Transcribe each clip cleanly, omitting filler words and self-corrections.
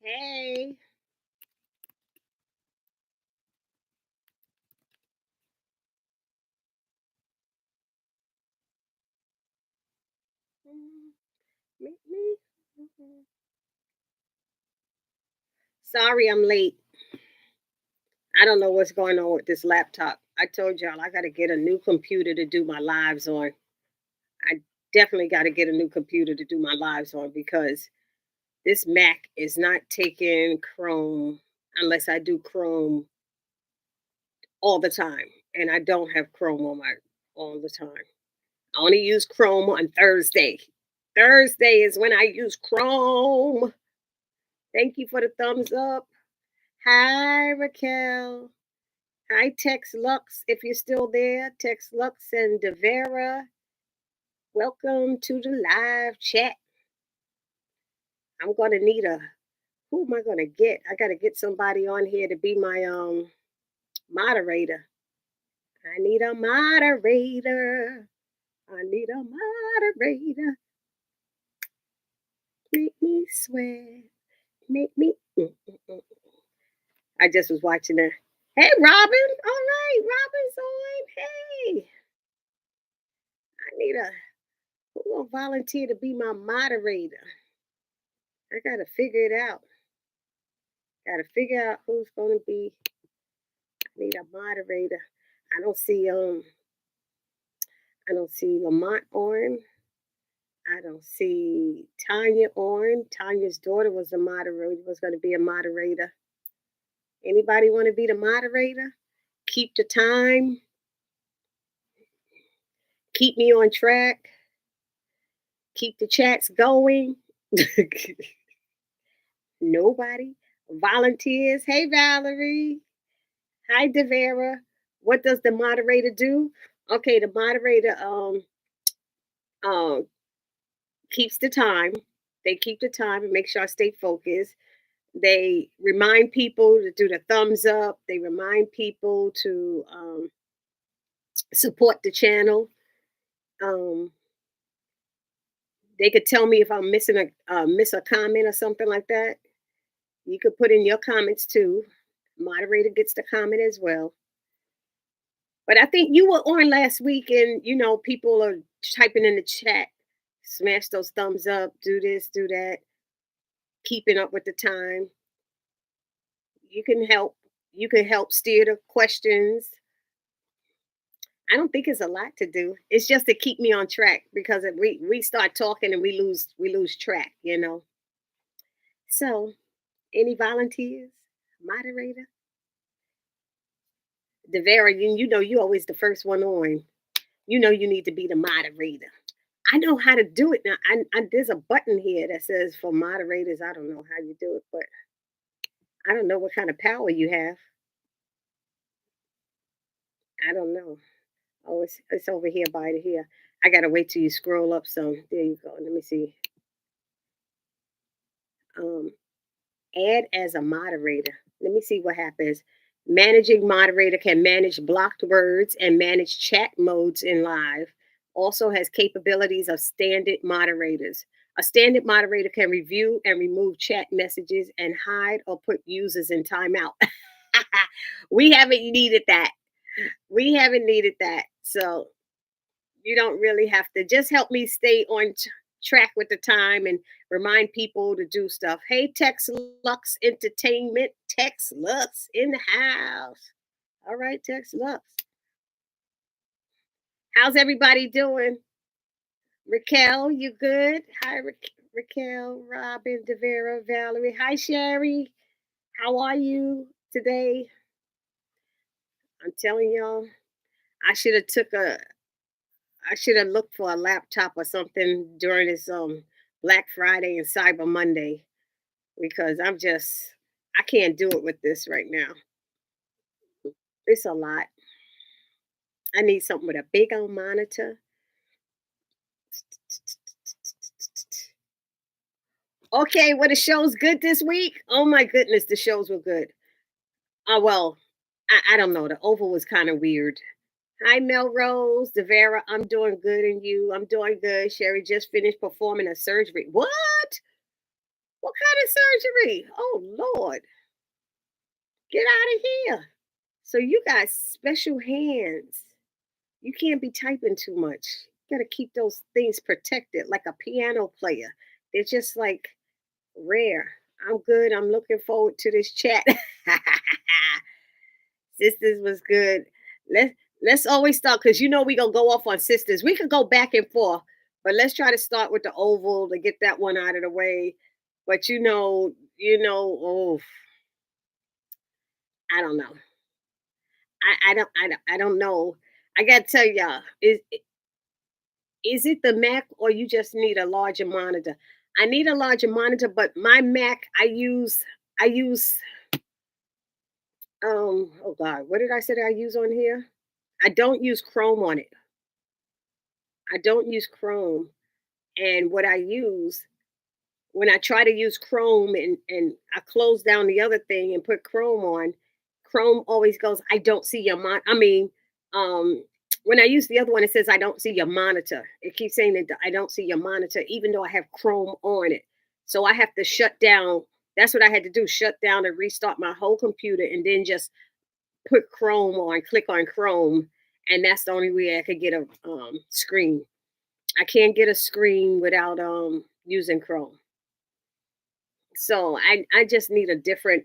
Hey. Meet me. Sorry I'm late. I don't know what's going on with this laptop. I told y'all I got to get a new computer to do my lives on. I definitely got to get a new computer to do my lives on because this Mac is not taking Chrome unless I do Chrome all the time. And I don't have Chrome on my all the time. I only use Chrome on Thursday. Thursday is when I use Chrome. Thank you for the thumbs up. Hi, Raquel. Hi, Tex Lux, if you're still there. Tex Lux and Devera. Welcome to the live chat. I'm gonna need a who am I gonna get? I gotta get somebody on here to be my moderator. I need a moderator. I need a moderator. Make me sweat. Make me. I just was watching her. Hey, Robin. All right, Robin's on. Hey, I need a who will volunteer to be my moderator. I gotta figure it out. Gotta figure out who's gonna be. I need a moderator. I don't see I don't see Lamont on. I don't see Tanya on. Tanya's daughter was a moderator. Was going to be a moderator. Anybody want to be the moderator? Keep the time. Keep me on track. Keep the chats going. Nobody volunteers. Hey Valerie. Hi Devera. What does the moderator do? Okay, the moderator um keeps the time. They keep the time and make sure I stay focused. They remind people to do the thumbs up. They remind people to support the channel. Um, they could tell me if I'm missing miss a comment or something like that. You could put in your comments too. Moderator gets the comment as well. But I think you were on last week, and people are typing in the chat. Smash those thumbs up. Do this, do that. Keeping up with the time. You can help. You can help steer the questions. I don't think it's a lot to do. It's just to keep me on track because if we start talking and we lose track. So, any volunteers, moderator, Devera, you always the first one on. You need to be the moderator. I know how to do it now. There's a button here that says for moderators. I don't know how you do it, but I don't know what kind of power you have. I don't know. Oh, it's over here by here. I gotta wait till you scroll up some. There you go. Let me see. Um, add as a moderator. Let me see what happens. Managing moderator can manage blocked words and manage chat modes in live. Also has capabilities of standard moderators. A standard moderator can review and remove chat messages and hide or put users in timeout. We haven't needed that. We haven't needed that. So you don't really have to just help me stay on track with the time and remind people to do stuff. Hey, Tex Lux Entertainment, Tex Lux in the house. All right, Tex Lux. How's everybody doing? Raquel, you good? Hi, Raquel, Robin, Devera, Valerie. Hi, Sherry. How are you today? I'm telling y'all, I should have took a I should have looked for a laptop or something during this Black Friday and Cyber Monday because I can't do it with this right now. It's a lot. I need something with a big old monitor. Okay, well the show's good this week. Oh my goodness, the shows were good. Oh well, I don't know. The Oval was kind of weird. Hi Melrose, Devera, I'm doing good and you. I'm doing good. Sherry just finished performing a surgery. What? What kind of surgery? Oh Lord, get out of here. So you got special hands. You can't be typing too much. You gotta keep those things protected like a piano player. They're just like rare. I'm good. I'm looking forward to this chat. Sisters was good. Let's always start because you know we gonna go off on sisters. We could go back and forth, but let's try to start with the oval to get that one out of the way. But oh, I don't know. I don't know. I gotta tell y'all, is it the Mac or you just need a larger monitor? I need a larger monitor, but my Mac I use oh God, what did I say that I use on here? I don't use Chrome on it. I don't use Chrome. And what I use when I try to use Chrome and I close down the other thing and put Chrome on, Chrome always goes, I don't see your um when I use the other one, it says I don't see your monitor. It keeps saying that I don't see your monitor, even though I have Chrome on it. So I have to shut down. That's what I had to do, shut down and restart my whole computer and then just put Chrome on, click on Chrome, and that's the only way I could get a screen. I can't get a screen without using Chrome. So I just need a different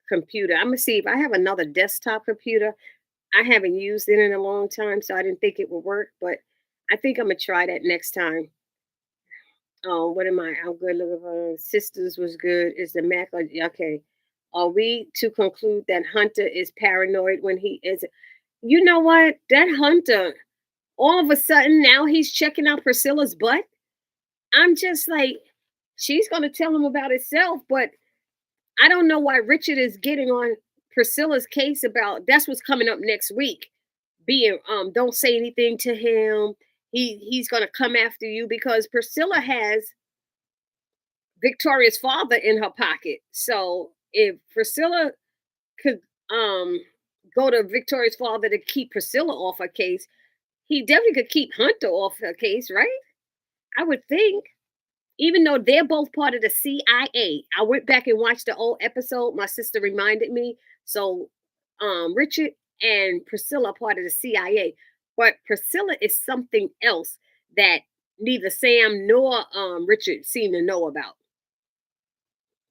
computer. I'm gonna see if I have another desktop computer. I haven't used it in a long time, so I didn't think it would work, but I think I'm gonna try that next time. What am I? I'm good looking for sisters was good. Is the Mac okay? Are we to conclude that Hunter is paranoid when he is? You know what? That Hunter, all of a sudden now he's checking out Priscilla's butt. I'm just like, she's gonna tell him about itself, but I don't know why Richard is getting on Priscilla's case about that's what's coming up next week. Being don't say anything to him. He's gonna come after you because Priscilla has Victoria's father in her pocket. So if Priscilla could go to Victoria's father to keep Priscilla off her case, he definitely could keep Hunter off her case, right? I would think. Even though they're both part of the CIA. I went back and watched the old episode. My sister reminded me. So Richard and Priscilla are part of the CIA. But Priscilla is something else that neither Sam nor Richard seem to know about.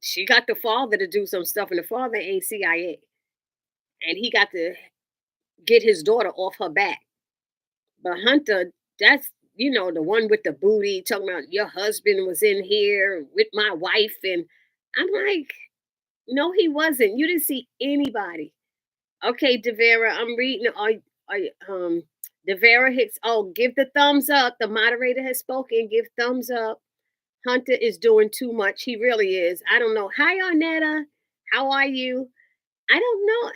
She got the father to do some stuff, and the father ain't CIA. And he got to get his daughter off her back. But Hunter, that's the one with the booty talking about your husband was in here with my wife, and I'm like, no, he wasn't. You didn't see anybody. Okay, Devera, I'm reading. Devera Hicks. Oh, give the thumbs up. The moderator has spoken. Give thumbs up. Hunter is doing too much. He really is. I don't know. Hi, Arnetta. How are you? I don't know.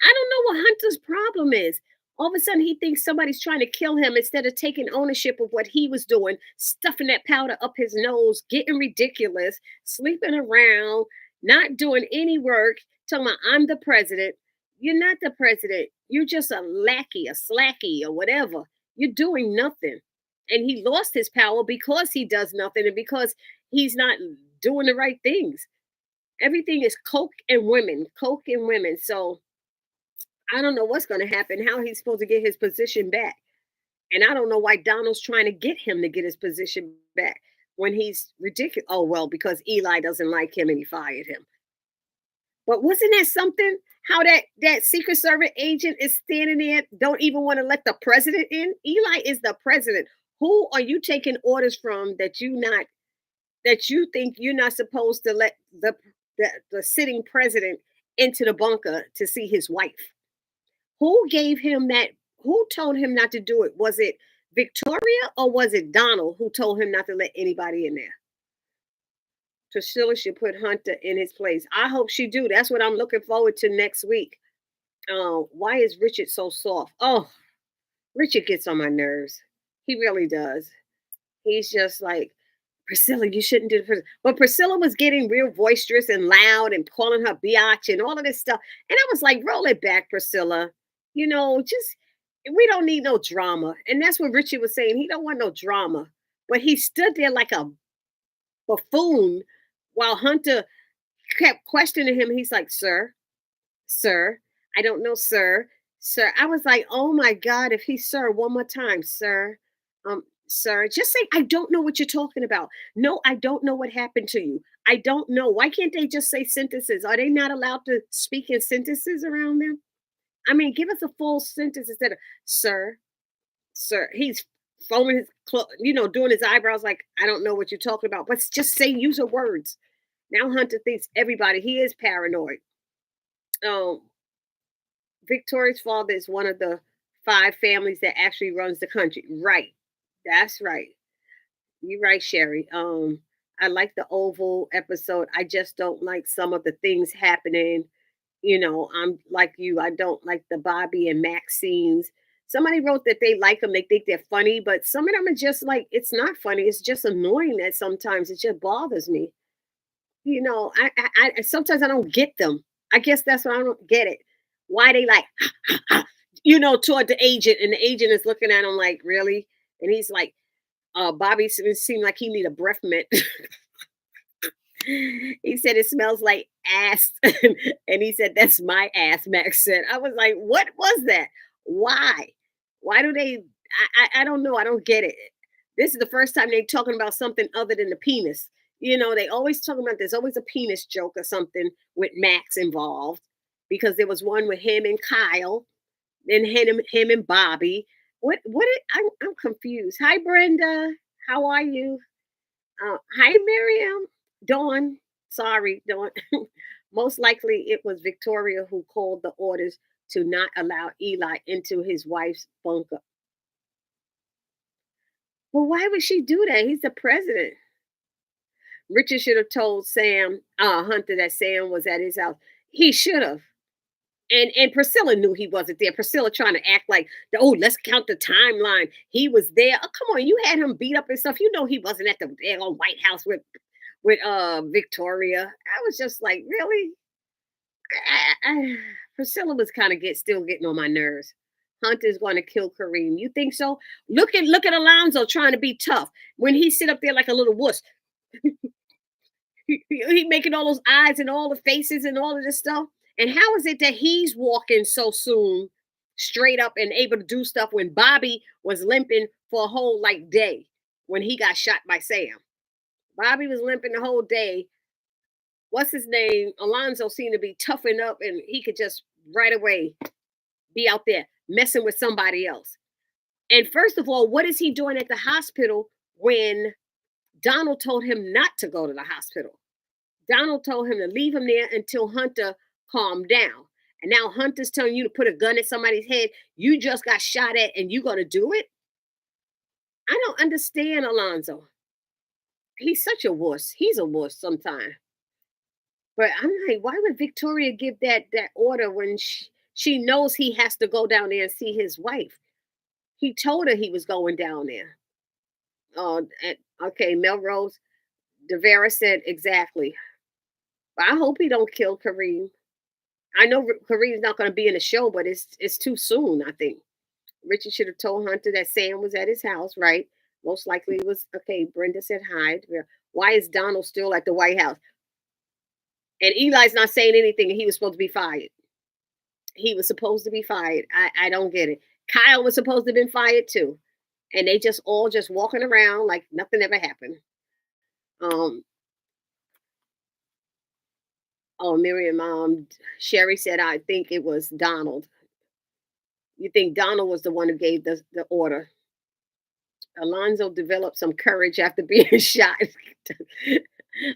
I don't know what Hunter's problem is. All of a sudden he thinks somebody's trying to kill him instead of taking ownership of what he was doing, stuffing that powder up his nose, getting ridiculous, sleeping around, not doing any work, talking about I'm the president. You're not the president. You're just a lackey, a slacky, or whatever. You're doing nothing. And he lost his power because he does nothing and because he's not doing the right things. Everything is coke and women, coke and women. So I don't know what's going to happen, how he's supposed to get his position back. And I don't know why Donald's trying to get him to get his position back when he's ridiculous. Oh, well, because Eli doesn't like him and he fired him. But wasn't that something? How that Secret Service agent is standing there, don't even want to let the president in? Eli is the president. Who are you taking orders from that you think you're not supposed to let the sitting president into the bunker to see his wife? Who gave him that? Who told him not to do it? Was it Victoria or was it Donald who told him not to let anybody in there? Priscilla should put Hunter in his place. I hope she do. That's what I'm looking forward to next week. Why is Richard so soft? Oh, Richard gets on my nerves. He really does. He's just like, Priscilla, you shouldn't do this. But Priscilla was getting real boisterous and loud and calling her biatch and all of this stuff. And I was like, roll it back, Priscilla. Just we don't need no drama. And that's what Richie was saying. He don't want no drama. But he stood there like a buffoon while Hunter kept questioning him. He's like, sir, I don't know, sir. I was like, oh my God, if he's sir one more time, sir, just say, I don't know what you're talking about. No, I don't know what happened to you. I don't know. Why can't they just say sentences? Are they not allowed to speak in sentences around them? I mean, give us a full sentence instead of sir, sir. He's foaming his, doing his eyebrows like, I don't know what you're talking about. But just say, use your words. Now Hunter thinks everybody, he is paranoid. Um, Victoria's father is one of the five families that actually runs the country. Right. That's right. You're right, Sherry. I like the Oval episode. I just don't like some of the things happening. I'm like you. I don't like the Bobby and Max scenes. Somebody wrote that they like them. They think they're funny, but some of them are just like, it's not funny. It's just annoying that sometimes it just bothers me. I sometimes I don't get them. I guess that's why I don't get it. Why they like, toward the agent, and the agent is looking at him like, really? And he's like, Bobby seemed like he need a breath mint. He said it smells like ass, and he said that's my ass. Max said. I was like, what was that? Why? Why do they? I don't know. I don't get it. This is the first time they're talking about something other than the penis. They always talking about there's always a penis joke or something with Max involved because there was one with him and Kyle, then him and Bobby. I'm confused. Hi Brenda, how are you? Hi Miriam, Dawn. Sorry, Dawn. Most likely it was Victoria who called the orders to not allow Eli into his wife's bunker. Well, why would she do that? He's the president. Richard should have told Hunter that Sam was at his house. He should have. And Priscilla knew he wasn't there. Priscilla trying to act like, oh, let's count the timeline. He was there. Oh, come on, you had him beat up and stuff. You know he wasn't at the White House with Victoria. I was just like, really? Priscilla was kind of still getting on my nerves. Hunter's going to kill Kareem. You think so? Look at Alonzo trying to be tough when he sit up there like a little wuss. He making all those eyes and all the faces and all of this stuff. And how is it that he's walking so soon, straight up and able to do stuff when Bobby was limping for a whole day when he got shot by Sam? Bobby was limping the whole day. What's his name? Alonzo seemed to be toughened up and he could just right away be out there messing with somebody else. And first of all, what is he doing at the hospital when Donald told him not to go to the hospital? Donald told him to leave him there until Hunter calmed down. And now Hunter's telling you to put a gun at somebody's head. You just got shot at and you're going to do it? I don't understand Alonzo. He's such a wuss. He's a wuss sometimes. But I'm like, why would Victoria give that order when she knows he has to go down there and see his wife? He told her he was going down there. Oh, okay, Melrose. Devera said exactly. But I hope he don't kill Kareem. I know Kareem's not going to be in the show, but it's too soon, I think. Richard should have told Hunter that Sam was at his house, right? Most likely it was. Okay, Brenda said hi. Why is Donald still at the White House? And Eli's not saying anything, and he was supposed to be fired. He was supposed to be fired. I don't get it. Kyle was supposed to have been fired too. And they just all just walking around like nothing ever happened. Oh, Miriam, Sherry said, I think it was Donald. You think Donald was the one who gave the order? Alonzo developed some courage after being shot.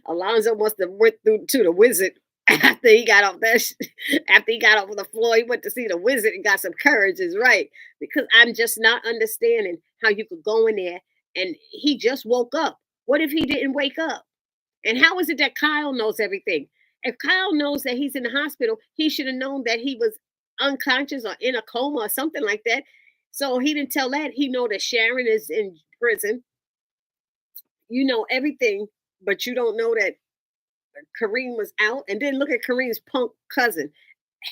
Alonzo must have went through to the wizard after he got off after he got off of the floor. He went to see the wizard and got some courage. Is right, because I'm just not understanding how you could go in there and he just woke up. What if he didn't wake up? And how is it that Kyle knows everything? If Kyle knows that he's in the hospital, he should have known that he was unconscious or in a coma or something like that. So he didn't tell that. He know that Sharon is in prison. You know everything, but you don't know that Kareem was out. And then look at Kareem's punk cousin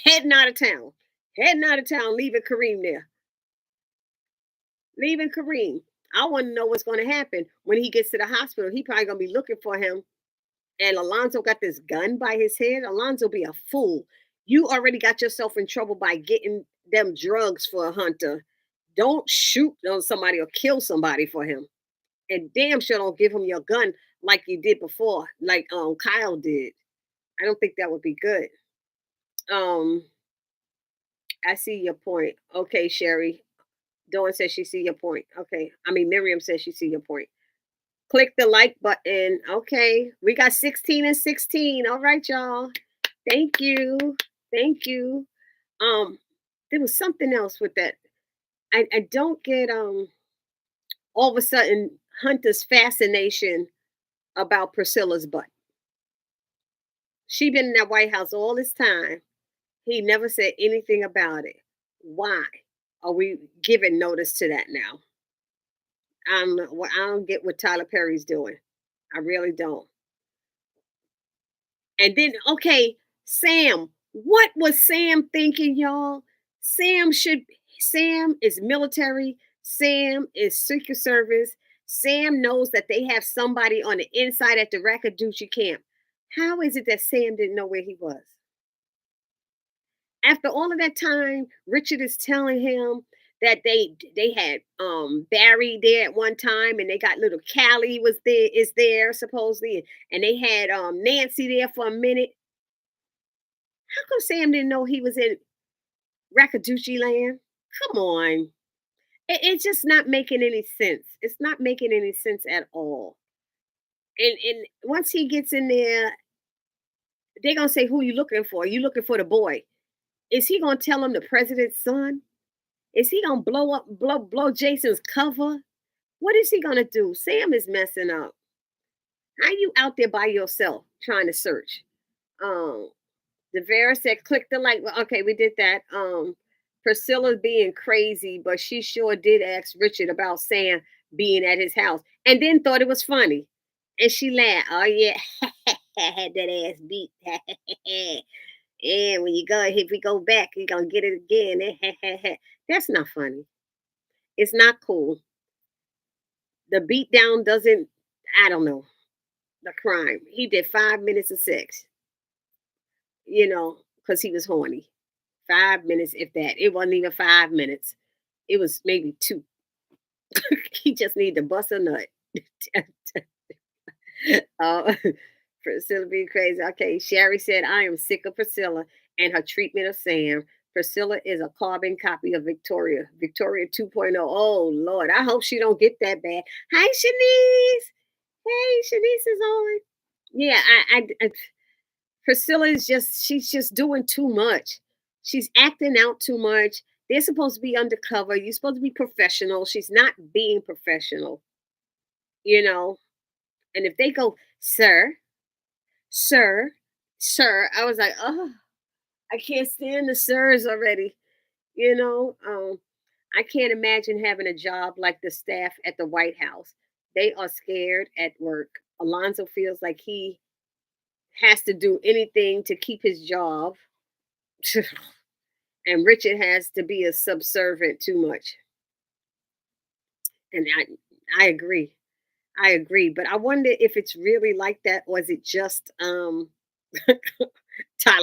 heading out of town. Heading out of town, leaving Kareem there. Leaving Kareem. I want to know what's going to happen when he gets to the hospital. He probably going to be looking for him. and Alonzo got this gun by his head. Alonzo be a fool. You already got yourself in trouble by getting them drugs for a hunter. Don't shoot on somebody or kill somebody for him. And damn sure don't give him your gun like you did before, like Kyle did. I don't think that would be good. Um, I see your point. Okay, Sherry. Dawn says she see your point. Okay. I mean Miriam says she see your point. Click the like button. Okay. We got 16 and 16. All right, y'all. Thank you. Thank you. Um, there was something else with that. I don't get all of a sudden Hunter's fascination about Priscilla's butt. She been in that White House all this time. He never said anything about it. Why are we giving notice to that now? I don't get what Tyler Perry's doing. I really don't. And then, okay, Sam. What was Sam thinking, y'all? Sam should. Sam is military. Sam is Secret Service. Sam knows that they have somebody on the inside at the Rakaduchi camp. How is it that Sam didn't know where he was? After all of that time, Richard is telling him that they had Barry there at one time, and they got little Callie is there supposedly, and they had Nancy there for a minute. How come Sam didn't know he was in Rakaduchi land? Come on. It's just not making any sense. It's not making any sense at all. And once he gets in there, they're gonna say, "Who you looking for? You looking for the boy?" Is he gonna tell him the president's son? Is he gonna blow Jason's cover? What is he gonna do? Sam is messing up. How you out there by yourself trying to search? Um, Devera said, "Click the like." Well, okay, we did that. Priscilla's being crazy, but she sure did ask Richard about Sam being at his house, and then thought it was funny, and she laughed. Oh yeah, I had that ass beat. And when you go, if we go back, you're gonna get it again. That's not funny. It's not cool. The beat down doesn't, I don't know, the crime. He did 5 minutes of sex, because he was horny. 5 minutes, if that. It wasn't even 5 minutes. It was maybe two. He just needed to bust a nut. uh, Priscilla being crazy. Okay, Sherry said, I am sick of Priscilla and her treatment of Sam. Priscilla is a carbon copy of Victoria. Victoria 2.0. Oh, Lord. I hope she don't get that bad. Hi, Shanice. Hey, Shanice is on. Yeah, Priscilla is she's just doing too much. She's acting out too much. They're supposed to be undercover. You're supposed to be professional. She's not being professional, you know. And if they go, sir, sir, sir, I was like, oh, I can't stand the sirs already. You know, I can't imagine having a job like the staff at the White House. They are scared at work. Alonzo feels like he has to do anything to keep his job. And Richard has to be a subservient too much. And I agree. I agree. But I wonder if it's really like that, or is it just Tyler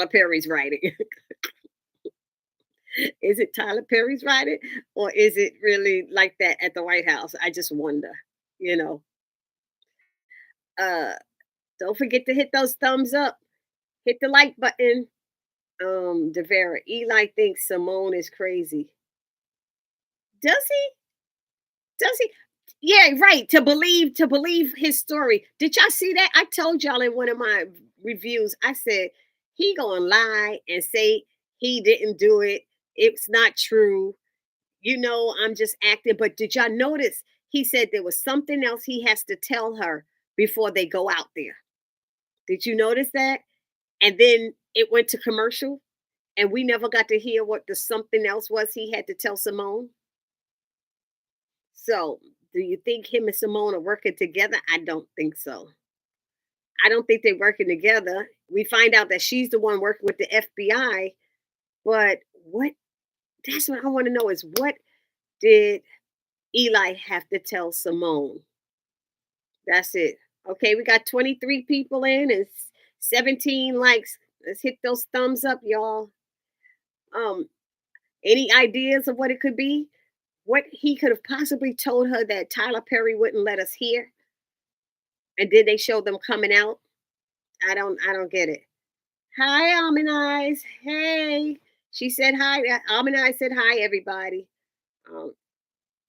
Perry's writing? Is it Tyler Perry's writing? Or is it really like that at the White House? I just wonder, you know. Uh don't forget to hit those thumbs up. Hit the like button. Devera. Eli thinks Simone is crazy. Does he? Does he? Yeah, right. To believe his story. Did y'all see that? I told y'all in one of my reviews, I said he gonna lie and say he didn't do it. It's not true. I'm just acting. But did y'all notice he said there was something else he has to tell her before they go out there? Did you notice that? And then it went to commercial and we never got to hear what the something else was he had to tell Simone. So, do you think him and Simone are working together? I don't think so. I don't think they're working together. We find out that she's the one working with the FBI, but what that's what I want to know is what did Eli have to tell Simone? That's it. Okay, we got 23 people in and 17 likes. Let's hit those thumbs up, y'all. Um, any ideas of what it could be? What he could have possibly told her that Tyler Perry wouldn't let us hear, and then they show them coming out. I don't get it. Hi, Almond Eyes. Hey, she said hi. Almond Eyes said hi, everybody.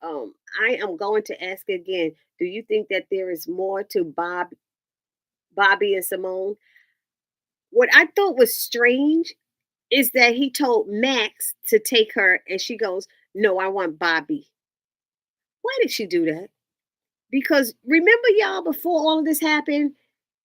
Um, I am going to ask again. Do you think that there is more to Bobby and Simone? What I thought was strange is that he told Max to take her, and she goes, "No, I want Bobby." Why did she do that? Because remember, y'all, before all of this happened,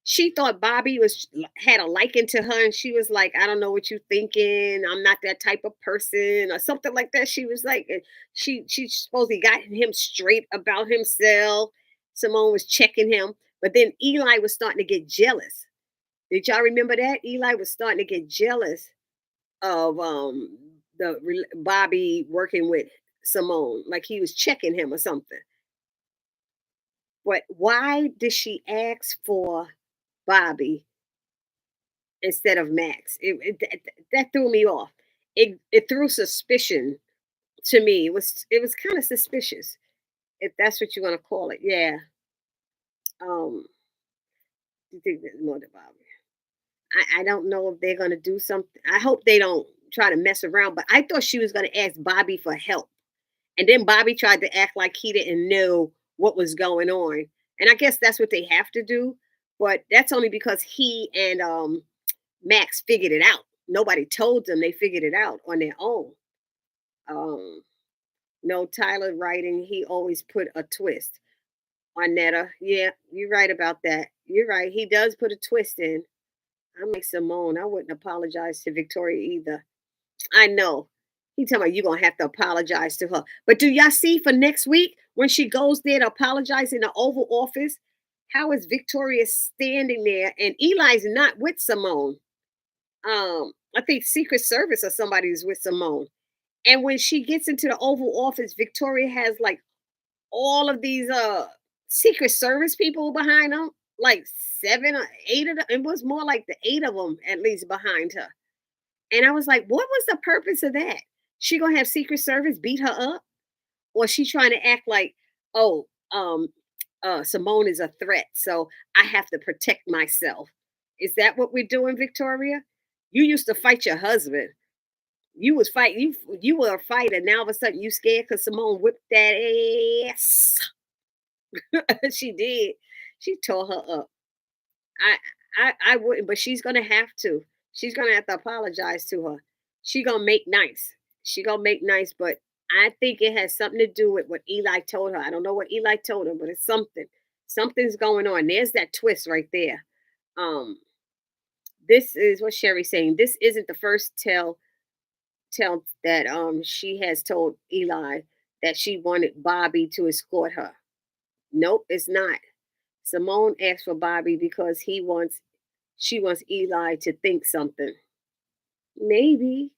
she thought Bobby was had a liking to her, and she was like, "I don't know what you thinking. I'm not that type of person," or something like that. She was like, she supposedly got him straight about himself. Simone was checking him, but then Eli was starting to get jealous. Did y'all remember that? Eli was starting to get jealous of Bobby working with Simone, like he was checking him or something. But why did she ask for Bobby instead of Max? That threw me off. It threw suspicion to me. It was kind of suspicious, if that's what you want to call it. Yeah. Um, you think there's more to Bobby? I don't know if they're gonna do something. I hope they don't try to mess around. But I thought she was gonna ask Bobby for help. And then Bobby tried to act like he didn't know what was going on. And I guess that's what they have to do. But that's only because he and Max figured it out. Nobody told them, they figured it out on their own. Um, no, Tyler writing, he always put a twist on Netta. Yeah, you're right about that. You're right. He does put a twist in. I'm like Simone. I wouldn't apologize to Victoria either. I know. He talking about you gonna have to apologize to her. But do y'all see for next week when she goes there to apologize in the Oval Office? How is Victoria standing there and Eli's not with Simone? I think Secret Service or somebody is with Simone. And when she gets into the Oval Office, Victoria has like all of these Secret Service people behind them, like 7 or 8 of them. It was more like the 8 of them at least behind her. And I was like, what was the purpose of that? She gonna have Secret Service beat her up? Or she trying to act like, oh, Simone is a threat, so I have to protect myself. Is that what we're doing, Victoria? You used to fight your husband. You was fight you were a fighter. Now all of a sudden you scared because Simone whipped that ass. She did. She tore her up. I I wouldn't, but she's gonna have to. She's gonna have to apologize to her. She gonna make nice. She gonna make nice, but I think it has something to do with what Eli told her. I don't know what Eli told her, but it's something. Something's going on. There's that twist right there. Um, this is what Sherry's saying. This isn't the first tell that she has told Eli that she wanted Bobby to escort her. Nope, it's not. Simone asked for Bobby because she wants Eli to think something. Maybe.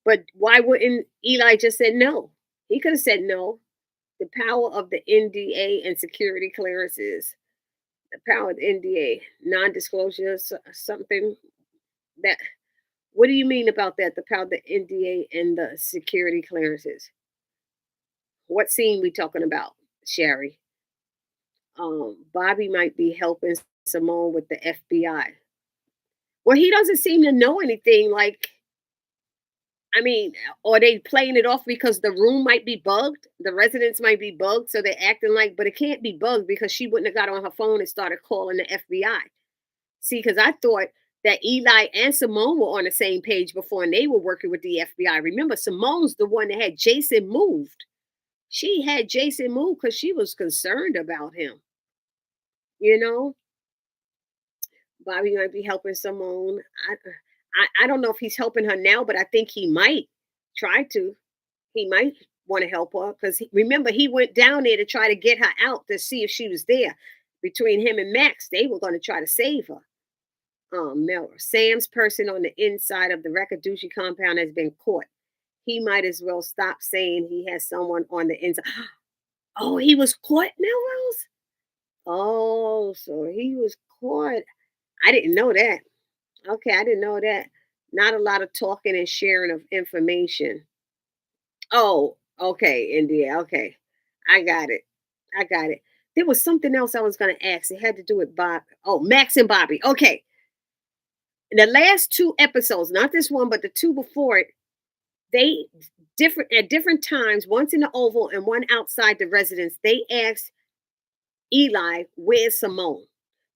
But why wouldn't Eli just say no? He could have said no. The power of the NDA and security clearances. The power of the NDA, non-disclosure, something that. What do you mean about that? The power of the NDA and the security clearances. What scene we talking about, Sherry? Bobby might be helping Simone with the FBI. Well, he doesn't seem to know anything. Like, I mean, or they playing it off because the room might be bugged, the residents might be bugged, so they're acting like, but it can't be bugged because she wouldn't have got on her phone and started calling the FBI. See, because I thought that Eli and Simone were on the same page before and they were working with the FBI. Remember, Simone's the one that had Jason moved. She had Jason moved because she was concerned about him. You know, Bobby might be helping Simone. I don't know if he's helping her now, but I think he might try to. He might want to help her because remember he went down there to try to get her out to see if she was there. Between him and Max, they were going to try to save her. Melrose. Sam's person on the inside of the Rakadushi compound has been caught. He might as well stop saying he has someone on the inside. Oh, he was caught, Melrose? Oh, so he was caught. I didn't know that. Okay, I didn't know that. Not a lot of talking and sharing of information. Oh, okay, India. Okay, I got it. I got it. There was something else I was going to ask. It had to do with Bob. Oh, Max and Bobby. Okay, the last two episodes, not this one, but the two before it, they different at different times. Once in the Oval and one outside the residence. They asked Eli, "Where's Simone?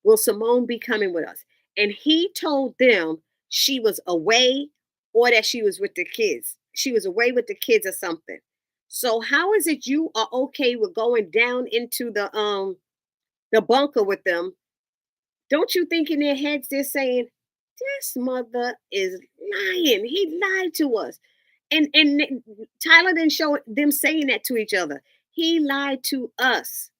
Will Simone be coming with us?" And he told them she was away or that she was with the kids. She was away with the kids or something. So how is it you are okay with going down into the bunker with them? Don't you think in their heads they're saying, "This mother is lying. He lied to us." And Tyler didn't show them saying that to each other. He lied to us.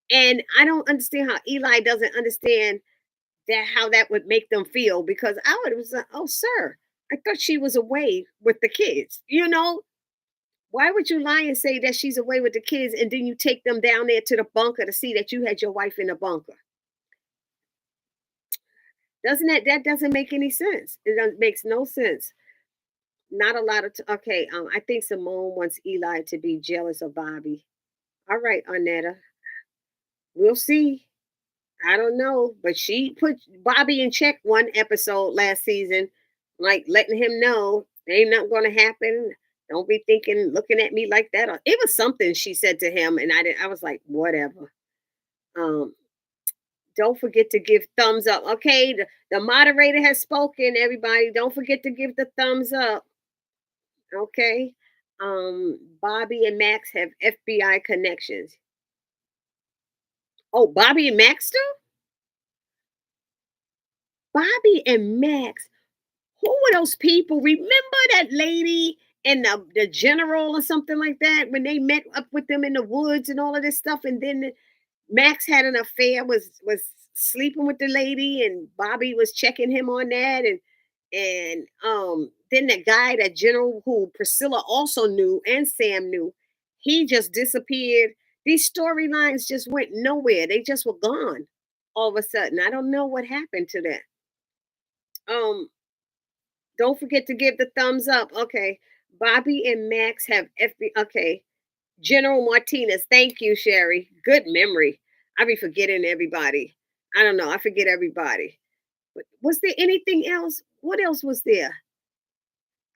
And I don't understand how Eli doesn't understand that how that would make them feel because I would have said, "Oh, sir, I thought she was away with the kids." Why would you lie and say that she's away with the kids and then you take them down there to the bunker to see that you had your wife in the bunker? Doesn't that doesn't make any sense? Makes no sense. Not a lot of okay. I think Simone wants Eli to be jealous of Bobby. All right, Arnetta, we'll see. I don't know, but she put Bobby in check one episode last season, like letting him know ain't nothing going to happen. Don't be thinking, looking at me like that. Or it was something she said to him, and I did. I was like, whatever. Um, don't forget to give thumbs up. Okay, the moderator has spoken. Everybody, don't forget to give the thumbs up. Okay. Bobby and Max have FBI connections. Oh, Bobby and Max do? Bobby and Max. Who were those people? Remember that lady and the general or something like that when they met up with them in the woods and all of this stuff, and then Max had an affair, was sleeping with the lady, and Bobby was checking him on that, and then the guy, that general who Priscilla also knew and Sam knew, he just disappeared. These storylines just went nowhere. They just were gone all of a sudden. I don't know what happened to that. Um, don't forget to give the thumbs up. Okay. Bobby and Max have FB. Okay. General Martinez. Thank you, Sherry. Good memory. I be forgetting everybody. I don't know. I forget everybody. But was there anything else? What else was there?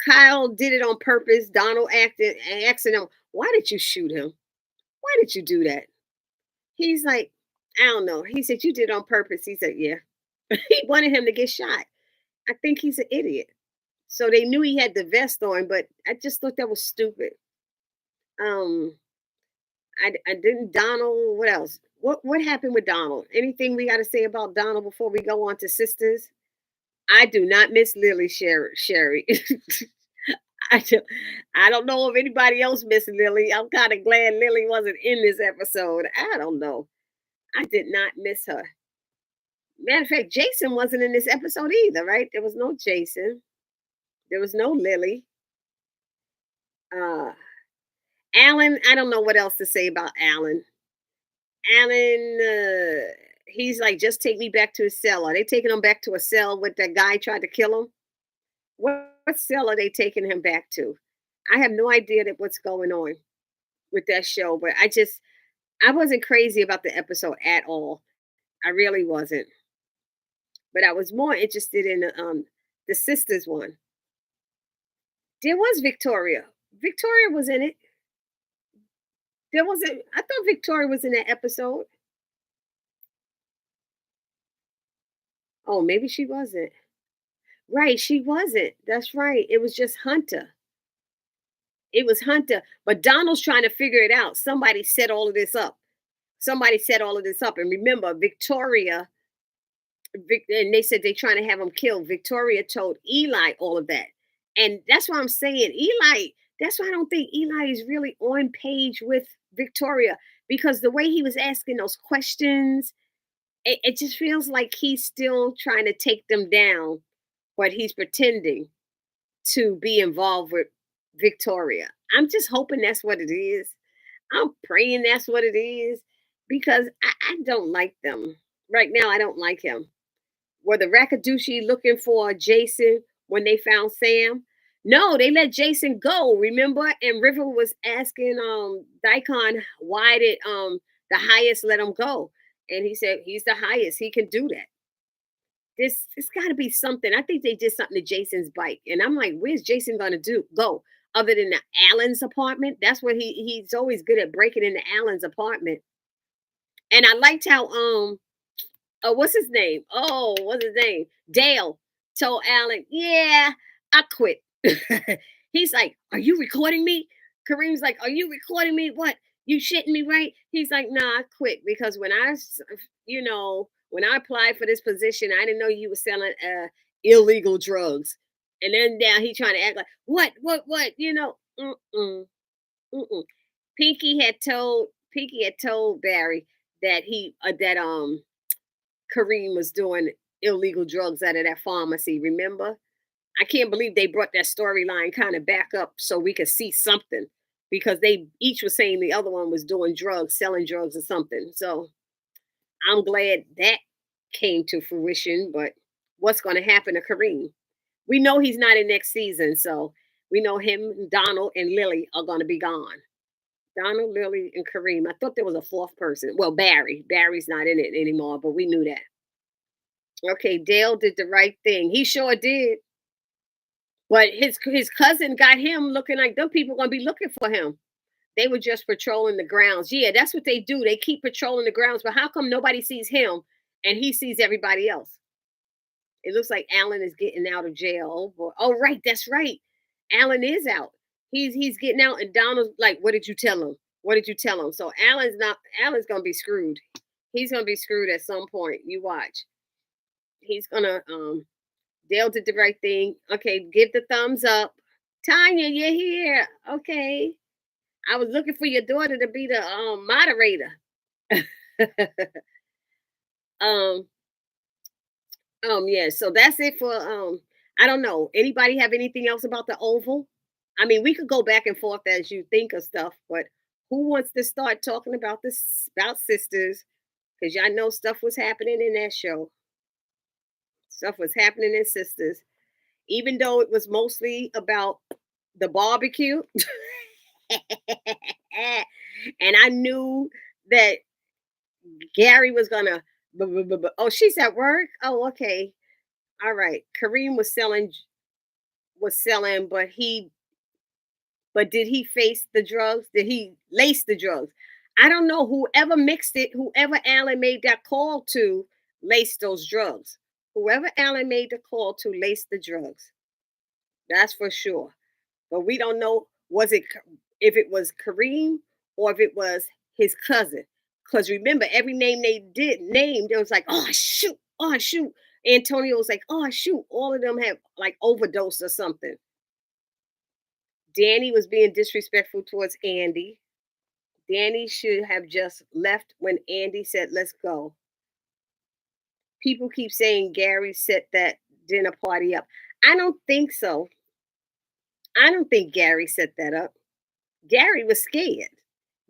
Kyle did it on purpose. Donald acted accident. Why did you shoot him? Why did you do that? He's like, I don't know. He said, "You did it on purpose." He said, "Yeah." He wanted him to get shot. I think he's an idiot. So they knew he had the vest on, but I just thought that was stupid. Um, I didn't Donald. What else? What happened with Donald? Anything we got to say about Donald before we go on to sisters? I do not miss Lily Sherry. I do, I don't know if anybody else missed Lily. I'm kind of glad Lily wasn't in this episode. I don't know. I did not miss her. Matter of fact, Jason wasn't in this episode either, right? There was no Jason. There was no Lily. Uh, Allen, I don't know what else to say about Allen. Alan, he's like, "Just take me back to his cell." Are they taking him back to a cell with that guy tried to kill him? What cell are they taking him back to? I have no idea that what's going on with that show, but I wasn't crazy about the episode at all. I really wasn't. But I was more interested in the sisters one. There was Victoria. Victoria was in it. There wasn't. I thought Victoria was in that episode. Oh, maybe she wasn't. Right, she wasn't. That's right. It was just Hunter. It was Hunter. But Donald's trying to figure it out. Somebody set all of this up. Somebody set all of this up. And remember, Victoria, and they said they're trying to have him killed. Victoria told Eli all of that. And that's why I'm saying Eli, that's why I don't think Eli is really on page with Victoria because the way he was asking those questions, it just feels like he's still trying to take them down, but he's pretending to be involved with Victoria. I'm just hoping that's what it is. I'm praying that's what it is. because I don't like them. Right now, I don't like him. Were the Rakadushi looking for Jason when they found Sam? No, they let Jason go, remember? And River was asking Daikon why did the highest let him go. And he said he's the highest. He can do that. It's gotta be something. I think they did something to Jason's bike. And I'm like, where's Jason gonna do go? Other than the Allen's apartment? That's what he's always good at breaking into Allen's apartment. And I liked how oh, what's his name? Oh, what's his name? Dale told Alan, yeah, I quit. He's like, are you recording me? Kareem's like, are you recording me? What? You shitting me, right? He's like, nah, I quit because when I applied for this position, I didn't know you were selling illegal drugs. And then now he trying to act like, what? Mm-mm. Pinky had told Barry that Kareem was doing illegal drugs out of that pharmacy, remember? I can't believe they brought that storyline kind of back up so we could see something because they each was saying the other one was doing drugs, selling drugs or something. So I'm glad that came to fruition. But what's going to happen to Kareem? We know he's not in next season. So we know him, Donald, and Lily are going to be gone. Donald, Lily, and Kareem. I thought there was a fourth person. Well, Barry. Barry's not in it anymore, but we knew that. Okay, Dale did the right thing. He sure did. But his cousin got him looking like them people gonna be looking for him. They were just patrolling the grounds. Yeah, that's what they do. They keep patrolling the grounds. But how come nobody sees him and he sees everybody else? It looks like Alan is getting out of jail. Oh, boy. Oh, right, that's right. Alan is out. He's getting out, and Donald's like, "What did you tell him? What did you tell him?" So Alan's gonna be screwed. He's gonna be screwed at some point. You watch. He's gonna Dale did the right thing. Okay, give the thumbs up. Tanya, you're here. Okay. I was looking for your daughter to be the moderator. um yeah, so that's it for I don't know. Anybody have anything else about the oval? I mean, we could go back and forth as you think of stuff, but who wants to start talking about this about sisters? Because y'all know stuff was happening in that show. Stuff was happening in sisters. Even though it was mostly about the barbecue. And I knew that Gary was gonna. Oh, she's at work. Oh, okay. All right. Kareem was selling, but did he face the drugs? Did he lace the drugs? I don't know. Whoever mixed it, whoever Allen made that call to, laced those drugs. Whoever Allen made the call to lace the drugs. That's for sure. But we don't know if it was Kareem or if it was his cousin. Because remember, every name they did name, there was like, oh shoot. Antonio was like, oh shoot. All of them have like overdose or something. Danny was being disrespectful towards Andy. Danny should have just left when Andy said, let's go. People keep saying Gary set that dinner party up. I don't think so. I don't think Gary set that up. Gary was scared.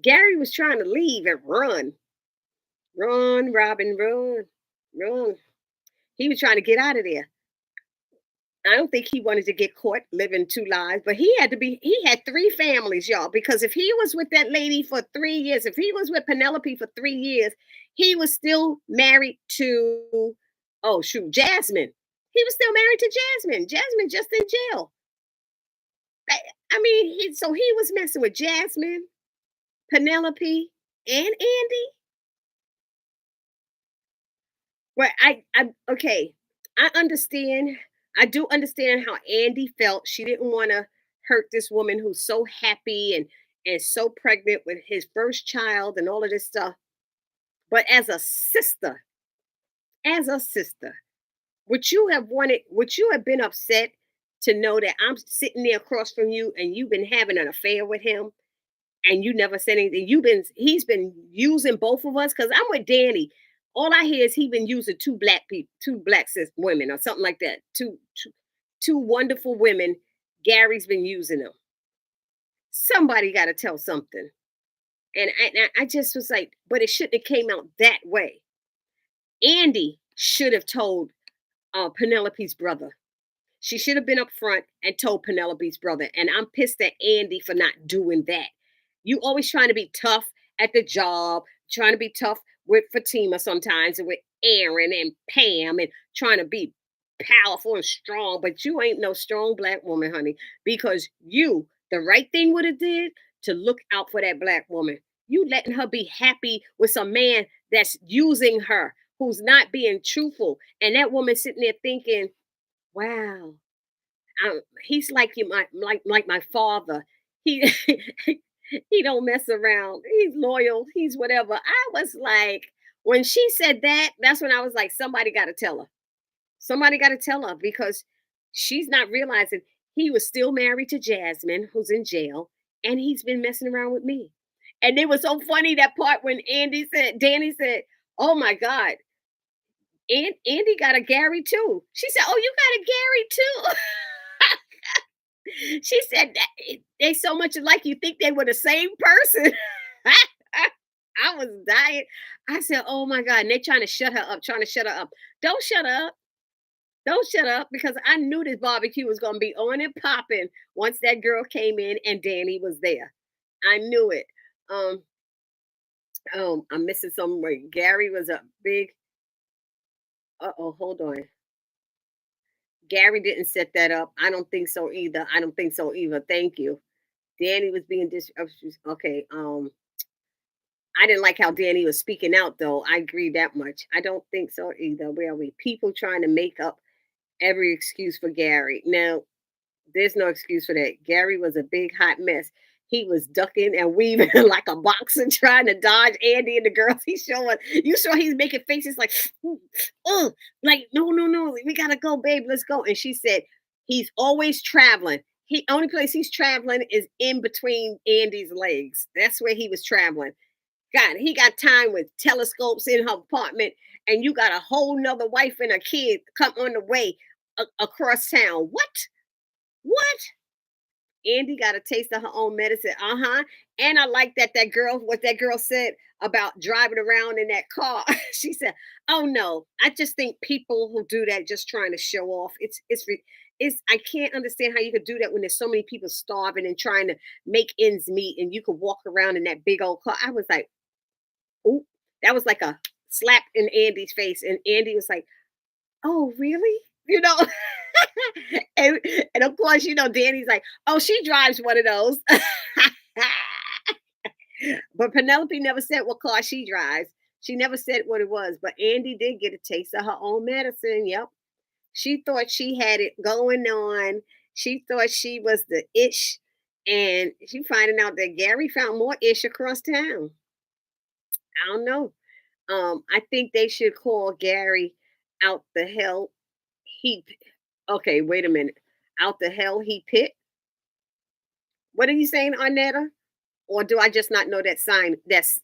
Gary was trying to leave and run. Run, Robin, run. Run. He was trying to get out of there. I don't think he wanted to get caught living two lives, but he had three families, y'all, because if he was with that lady for 3 years, if he was with Penelope for 3 years, he was still married to, oh, shoot, Jasmine. He was still married to Jasmine. Jasmine just in jail. I mean, so he was messing with Jasmine, Penelope, and Andy. Well, I okay. I understand. I do understand how Andy felt. She didn't want to hurt this woman who's so happy and so pregnant with his first child and all of this stuff. But as a sister, would you have been upset to know that I'm sitting there across from you and you've been having an affair with him and you never said anything. He's been using both of us because I'm with Danny. All I hear is he been using two black cis women or something like that. Two wonderful women. Gary's been using them. Somebody got to tell something. And I just was like, but it shouldn't have came out that way. Andy should have told Penelope's brother. She should have been up front and told Penelope's brother. And I'm pissed at Andy for not doing that. You always trying to be tough at the job, trying to be tough with Fatima sometimes and with Aaron and Pam and trying to be powerful and strong, but you ain't no strong black woman, honey, because the right thing would have did to look out for that black woman. You letting her be happy with some man that's using her, who's not being truthful. And that woman sitting there thinking, wow, he's like you, like my father. He he don't mess around. He's loyal. He's whatever. I was like, when she said that, that's when I was like, somebody got to tell her. Somebody got to tell her because she's not realizing he was still married to Jasmine, who's in jail, and he's been messing around with me. And it was so funny that part when Danny said, "Oh my God, and Andy got a Gary too." She said, "Oh, you got a Gary too." She said that they so much alike you think they were the same person. I was dying. I said, "Oh my God," and they're trying to shut her up, trying to shut her up. Don't shut up. Don't shut up because I knew this barbecue was going to be on and popping once that girl came in and Danny was there. I knew it. Um, I'm missing somewhere. Gary was a big. Oh, hold on. Gary didn't set that up. I don't think so either. I don't think so either. Thank you. Danny was being okay. I didn't like how Danny was speaking out though. I agree that much. I don't think so either. Where are we? People trying to make up every excuse for Gary. Now, there's no excuse for that. Gary was a big hot mess. He was ducking and weaving like a boxer trying to dodge Andy and the girls. He's showing. You saw he's making faces like, oh, like no, no, no. We gotta go, babe. Let's go. And she said he's always traveling. He only place he's traveling is in between Andy's legs. That's where he was traveling. God, he got time with telescopes in her apartment, and you got a whole nother wife and a kid come on the way across town. What? What? Andy got a taste of her own medicine. Uh-huh. And I like that girl, what that girl said about driving around in that car. She said, "Oh no, I just think people who do that just trying to show off. It's I can't understand how you could do that when there's so many people starving and trying to make ends meet and you could walk around in that big old car." I was like, "Ooh, that was like a slap in Andy's face." And Andy was like, "Oh, really?" You know? and, and of course, Danny's like, "Oh, she drives one of those." But Penelope never said what car she drives. She never said what it was. But Andy did get a taste of her own medicine. Yep. She thought she had it going on. She thought she was the ish. And she finding out that Gary found more ish across town. I don't know. I think they should call Gary out the hell he okay, wait a minute. Out the hell he pit? What are you saying, Arnetta? Or do I just not know that sign that's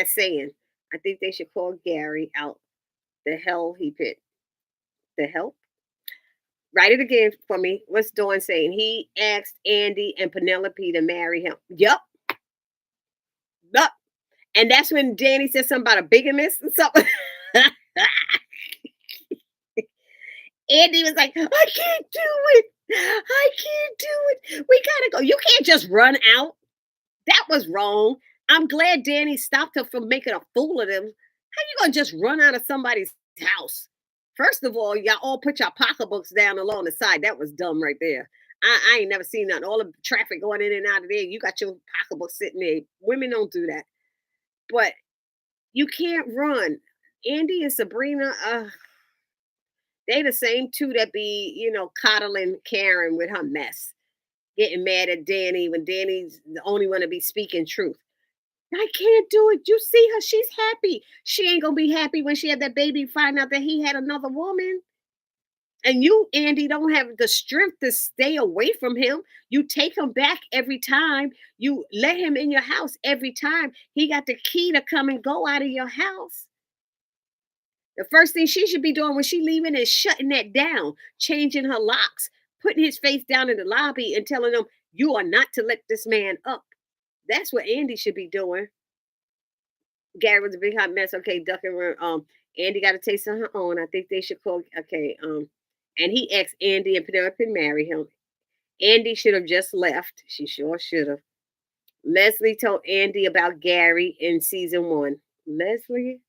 saying? I think they should call Gary out the hell he pit. The hell? Write it again for me. What's Dawn saying? He asked Andy and Penelope to marry him. Yup. Yup. And that's when Danny said something about a bigamist and something. Andy was like, "I can't do it. I can't do it. We gotta go. You can't just run out." That was wrong. I'm glad Danny stopped her from making a fool of them. How you gonna just run out of somebody's house? First of all, y'all all put your pocketbooks down along the side. That was dumb right there. I ain't never seen nothing. All the traffic going in and out of there. You got your pocketbook sitting there. Women don't do that. But you can't run. Andy and Sabrina, they the same two that be, coddling Karen with her mess, getting mad at Danny when Danny's the only one to be speaking truth. I can't do it. You see her, she's happy. She ain't gonna be happy when she had that baby, find out that he had another woman. And you, Andy, don't have the strength to stay away from him. You take him back every time. You let him in your house every time. He got the key to come and go out of your house. The first thing she should be doing when she leaving is shutting that down, changing her locks, putting his face down in the lobby and telling him, "You are not to let this man up." That's what Andy should be doing. Gary was a big hot mess. Okay, duck and run. Andy got a taste on her own. I think they should call. Okay, and he asked Andy and Penelope to marry him. Andy should have just left. She sure should have. Leslie told Andy about Gary in season one. Leslie,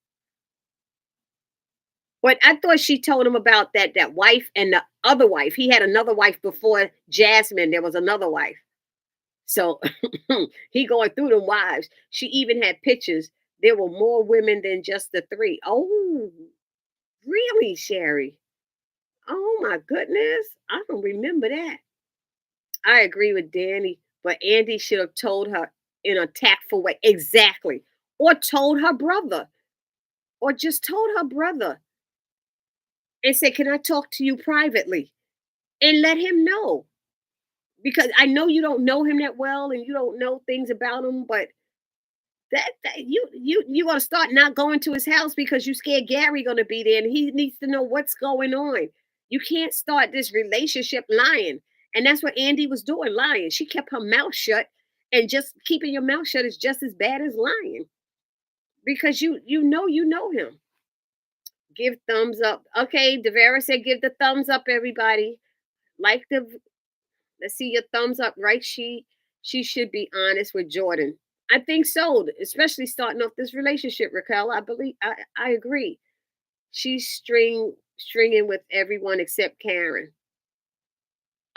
but I thought she told him about that wife and the other wife. He had another wife before Jasmine. There was another wife. So he going through the wives. She even had pictures. There were more women than just the three. Oh, really, Sherry? Oh my goodness. I don't remember that. I agree with Danny, but Andy should have told her in a tactful way. Exactly. Or told her brother. Or just told her brother and said, "Can I talk to you privately?" And let him know. Because I know you don't know him that well and you don't know things about him, but that you want to start not going to his house because you scared Gary gonna be there and he needs to know what's going on. You can't start this relationship lying. And that's what Andy was doing, lying. She kept her mouth shut, and just keeping your mouth shut is just as bad as lying because you know him. Give thumbs up. Okay, Devera said give the thumbs up, everybody. Like the Let's see your thumbs up, right? She should be honest with Jordan. I think so, especially starting off this relationship, Raquel. I agree. She's stringing with everyone except Karen.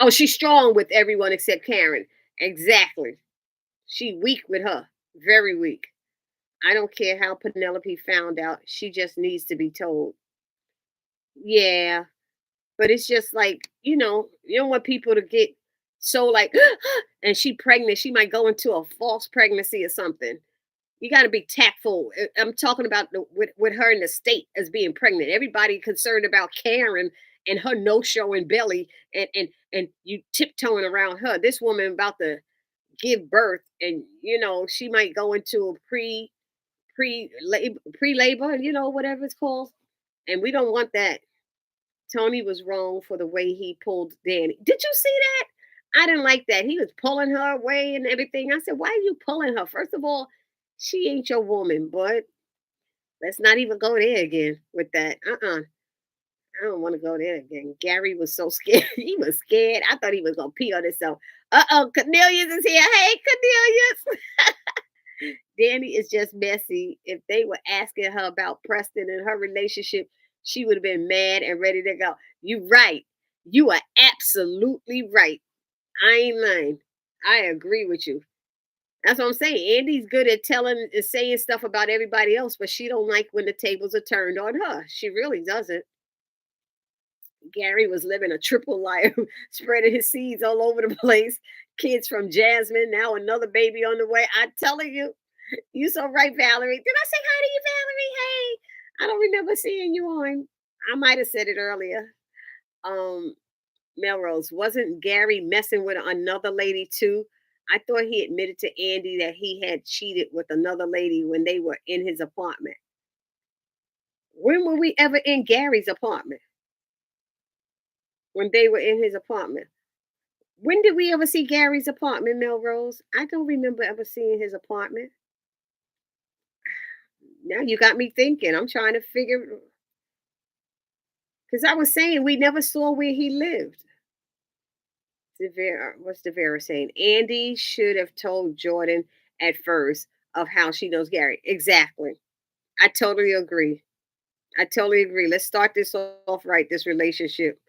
Oh, she's strong with everyone except Karen. Exactly. She weak with her. Very weak. I don't care how Penelope found out. She just needs to be told. Yeah. But it's just like, you don't want people to get so like, and she pregnant. She might go into a false pregnancy or something. You got to be tactful. I'm talking about with her in the state as being pregnant. Everybody concerned about Karen and her no showing belly, and you tiptoeing around her. This woman about to give birth, and she might go into a pre labor, whatever it's called, and we don't want that. Tony was wrong for the way he pulled Danny. Did you see that? I didn't like that. He was pulling her away and everything. I said, why are you pulling her? First of all, she ain't your woman, but let's not even go there again with that. I don't want to go there again. Gary was so scared. He was scared. I thought he was going to pee on himself. Cornelius is here. Hey, Cornelius. Danny is just messy. If they were asking her about Preston and her relationship, she would have been mad and ready to go. You right. You are absolutely right. I ain't lying. I agree with you. That's what I'm saying. Andy's good at telling and saying stuff about everybody else, but she don't like when the tables are turned on her. She really doesn't. Gary was living a triple life, spreading his seeds all over the place. Kids from Jasmine, now another baby on the way. I'm telling you, you so right, Valerie. Did I say hi to you, Valerie? Hey, I don't remember seeing you on. I might have said it earlier. Um, Melrose, wasn't Gary messing with another lady too? I thought he admitted to Andy that he had cheated with another lady when they were in his apartment. When were we ever in Gary's apartment? When they were in his apartment. When did we ever see Gary's apartment, Melrose? I don't remember ever seeing his apartment. Now you got me thinking. I'm trying to figure, because I was saying we never saw where he lived. What's Devera saying? Andy should have told Jordan at first of how she knows Gary. Exactly. I totally agree. I totally agree. Let's start this off right, this relationship.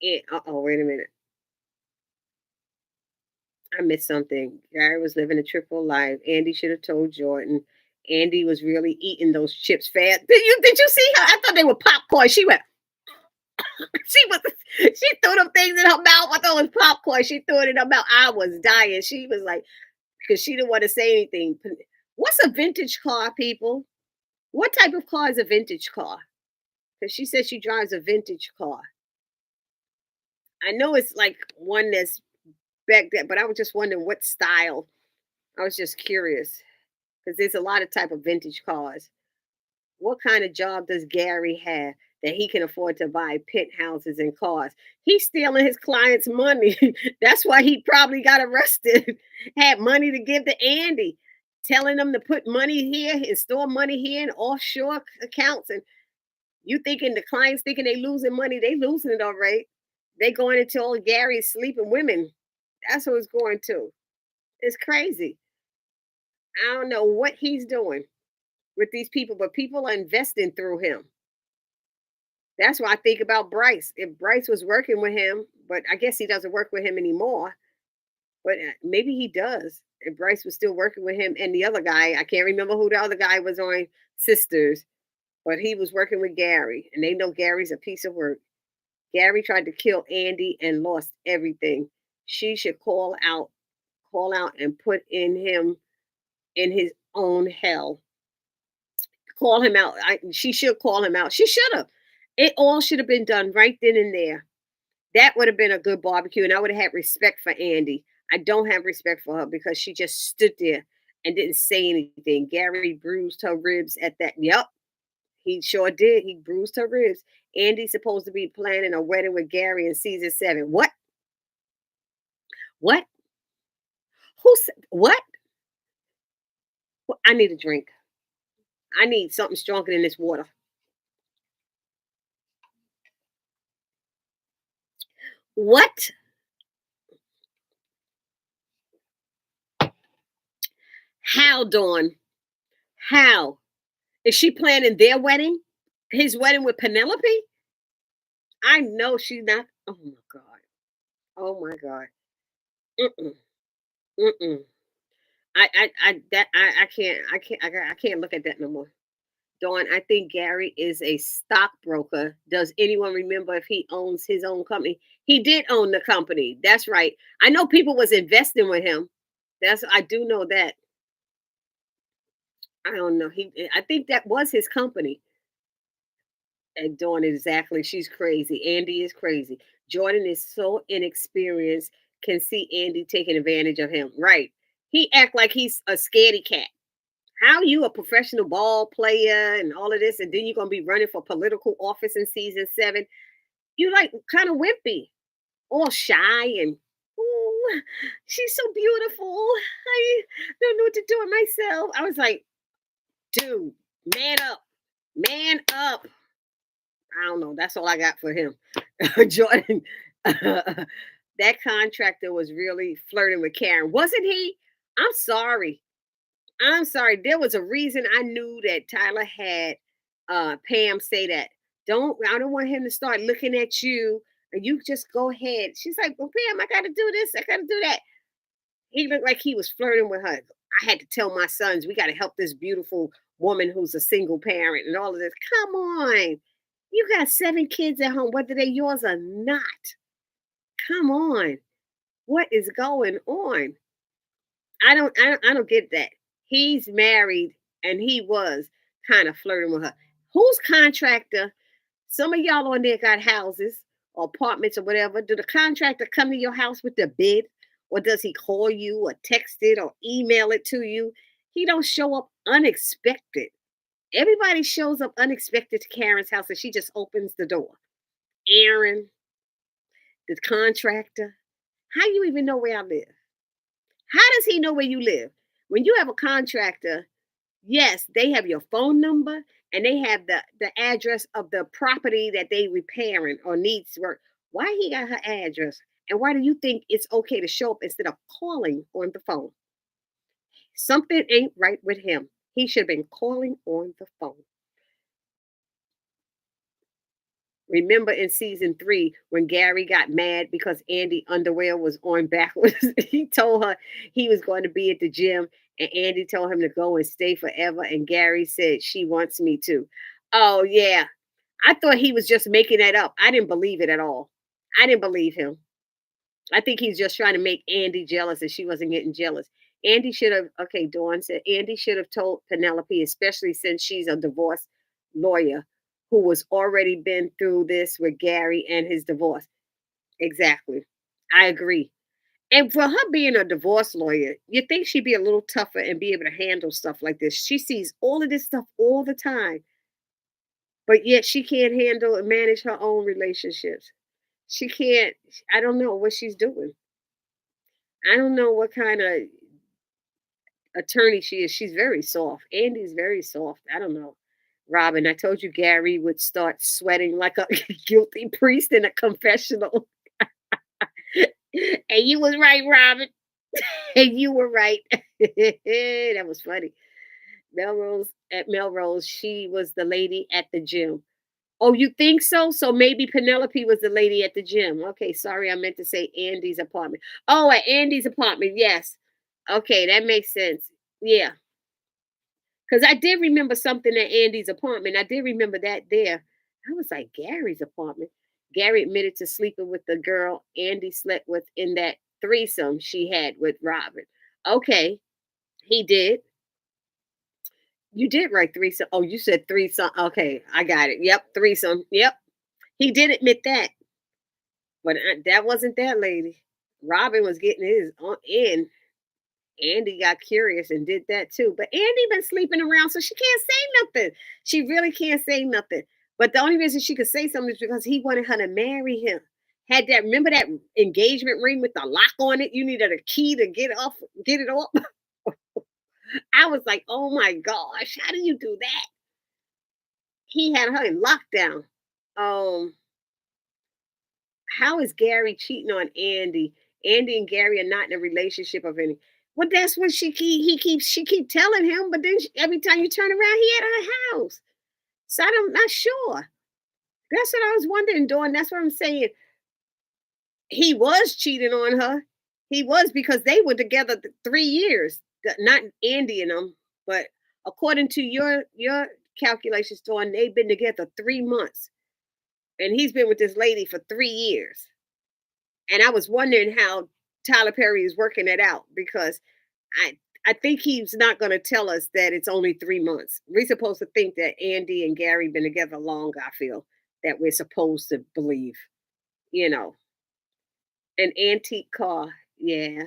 Wait a minute. I missed something. Gary was living a triple life. Andy should have told Jordan. Andy was really eating those chips fast. Did you see her? I thought they were popcorn. She went. She threw them things in her mouth. I thought it was popcorn. She threw it in her mouth. I was dying. She was like, because she didn't want to say anything. What's a vintage car, people? What type of car is a vintage car? Because she says she drives a vintage car. I know it's like one that's back there, but I was just wondering what style. I was just curious because there's a lot of type of vintage cars. What kind of job does Gary have that he can afford to buy penthouses and cars? He's stealing his clients' money. That's why he probably got arrested. Had money to give to Andy. telling them to put money here and store money here in offshore accounts. And you thinking the clients thinking they losing money, they losing it all right. They going into all Gary's sleeping women. That's what it's going to. It's crazy. I don't know what he's doing with these people, but people are investing through him. That's why I think about Bryce. If Bryce was working with him, but I guess he doesn't work with him anymore. But maybe he does. If Bryce was still working with him and the other guy, I can't remember who the other guy was on Sisters, but he was working with Gary, and they know Gary's a piece of work. Gary tried to kill Andy and lost everything. She should call out and put in him in his own hell. Call him out. She should call him out. She should have. It all should have been done right then and there. That would have been a good barbecue, and I would have had respect for Andy. I don't have respect for her because she just stood there and didn't say anything. Gary bruised her ribs at that. Yep, he sure did. He bruised her ribs. Andy's supposed to be planning a wedding with Gary in season 7. What? What? Who said what? I need a drink. I need something stronger than this water. What? How, Dawn? How? Is she planning their wedding? His wedding with Penelope? I know she's not. Oh my God. Oh my God. Mm-mm. Mm-mm. I can't look at that no more. Dawn, I think Gary is a stockbroker. Does anyone remember if he owns his own company? He did own the company. That's right. I know people was investing with him. I do know that. I don't know. I think that was his company. And Dawn, exactly. She's crazy. Andy is crazy. Jordan is so inexperienced, can see Andy taking advantage of him. Right. He act like he's a scaredy cat. How you a professional ball player and all of this, and then you're gonna be running for political office in season 7? You like kind of wimpy, all shy and oh, she's so beautiful. I don't know what to do with myself. I was like, dude, man up, man up. I don't know. That's all I got for him. Jordan, that contractor was really flirting with Karen, wasn't he? I'm sorry. I'm sorry. There was a reason I knew that Tyler had Pam say that. I don't want him to start looking at you and you just go ahead. She's like, well, Pam, I gotta do this, I gotta do that. He looked like he was flirting with her. I had to tell my sons, we gotta help this beautiful woman who's a single parent and all of this. Come on. You got 7 kids at home, whether they're yours or not. Come on. What is going on? I don't get that. He's married and he was kind of flirting with her. Who's contractor? Some of y'all on there got houses or apartments or whatever. Do the contractor come to your house with the bid? Or does he call you or text it or email it to you? He don't show up unexpected. Everybody shows up unexpected to Karen's house and she just opens the door. Aaron, the contractor. How you even know where I live? How does he know where you live? When you have a contractor, yes, they have your phone number and they have the address of the property that they repairing or needs work. Why he got her address? And why do you think it's okay to show up instead of calling on the phone? Something ain't right with him. He should have been calling on the phone. Remember in season 3 when Gary got mad because Andy underwear was on backwards? He told her he was going to be at the gym, and Andy told him to go and stay forever. And Gary said, she wants me to. Oh, yeah. I thought he was just making that up. I didn't believe it at all. I didn't believe him. I think he's just trying to make Andy jealous, and she wasn't getting jealous. Andy should have, okay, Dawn said, Andy should have told Penelope, especially since she's a divorce lawyer who was already been through this with Gary and his divorce. Exactly. I agree. And for her being a divorce lawyer, you think she'd be a little tougher and be able to handle stuff like this. She sees all of this stuff all the time, but yet she can't handle and manage her own relationships. She can't, I don't know what she's doing. I don't know what kind of attorney she is. She's very soft. Andy's very soft. I don't know. Robin, I told you Gary would start sweating like a guilty priest in a confessional. And you was right, Robin. And you were right. That was funny. Melrose, she was the lady at the gym. Oh, you think so? So maybe Penelope was the lady at the gym. Okay, sorry, I meant to say Andy's apartment. Oh, at Andy's apartment, yes. Okay, that makes sense. Yeah, because I did remember something at Andy's apartment. I did remember that there. I was like, Gary's apartment. Gary admitted to sleeping with the girl Andy slept with in that threesome she had with Robin. Okay, he did. You did write threesome. Oh, you said threesome. Okay, I got it. Yep, threesome. Yep, he did admit that. But that wasn't that lady. Robin was getting his on in. Andy got curious and did that too. But Andy been sleeping around, so she can't say nothing. She really can't say nothing. But the only reason she could say something is because he wanted her to marry him. Had that remember that engagement ring with the lock on it? You needed a key to get it off. I was like, oh my gosh, how do you do that? He had her in lockdown. Um, how is Gary cheating on Andy? Andy and Gary are not in a relationship of any. Well, that's what she keep telling him. But then every time you turn around, he at her house. So I'm not sure. That's what I was wondering, Dawn. That's what I'm saying. He was cheating on her. He was because they were together 3 years. Not Andy and them, but according to your calculations, Dawn, they've been together 3 months, and he's been with this lady for 3 years. And I was wondering how Tyler Perry is working it out because I I think he's not going to tell us that it's only 3 months. We're supposed to think that Andy and Gary been together long. I feel that we're supposed to believe, you know, an antique car. Yeah.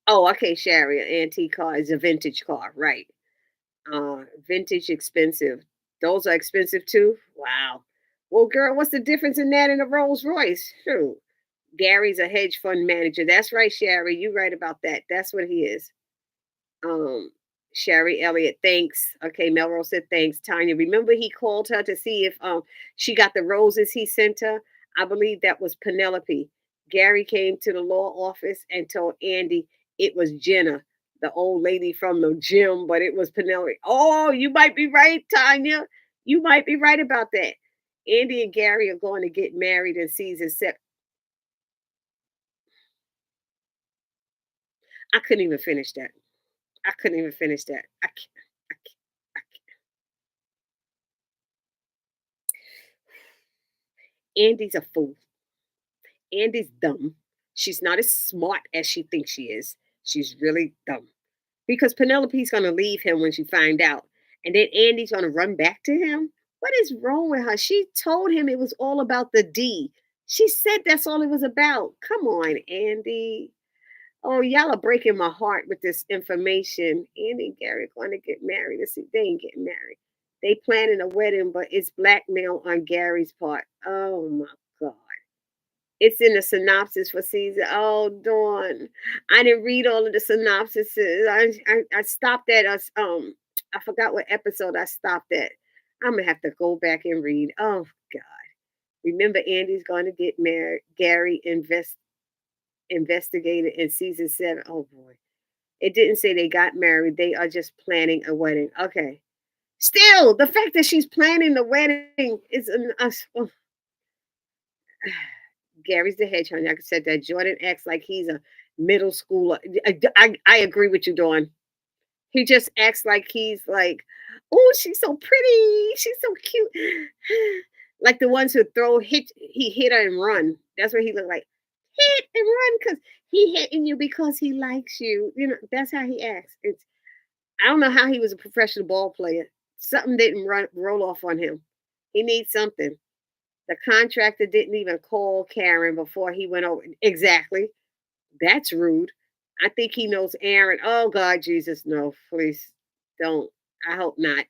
Oh, okay, Sherry. An antique car is a vintage car, right? Vintage expensive. Those are expensive too. Wow. Well, girl, what's the difference in that and a Rolls Royce? Shoot. Gary's a hedge fund manager. That's right, Sherry. You right about that. That's what he is. Um, Sherry Elliott, thanks. Okay, Melrose said thanks. Tanya, remember he called her to see if she got the roses he sent her? I believe that was Penelope. Gary came to the law office and told Andy it was Jenna, the old lady from the gym, but it was Penelope. Oh, you might be right, Tanya. You might be right about that. Andy and Gary are going to get married in season 7. I couldn't even finish that. I couldn't even finish that. I can't. I can't. I can't. Andy's a fool. Andy's dumb. She's not as smart as she thinks she is. She's really dumb. Because Penelope's gonna leave him when she find out. And then Andy's gonna run back to him. What is wrong with her? She told him it was all about the D. She said that's all it was about. Come on, Andy. Oh, y'all are breaking my heart with this information. Andy and Gary are going to get married. Let's see, they ain't getting married. They planning a wedding, but it's blackmail on Gary's part. Oh my God. It's in the synopsis for season. Oh, Dawn. I didn't read all of the synopsises. I stopped at us. I forgot what episode I stopped at. I'm gonna have to go back and read. Oh God. Remember, Andy's going to get married. Gary investigated in season 7. Oh boy. It didn't say they got married. They are just planning a wedding. Okay. Still, the fact that she's planning the wedding is oh. Gary's the hedgehog. Like I said, that Jordan acts like he's a middle schooler. I agree with you, Dawn. He just acts like he's like, oh, she's so pretty. She's so cute. Like the ones who he hit her and run. That's what he looked like. Hit and run because he hitting you because he likes you. You know, that's how he acts. I don't know how he was a professional ball player. Something didn't roll off on him. He needs something. The contractor didn't even call Karen before he went over. Exactly. That's rude. I think he knows Aaron. Oh God, Jesus, no, please don't. I hope not.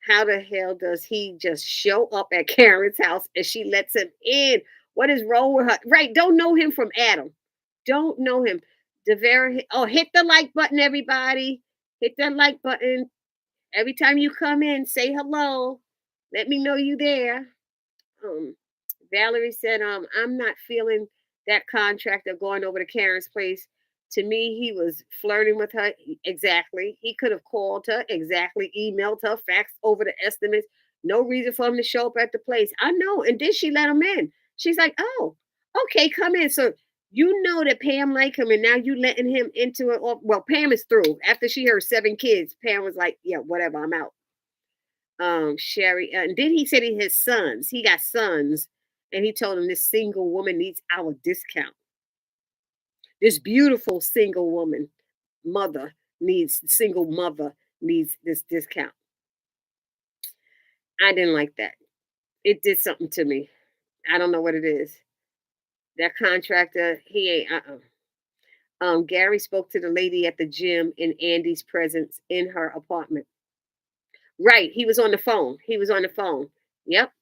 How the hell does he just show up at Karen's house and she lets him in? What is wrong with her? Right, don't know him from Adam. Don't know him. Oh, hit the like button, everybody. Hit that like button. Every time you come in, say hello. Let me know you there. Um, Valerie said, I'm not feeling that contractor going over to Karen's place. To me, he was flirting with her. Exactly. He could have called her. Exactly. Emailed her, faxed over the estimates. No reason for him to show up at the place. I know. And then she let him in. She's like, oh, okay, come in. So you know that Pam liked him, and now you letting him into it. Well, Pam is through. After she heard 7 kids, Pam was like, yeah, whatever, I'm out. Sherry, and then he said he has sons. He got sons, and he told him this single woman needs our discount. This beautiful single woman, single mother needs this discount. I didn't like that. It did something to me. I don't know what it is. That contractor, he ain't. Gary spoke to the lady at the gym in Andy's presence in her apartment. Right, he was on the phone. He was on the phone. Yep.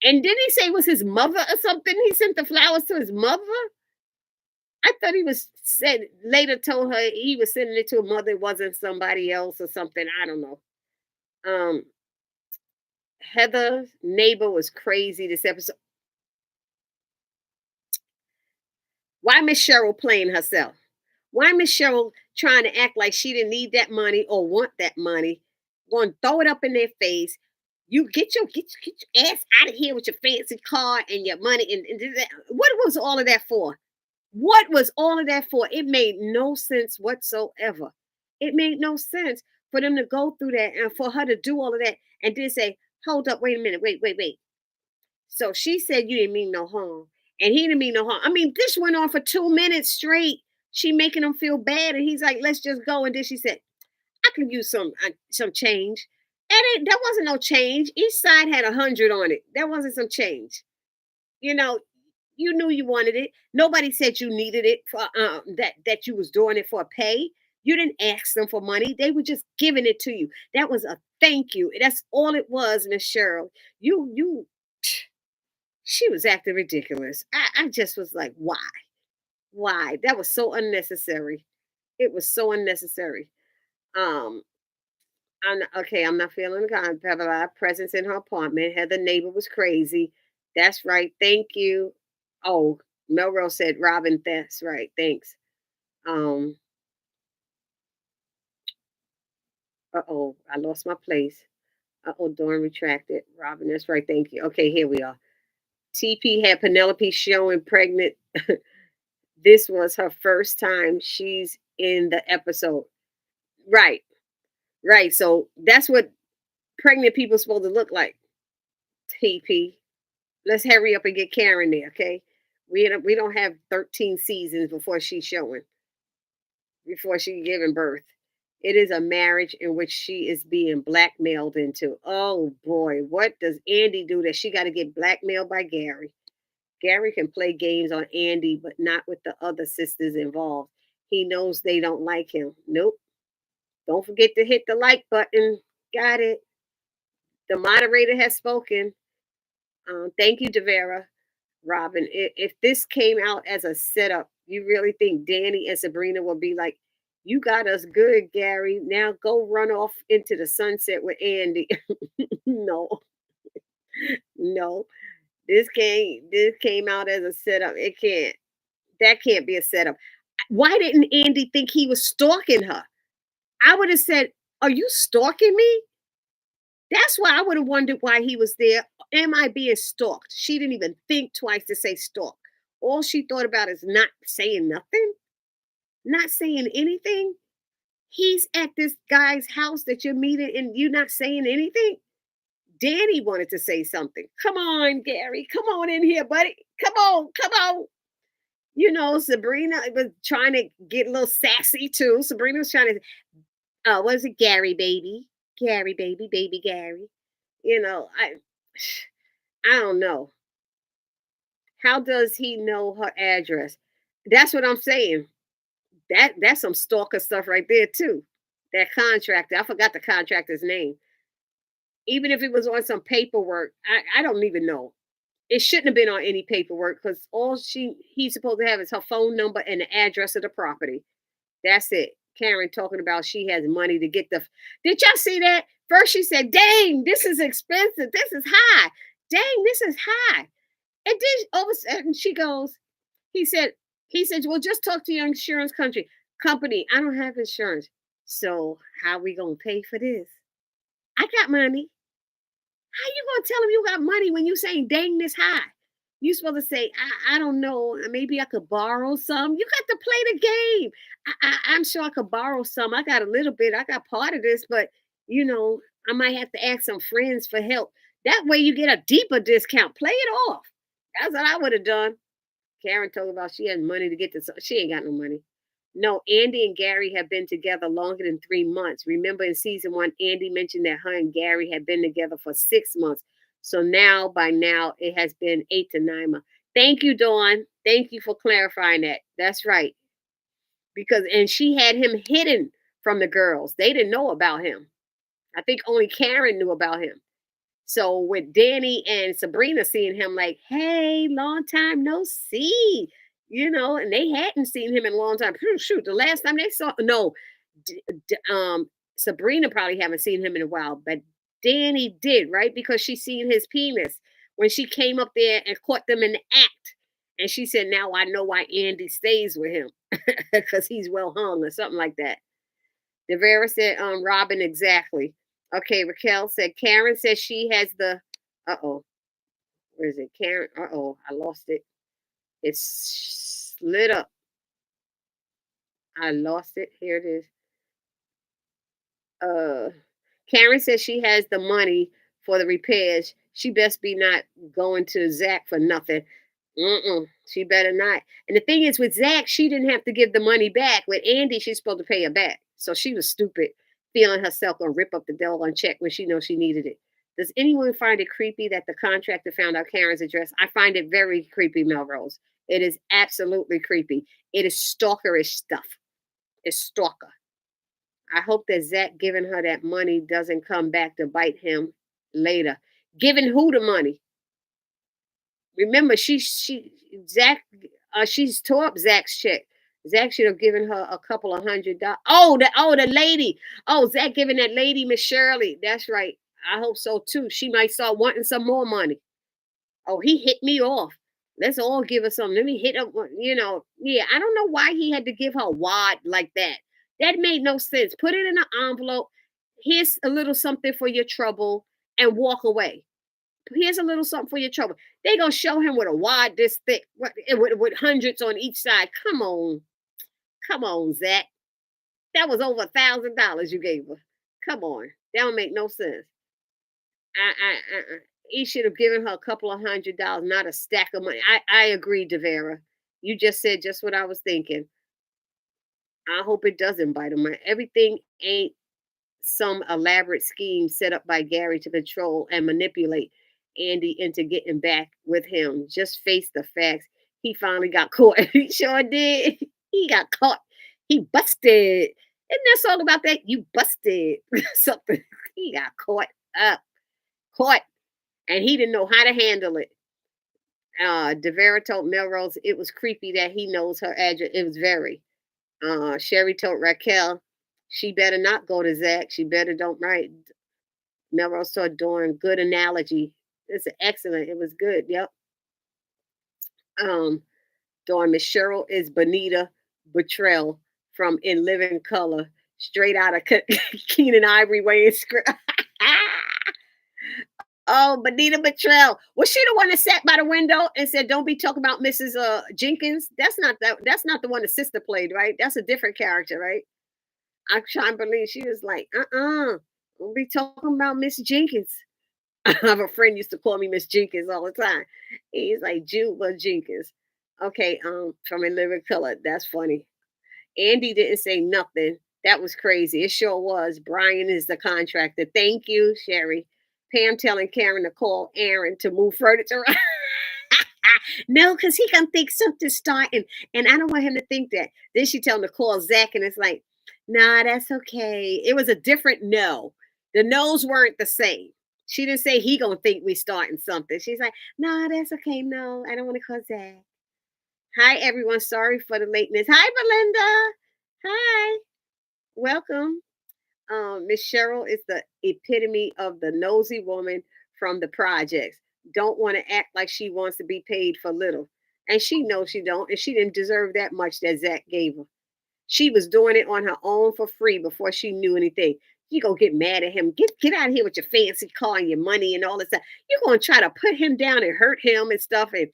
And did he say it was his mother or something? He sent the flowers to his mother? I thought he was said later told her he was sending it to a mother, it wasn't somebody else or something. I don't know. Um, Heather's neighbor was crazy this episode. Why Miss Cheryl playing herself? Why Miss Cheryl trying to act like she didn't need that money or want that money? Going to throw it up in their face. You get your ass out of here with your fancy car and your money. And what was all of that for? What was all of that for? It made no sense whatsoever. It made no sense for them to go through that and for her to do all of that and then say, hold up, wait a minute, wait. So she said you didn't mean no harm. And he didn't mean no harm. I mean, this went on for 2 minutes straight. She making him feel bad. And he's like, let's just go. And then she said, I can use some change. And that wasn't no change. Each side had 100 on it. That wasn't some change. You know, you knew you wanted it. Nobody said you needed it for that you was doing it for pay. You didn't ask them for money. They were just giving it to you. That was a thank you. That's all it was, Miss Cheryl. You she was acting ridiculous. I just was like, why? Why? That was so unnecessary. It was so unnecessary. Um, I'm not feeling kind. Blah, blah, blah. Presence in her apartment. Heather neighbor was crazy. That's right. Thank you. Oh, Melrose said, Robin, that's right. Thanks. Um, uh-oh, I lost my place. Uh-oh, Dawn retracted. Robin, that's right. Thank you. Okay, here we are. TP had Penelope showing pregnant. This was her first time she's in the episode. Right, right. So that's what pregnant people supposed to look like. TP. Let's hurry up and get Karen there, okay? We don't have 13 seasons before she's showing, before she's giving birth. It is a marriage in which she is being blackmailed into. Oh boy, what does Andy do that she got to get blackmailed by Gary? Gary can play games on Andy, but not with the other sisters involved. He knows they don't like him. Nope. Don't forget to hit the like button. Got it. The moderator has spoken. Thank you, Devera. Robin, if this came out as a setup, you really think Danny and Sabrina will be like, you got us good, Gary. Now go run off into the sunset with Andy. No, no. This came out as a setup. It can't. That can't be a setup. Why didn't Andy think he was stalking her? I would have said, are you stalking me? That's why I would have wondered why he was there. Am I being stalked? She didn't even think twice to say stalk. All she thought about is not saying nothing, not saying anything. He's at this guy's house that you're meeting and you're not saying anything. Danny wanted to say something. Come on, Gary. Come on in here, buddy. Come on. Come on. Sabrina was trying to get a little sassy too. Sabrina was trying to, was it Gary, baby? Gary, baby Gary. I don't know. How does he know her address? That's what I'm saying. That's some stalker stuff right there too. That contractor. I forgot the contractor's name. Even if it was on some paperwork, I don't even know. It shouldn't have been on any paperwork because all he's supposed to have is her phone number and the address of the property. That's it. Karen talking about she has money to get the. Did y'all see that? First she said, "Dang, this is expensive. This is high. Dang, this is high." And then all of a sudden she goes, he said, "Well, just talk to your insurance company. I don't have insurance. So how we gonna pay for this? I got money. How you gonna tell them you got money when you saying dang this high? You supposed to say, I don't know, maybe I could borrow some. You got to play the game. I'm sure I could borrow some. I got a little bit. I got part of this, but you know, I might have to ask some friends for help. That way you get a deeper discount. Play it off. That's what I would have done. Karen told about she has money to get this. She ain't got no money. No, Andy and Gary have been together longer than 3 months. Remember in season one, Andy mentioned that her and Gary had been together for 6 months. So now, by now, it has been 8 to 9 months. Thank you, Dawn. Thank you for clarifying that. That's right. And she had him hidden from the girls. They didn't know about him. I think only Karen knew about him. So with Danny and Sabrina seeing him like, hey, long time no see, and they hadn't seen him in a long time. Shoot, the last time they saw, no, Sabrina probably haven't seen him in a while, but Danny did, right? Because she seen his penis when she came up there and caught them in the act. And she said, now I know why Andy stays with him because he's well hung or something like that. Devera said, Robin, exactly. Okay, Raquel said, Karen says she has the, where is it? Karen, I lost it. It's lit up. I lost it. Here it is. Karen says she has the money for the repairs. She best be not going to Zack for nothing. She better not. And the thing is, with Zack, she didn't have to give the money back. With Andy, she's supposed to pay her back. So she was stupid, feeling herself gonna rip up the doggone check when she knows she needed it. Does anyone find it creepy that the contractor found out Karen's address? I find it very creepy, Melrose. It is absolutely creepy. It is stalkerish stuff. It's stalker. I hope that Zack giving her that money doesn't come back to bite him later. Giving who the money? Remember, Zack, she's tore up Zack's check. Zack should have given her a couple of $100. The lady. Oh, Zack giving that lady, Miss Shirley. That's right. I hope so too. She might start wanting some more money. Oh, he hit me off. Let's all give her some. Let me hit up. Yeah. I don't know why he had to give her a wad like that. That made no sense. Put it in an envelope. Here's a little something for your trouble, and walk away. Here's a little something for your trouble. They gonna show him with a wad this thick, with hundreds on each side. Come on, Zack. That was over $1,000 you gave her. Come on, that don't make no sense. He should have given her a couple of $100, not a stack of money. I agree, Devera. You just said just what I was thinking. I hope it doesn't bite him. Everything ain't some elaborate scheme set up by Gary to control and manipulate Andy into getting back with him. Just face the facts. He finally got caught. He sure did. He got caught. He busted. Isn't that song about that? You busted something. He got caught up. Caught. And he didn't know how to handle it. Devera told Melrose it was creepy that he knows her address. It was very. Sherry told Raquel she better not go to Zack. She better don't write. Melrose started doing good analogy. It's excellent. It was good. Yep. Dawn, Miss Cheryl is Bonita Betrell from In Living Color, straight out of Keenan Ivory Wayne's script. Oh, Bonita Betrell. Was she the one that sat by the window and said, "Don't be talking about Mrs. Jenkins"? That's not the one the sister played, right? That's a different character, right? I try and believe she was like, don't be talking about Miss Jenkins. I have a friend used to call me Miss Jenkins all the time. He's like Juba Jenkins. Okay, from In Living Color. That's funny. Andy didn't say nothing. That was crazy. It sure was. Brian is the contractor. Thank you, Sherry. Pam telling Karen to call Aaron to move furniture around. No, because he can think something's starting, and I don't want him to think that. Then she tell him to call Zack, and it's like, nah, that's okay. It was a different no. The no's weren't the same. She didn't say he gonna think we starting something. She's like, no, that's okay. No, I don't want to call Zach. Hi, everyone. Sorry for the lateness. Hi, Belinda. Hi. Welcome. Miss Cheryl is the epitome of the nosy woman from the projects. Don't want to act like she wants to be paid for little. And she knows she don't, and she didn't deserve that much that Zach gave her. She was doing it on her own for free before she knew anything. You gonna get mad at him. Get out of here with your fancy car and your money and all this stuff. You're gonna try to put him down and hurt him and stuff and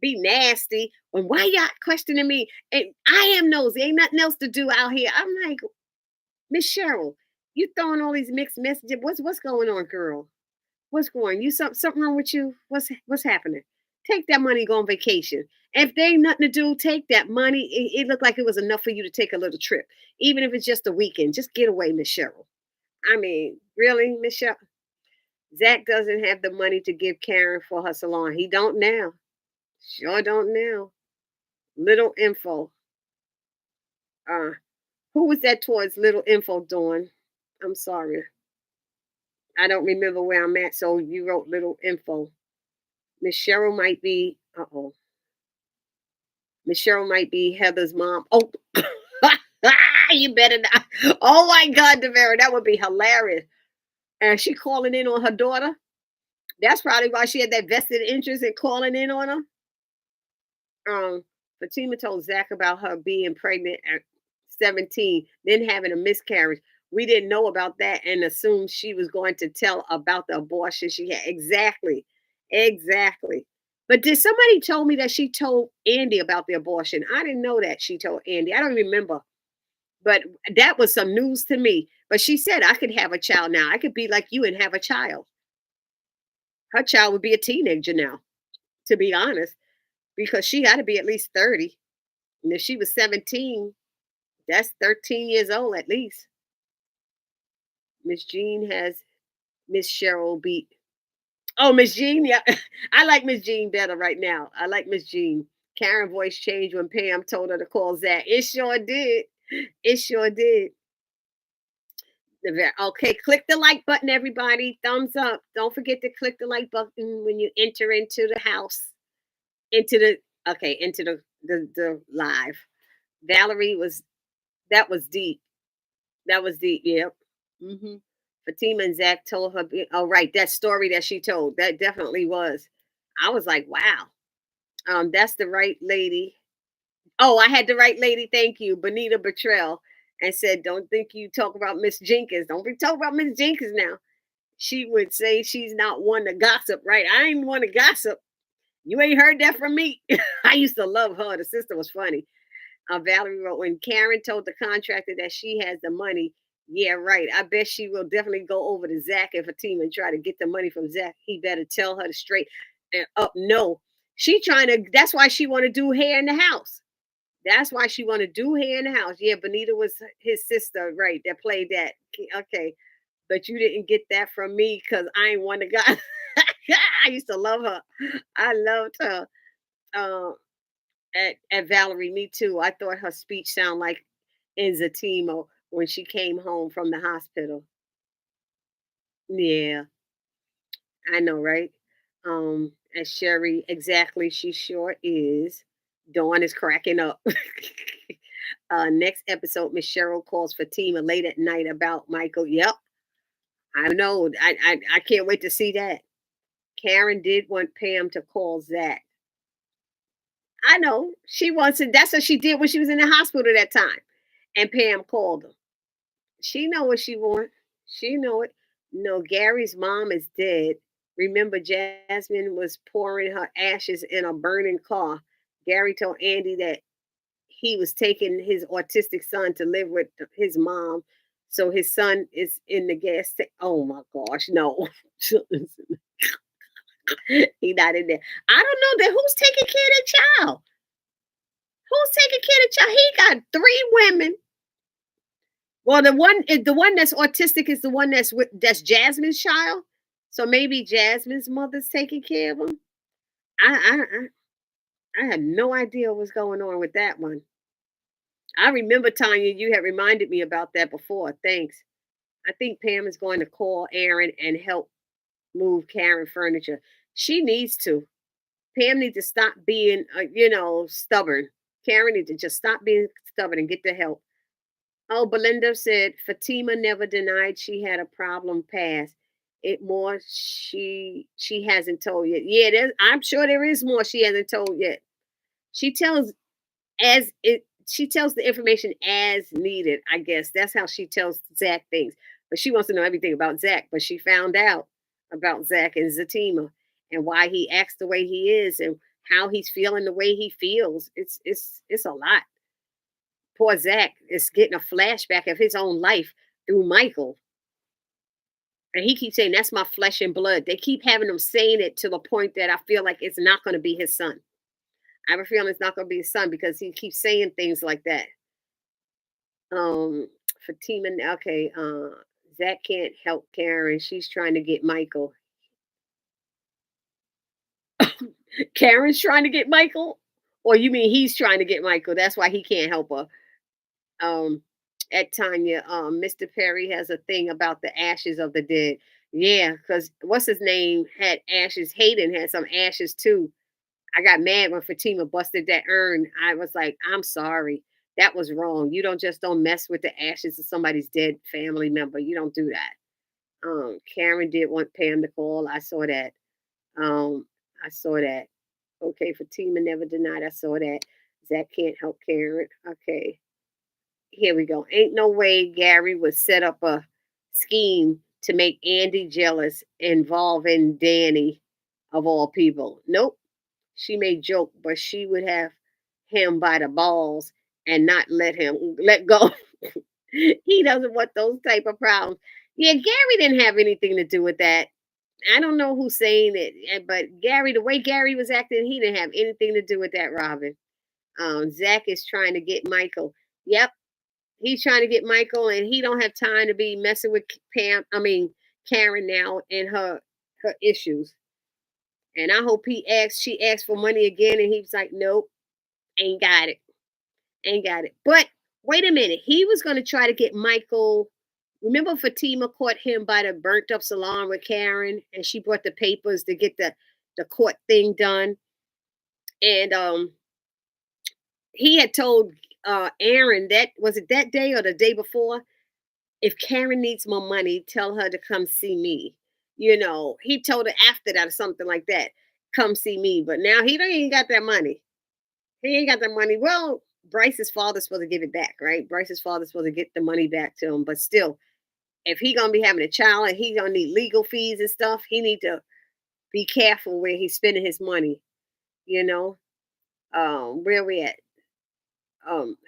be nasty. And why y'all questioning me? And I am nosy. Ain't nothing else to do out here. I'm like, Miss Cheryl, you throwing all these mixed messages. What's going on, girl? What's going? You something wrong with you? What's happening? Take that money, go on vacation. If there ain't nothing to do, take that money. It looked like it was enough for you to take a little trip, even if it's just a weekend. Just get away, Miss Cheryl. I mean, really, Miss Cheryl? Zach doesn't have the money to give Karen for her salon. He don't now. Sure don't now. Little info. Uh, who was that towards little info, Dawn? I'm sorry. I don't remember where I'm at, so you wrote little info. Miss Cheryl might be, uh-oh. Miss Cheryl might be Heather's mom. Oh, you better not. Oh my God, Devera, that would be hilarious. And she calling in on her daughter. That's probably why she had that vested interest in calling in on her. Fatima told Zach about her being pregnant at 17, then having a miscarriage. We didn't know about that and assumed she was going to tell about the abortion she had. Exactly. Exactly. But did somebody told me that she told Andy about the abortion? I didn't know that she told Andy. I don't remember. But that was some news to me. But she said I could have a child now. I could be like you and have a child. Her child would be a teenager now, to be honest, because she got to be at least 30. And if she was 17, that's 13 years old at least. Miss Jean has Miss Cheryl beat. Oh, Miss Jean, yeah. I like Miss Jean better right now. I like Miss Jean. Karen voice changed when Pam told her to call Zach. It sure did. It sure did. Okay, click the like button, everybody. Thumbs up. Don't forget to click the like button when you enter into the house. Into the into the live. Valerie was that was deep. That was deep. Yep. Mm-hmm. Fatima and Zach told her. Oh, right, that story that she told. That definitely was. I was like, wow. That's the right lady. Oh, I had the right lady. Thank you, Bonita Betrell, and said, "Don't think you talk about Miss Jenkins. Don't be talking about Miss Jenkins now." She would say she's not one to gossip, right? I ain't one to gossip. You ain't heard that from me. I used to love her. The sister was funny. Valerie wrote, when Karen told the contractor that she has the money, yeah, right. I bet she will definitely go over to Zach and Fatima and try to get the money from Zach. He better tell her to straight and up. No, she trying to. That's why she want to do hair in the house. That's why she want to do hair in the house. Yeah, Bonita was his sister, right? That played that. Okay, but you didn't get that from me because I ain't one of guy. I used to love her. I loved her. Um, at Valerie, me too. I thought her speech sounded like Enzatimo when she came home from the hospital. Yeah, I know, right? And Sherry, exactly, she sure is. Dawn is cracking up. Next episode, Miss Cheryl calls Fatima late at night about Michael. Yep, I know. I can't wait to see that. Karen did want Pam to call Zach. I know she wants it. That's what she did when she was in the hospital that time. And Pam called her. She know what she want. She know it. No, Gary's mom is dead. Remember, Jasmine was pouring her ashes in a burning car. Gary told Andy that he was taking his autistic son to live with his mom. So his son is in the gas tank. Oh my gosh, no. He not in there. I don't know that who's taking care of the child. Who's taking care of the child? He got three women. Well, the one that's autistic is the one that's Jasmine's child. So maybe Jasmine's mother's taking care of him. I had no idea what's going on with that one. I remember Tanya, you had reminded me about that before. Thanks. I think Pam is going to call Aaron and help move Karen furniture. She needs to. Pam needs to stop being, stubborn. Karen needs to just stop being stubborn and get the help. Oh, Belinda said Fatima never denied she had a problem past. It more she hasn't told yet. Yeah, I'm sure there is more she hasn't told yet. She tells as it she tells the information as needed. I guess that's how she tells Zack things. But she wants to know everything about Zack. But she found out about Zack and Zatima and why he acts the way he is and how he's feeling the way he feels. It's a lot. Poor Zack is getting a flashback of his own life through Michael. And he keeps saying, that's my flesh and blood. They keep having him saying it to the point that I feel like it's not going to be his son. I have a feeling it's not going to be his son because he keeps saying things like that. Fatima, okay, Zack can't help Karen. She's trying to get Michael. Karen's trying to get Michael? Or you mean he's trying to get Michael? That's why he can't help her. Um, at Tanya, Mr. Perry has a thing about the ashes of the dead. Yeah, because what's his name had ashes. Hayden had some ashes too. I got mad when Fatima busted that urn. I was like, I'm sorry. That was wrong. You don't mess with the ashes of somebody's dead family member. You don't do that. Karen did want Pam to call. I saw that. Um, I saw that. Okay, Fatima never denied. I saw that. Zack can't help Karen. Okay. Here we go. Ain't no way Gary would set up a scheme to make Andy jealous involving Danny of all people. Nope. She may joke, but she would have him by the balls and not let go. He doesn't want those type of problems. Yeah, Gary didn't have anything to do with that. I don't know who's saying it, but Gary, the way Gary was acting, he didn't have anything to do with that, Robin. Zack is trying to get Michael. Yep, he's trying to get Michael, and he don't have time to be messing with Karen now and her issues. And I hope she asked for money again, and he was like, nope, ain't got it. Ain't got it. But wait a minute. He was going to try to get Michael. Remember Fatima caught him by the burnt up salon with Karen, and she brought the papers to get the court thing done. And he had told Aaron that was it that day or the day before, if Karen needs more money, tell her to come see me. He told her after that or something like that, come see me. But now he don't even got that money. He ain't got that money. Well, Bryce's father's supposed to give it back, right? Bryce's father's supposed to get the money back to him. But still, if he gonna be having a child and he gonna need legal fees and stuff, he need to be careful where he's spending his money. You know, where we at?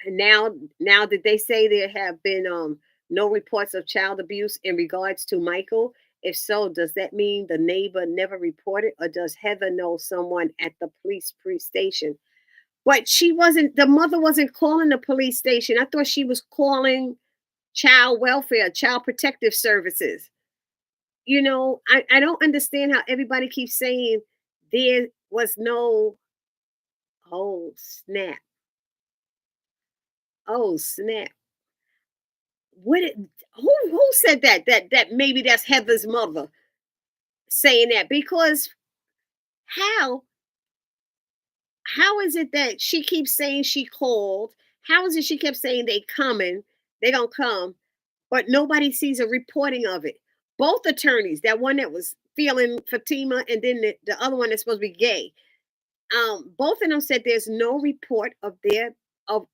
Now did they say there have been no reports of child abuse in regards to Michael? If so, does that mean the neighbor never reported, or does Heather know someone at the police station? But the mother wasn't calling the police station. I thought she was calling child welfare, child protective services. I don't understand how everybody keeps saying there was no, oh, snap. Oh, snap. Who said that maybe that's Heather's mother saying that? Because how how is it that she keeps saying she called? How is it she kept saying they gonna come, but nobody sees a reporting of it? Both attorneys, that one that was feeling Fatima and then the other one that's supposed to be gay, both of them said there's no report of their of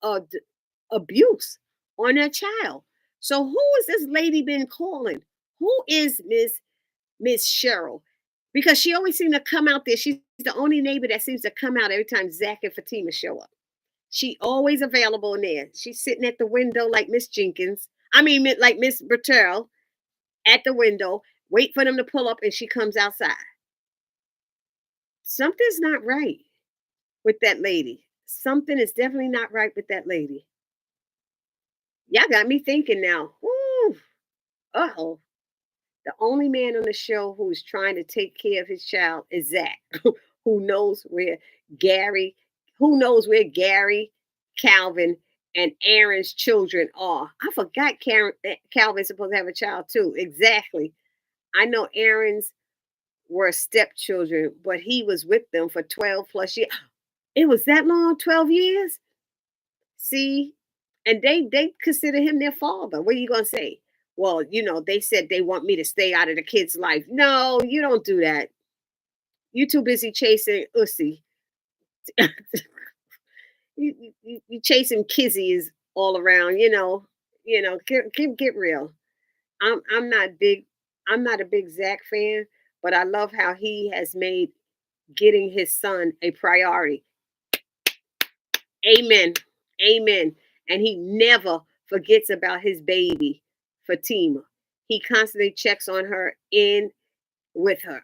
abuse on their child. So who is this lady been calling? Who is Miss Cheryl? Because she always seems to come out there. She's the only neighbor that seems to come out every time Zack and Fatima show up. She always available in there. She's sitting at the window like Miss Jenkins. I mean, like Miss Bertel at the window, wait for them to pull up, and she comes outside. Something's not right with that lady. Something is definitely not right with that lady. Y'all got me thinking now. Woo. Uh-oh. The only man on the show who is trying to take care of his child is Zack, who knows where Gary, Gary, Calvin, and Aaron's children are. I forgot Calvin's supposed to have a child too. Exactly. I know Aaron's were stepchildren, but he was with them for 12 plus years. It was that long, 12 years? See? And they consider him their father. What are you gonna say? Well, they said they want me to stay out of the kid's life. No, you don't do that. You too busy chasing Ussy. You chasing kizzies all around, get real. I'm not big I'm not a big Zack fan, but I love how he has made getting his son a priority. Amen. Amen. And he never forgets about his baby, Fatima. He constantly checks on her, in with her,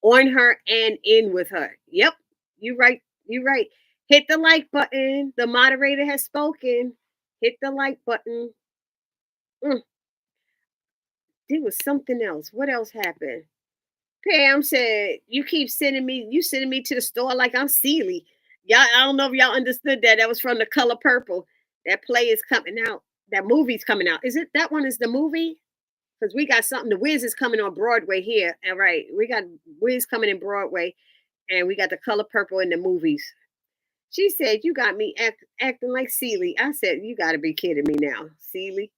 on her and in with her. Yep. You right. You right. Hit the like button. The moderator has spoken. Hit the like button. Mm, there was something else. What else happened? Pam said, you sending me to the store like I'm Sealy. Y'all, I don't know if y'all understood that. That was from The Color Purple. That play is coming out. That movie's coming out. Is it that one is the movie? Because we got something. The Wiz is coming on Broadway here. All right. We got Wiz coming in Broadway, and we got The Color Purple in the movies. She said, you got me acting like Sealy. I said, you got to be kidding me now, Sealy.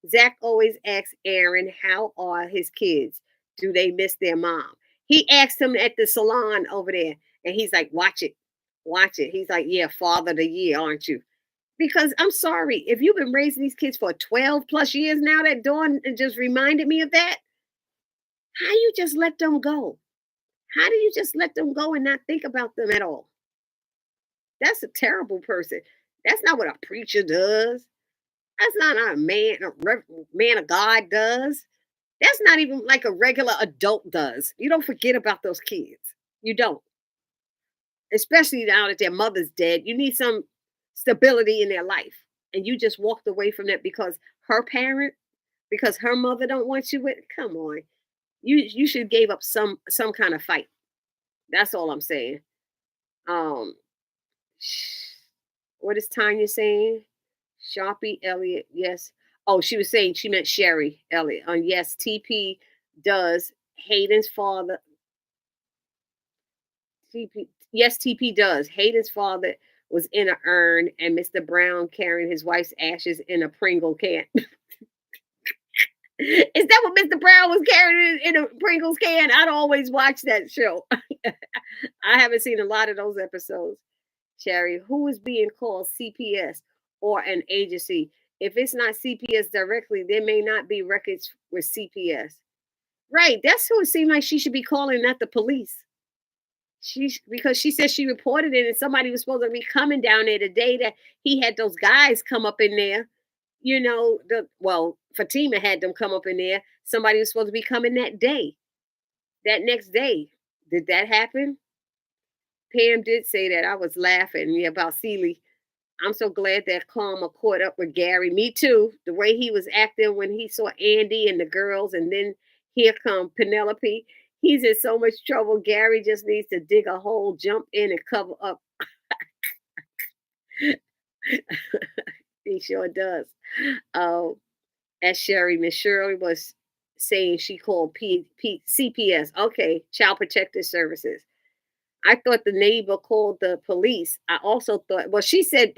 Zack always asks Aaron, how are his kids? Do they miss their mom? He asked him at the salon over there, and he's like, watch it. Watch it. He's like, yeah, father of the year, aren't you? Because I'm sorry, if you've been raising these kids for 12 plus years now, that Dawn just reminded me of that. How you just let them go? How do you just let them go and not think about them at all? That's a terrible person. That's not what a preacher does. That's not a man of God does. That's not even like a regular adult does. You don't forget about those kids. You don't. Especially now that their mother's dead. You need some stability in their life. And you just walked away from that because her parent, because her mother don't want you with. Come on. You should gave up some kind of fight. That's all I'm saying. Um what is Tanya saying? Sharpie Elliott, yes. Oh, she was saying she meant Sherry Elliott. Yes, TP does. Hayden's father. TP, yes, TP does. Hayden's father was in an urn, and Mr. Brown carrying his wife's ashes in a Pringle can. Is that what Mr. Brown was carrying in a Pringles can? I'd always watch that show. I haven't seen a lot of those episodes. Sherry, who is being called CPS or an agency? If it's not CPS directly, there may not be records with CPS. Right, that's who it seemed like she should be calling, not the police. Because she said she reported it, and somebody was supposed to be coming down there the day that he had those guys come up in there. Fatima had them come up in there. Somebody was supposed to be coming that day, that next day. Did that happen? Pam did say that. I was laughing about Sealy. I'm so glad that Karma caught up with Gary. Me too. The way he was acting when he saw Andy and the girls, and then here come Penelope. He's in so much trouble. Gary just needs to dig a hole, jump in, and cover up. He sure does. Oh, as Miss Shirley was saying, she called CPS. Okay, Child Protective Services. I thought the neighbor called the police. I also thought, well, she said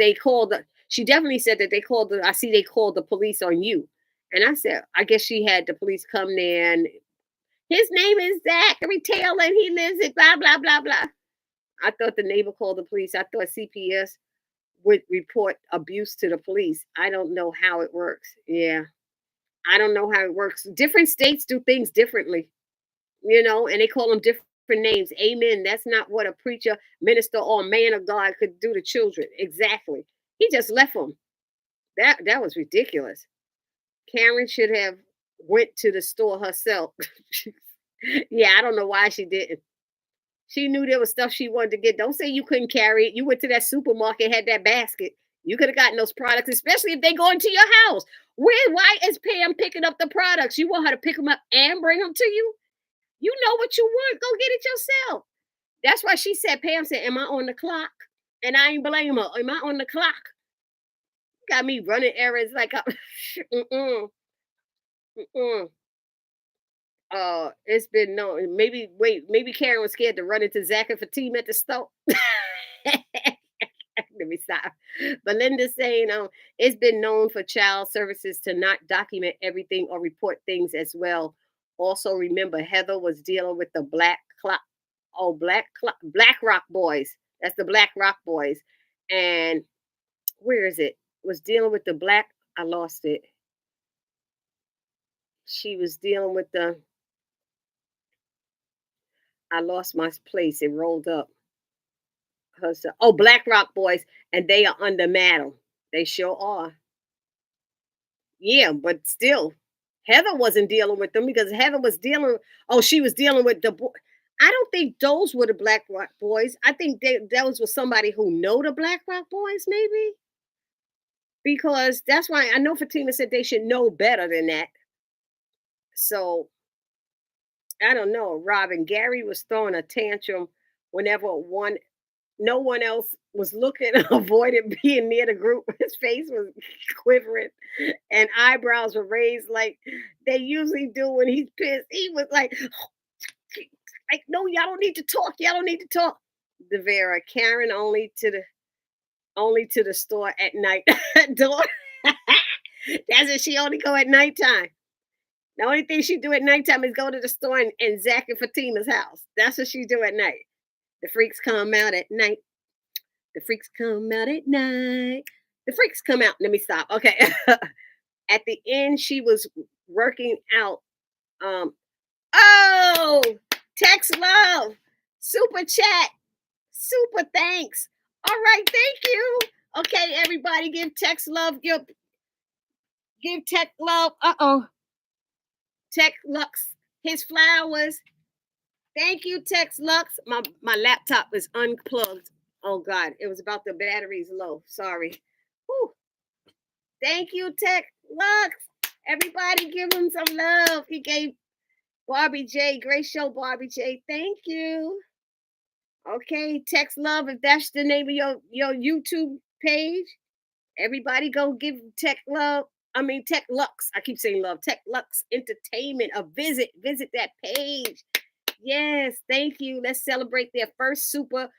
she definitely said that they called I see they called the police on you. And I said, I guess she had the police come there, and his name is Zachary Taylor and he lives at blah, blah, blah, blah. I thought the neighbor called the police. I thought CPS would report abuse to the police. I don't know how it works. Yeah. I don't know how it works. Different states do things differently, and they call them different names. Amen. That's not what a preacher, minister, or man of God could do to children. Exactly. He just left them. That was ridiculous. Karen should have went to the store herself. Yeah, I don't know why she didn't. She knew there was stuff she wanted to get. Don't say you couldn't carry it. You went to that supermarket, had that basket. You could have gotten those products, especially if they go into your house. Why is Pam picking up the products? You want her to pick them up and bring them to you? You know what you want. Go get it yourself. That's why she said, Pam said, am I on the clock? And I ain't blame her. Am I on the clock? Got me running errands like mm-mm, mm-mm. It's been known. Maybe Karen was scared to run into Zack and Fatima at the store. Let me stop. Belinda's saying, it's been known for child services to not document everything or report things as well. Also, remember Heather was dealing with the Black Rock Boys. That's the Black Rock Boys, and where is it? Was dealing with the black. I lost it. She was dealing with the. I lost my place. It rolled up. Black Rock Boys, and they are under Madam. They sure are. Yeah, but still, Heather wasn't dealing with them because Heather was dealing. Oh, she was dealing with the boy. I don't think those were the Black Rock Boys. I think those were somebody who know the Black Rock Boys, maybe, because that's why I know Fatima said they should know better than that. So I don't know. Robin Gary was throwing a tantrum whenever no one else was looking, avoided being near the group. His face was quivering and eyebrows were raised like they usually do when he's pissed. He was like, no, y'all don't need to talk. Y'all don't need to talk. Devera, Karen only to the store at night. Door. That's it. She only go at nighttime. The only thing she do at nighttime is go to the store and Zach and Fatima's house. That's what she do at night. The freaks come out at night. The freaks come out at night. The freaks come out. Let me stop. Okay. At the end, she was working out. Um, oh, text love, super chat, super thanks. All right, thank you. Okay, everybody, give text love. Give tech love. Tech Lux his flowers. Thank you, Tex Lux. My laptop is unplugged. Oh God, it was about the batteries low. Sorry. Whew. Thank you, Tech Lux. Everybody give him some love. He gave Barbie J. Great show, Barbie J. Thank you. Okay, Text Love, if that's the name of your YouTube page, everybody go give Tech Love. I mean Tech Lux. I keep saying love. Tech Lux Entertainment. A visit. Visit that page. Yes, thank you. Let's celebrate their first super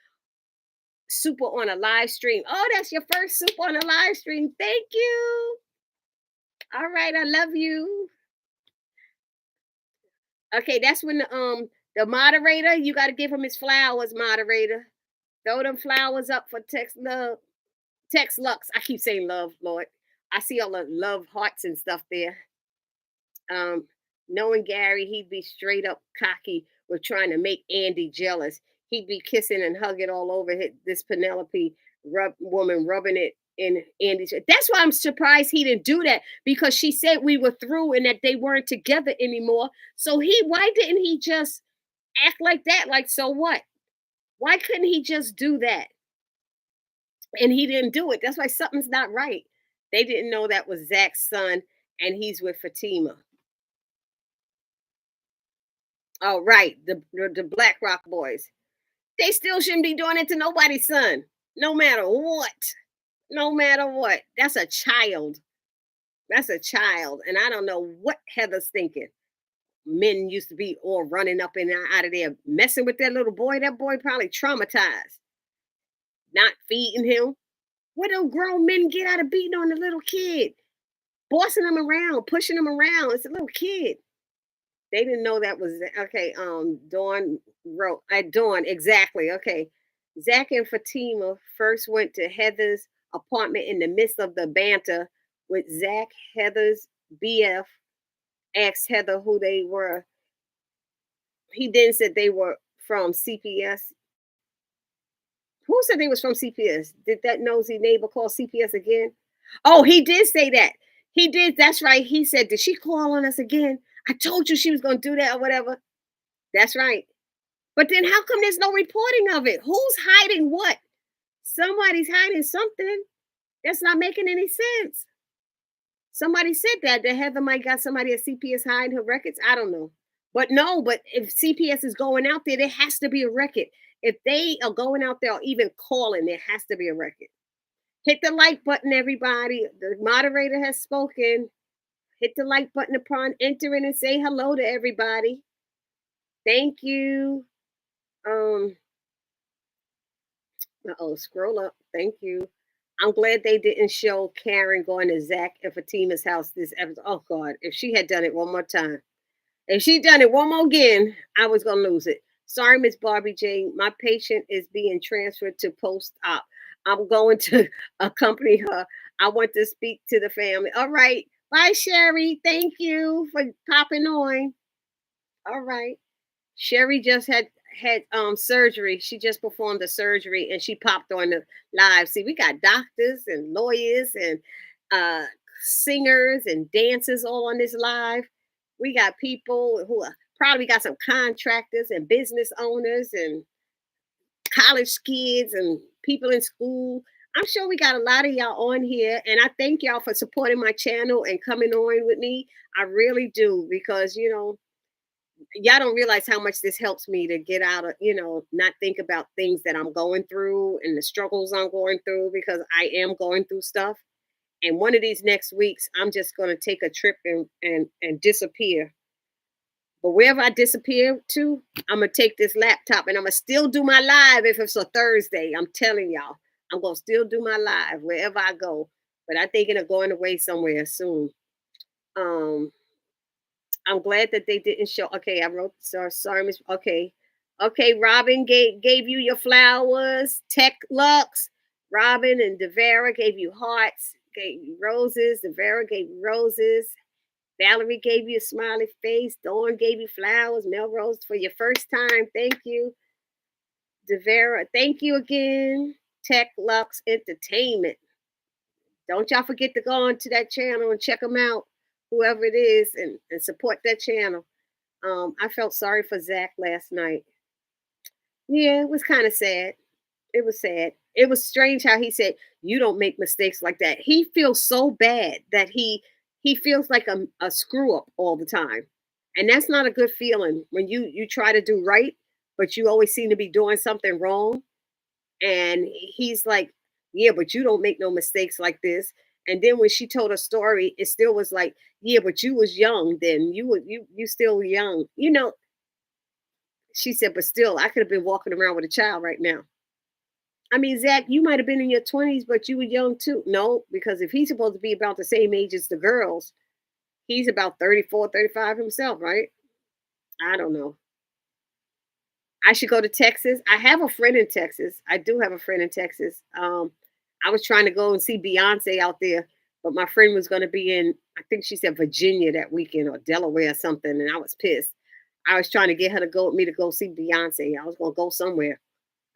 on a live stream. Oh, that's your first super on a live stream. Thank you. All right, I love you. Okay, that's when the moderator, you got to give him his flowers, moderator. Throw them flowers up for Text Love. Text Lux. I keep saying love, Lord. I see all the love hearts and stuff there. Knowing Gary, he'd be straight up cocky with trying to make Andy jealous. He'd be kissing and hugging all over this Penelope woman, rubbing it in Andy's. That's why I'm surprised he didn't do that, because she said we were through and that they weren't together anymore. So why didn't he just act like that? Like, so what? Why couldn't he just do that? And he didn't do it. That's why something's not right. They didn't know that was Zach's son and he's with Fatima. Oh, right. The Black Rock Boys. They still shouldn't be doing it to nobody's son. No matter what. No matter what. That's a child. That's a child. And I don't know what Heather's thinking. Men used to be all running up and out of there messing with that little boy. That boy probably traumatized. Not feeding him. What do grown men get out of beating on a little kid? Bossing them around, pushing them around. It's a little kid. They didn't know that was okay. Dawn wrote at Dawn, exactly. Okay. Zach and Fatima first went to Heather's apartment in the midst of the banter with Zach. Heather's BF asked Heather who they were. He then said they were from CPS. Who said they was from CPS? Did that nosy neighbor call CPS again? Oh, he did say that. He did. That's right. He said, did she call on us again? I told you she was going to do that or whatever. That's right. But then how come there's no reporting of it? Who's hiding what? Somebody's hiding something. That's not making any sense. Somebody said that Heather might got somebody at CPS hiding her records. I don't know. But if CPS is going out there has to be a record. If they are going out there or even calling, there has to be a record. Hit the like button, everybody. The moderator has spoken. Hit the like button upon entering and say hello to everybody. Thank you. Um, scroll up. Thank you. I'm glad they didn't show Karen going to Zack and Fatima's house this episode. Oh God, if she had done it one more time. If she done it one more again, I was gonna lose it. Sorry, Miss Barbie J. My patient is being transferred to post-op. I'm going to accompany her. I want to speak to the family. All right. Bye, Sherry. Thank you for popping on. All right. Sherry just had surgery. She just performed the surgery and she popped on the live. See, we got doctors and lawyers and uh singers and dancers all on this live. We got people who are probably got some contractors and business owners and college kids and people in school. I'm sure we got a lot of y'all on here, and I thank y'all for supporting my channel and coming on with me. I really do because y'all don't realize how much this helps me to get out of, not think about things that I'm going through and the struggles I'm going through because I am going through stuff. And one of these next weeks, I'm just going to take a trip and disappear. But wherever I disappear to, I'm going to take this laptop and I'm going to still do my live if it's a Thursday. I'm telling y'all, I'm going to still do my live wherever I go. But I'm thinking of going away somewhere soon. I'm glad that they didn't show. Okay, I wrote. Sorry, Miss. Okay, okay. Robin gave you your flowers. Tech Lux, Robin and Devera gave you hearts. Gave you roses. Devera gave you roses. Valerie gave you a smiley face. Dawn gave you flowers. Melrose for your first time. Thank you, Devera. Thank you again. Tech Lux Entertainment. Don't y'all forget to go on to that channel and check them out, whoever it is, and support that channel. I felt sorry for Zack last night. Yeah, it was kind of sad. It was sad. It was strange how he said, "You don't make mistakes like that." He feels so bad that he feels like a screw up all the time, and that's not a good feeling when you try to do right, but you always seem to be doing something wrong. And he's like, "Yeah, but you don't make no mistakes like this." And then when she told her story, it still was like, "Yeah, but you was young then. You still young." She said, "But still, I could have been walking around with a child right now." I mean, Zack, you might have been in your 20s, but you were young too. No, because if he's supposed to be about the same age as the girls, he's about 34, 35 himself, right? I don't know. I should go to Texas. I have a friend in Texas. I do have a friend in Texas. I was trying to go and see Beyonce out there, but my friend was going to be in, I think she said Virginia that weekend or Delaware or something, and I was pissed. I was trying to get her to go with me to go see Beyonce. I was going to go somewhere.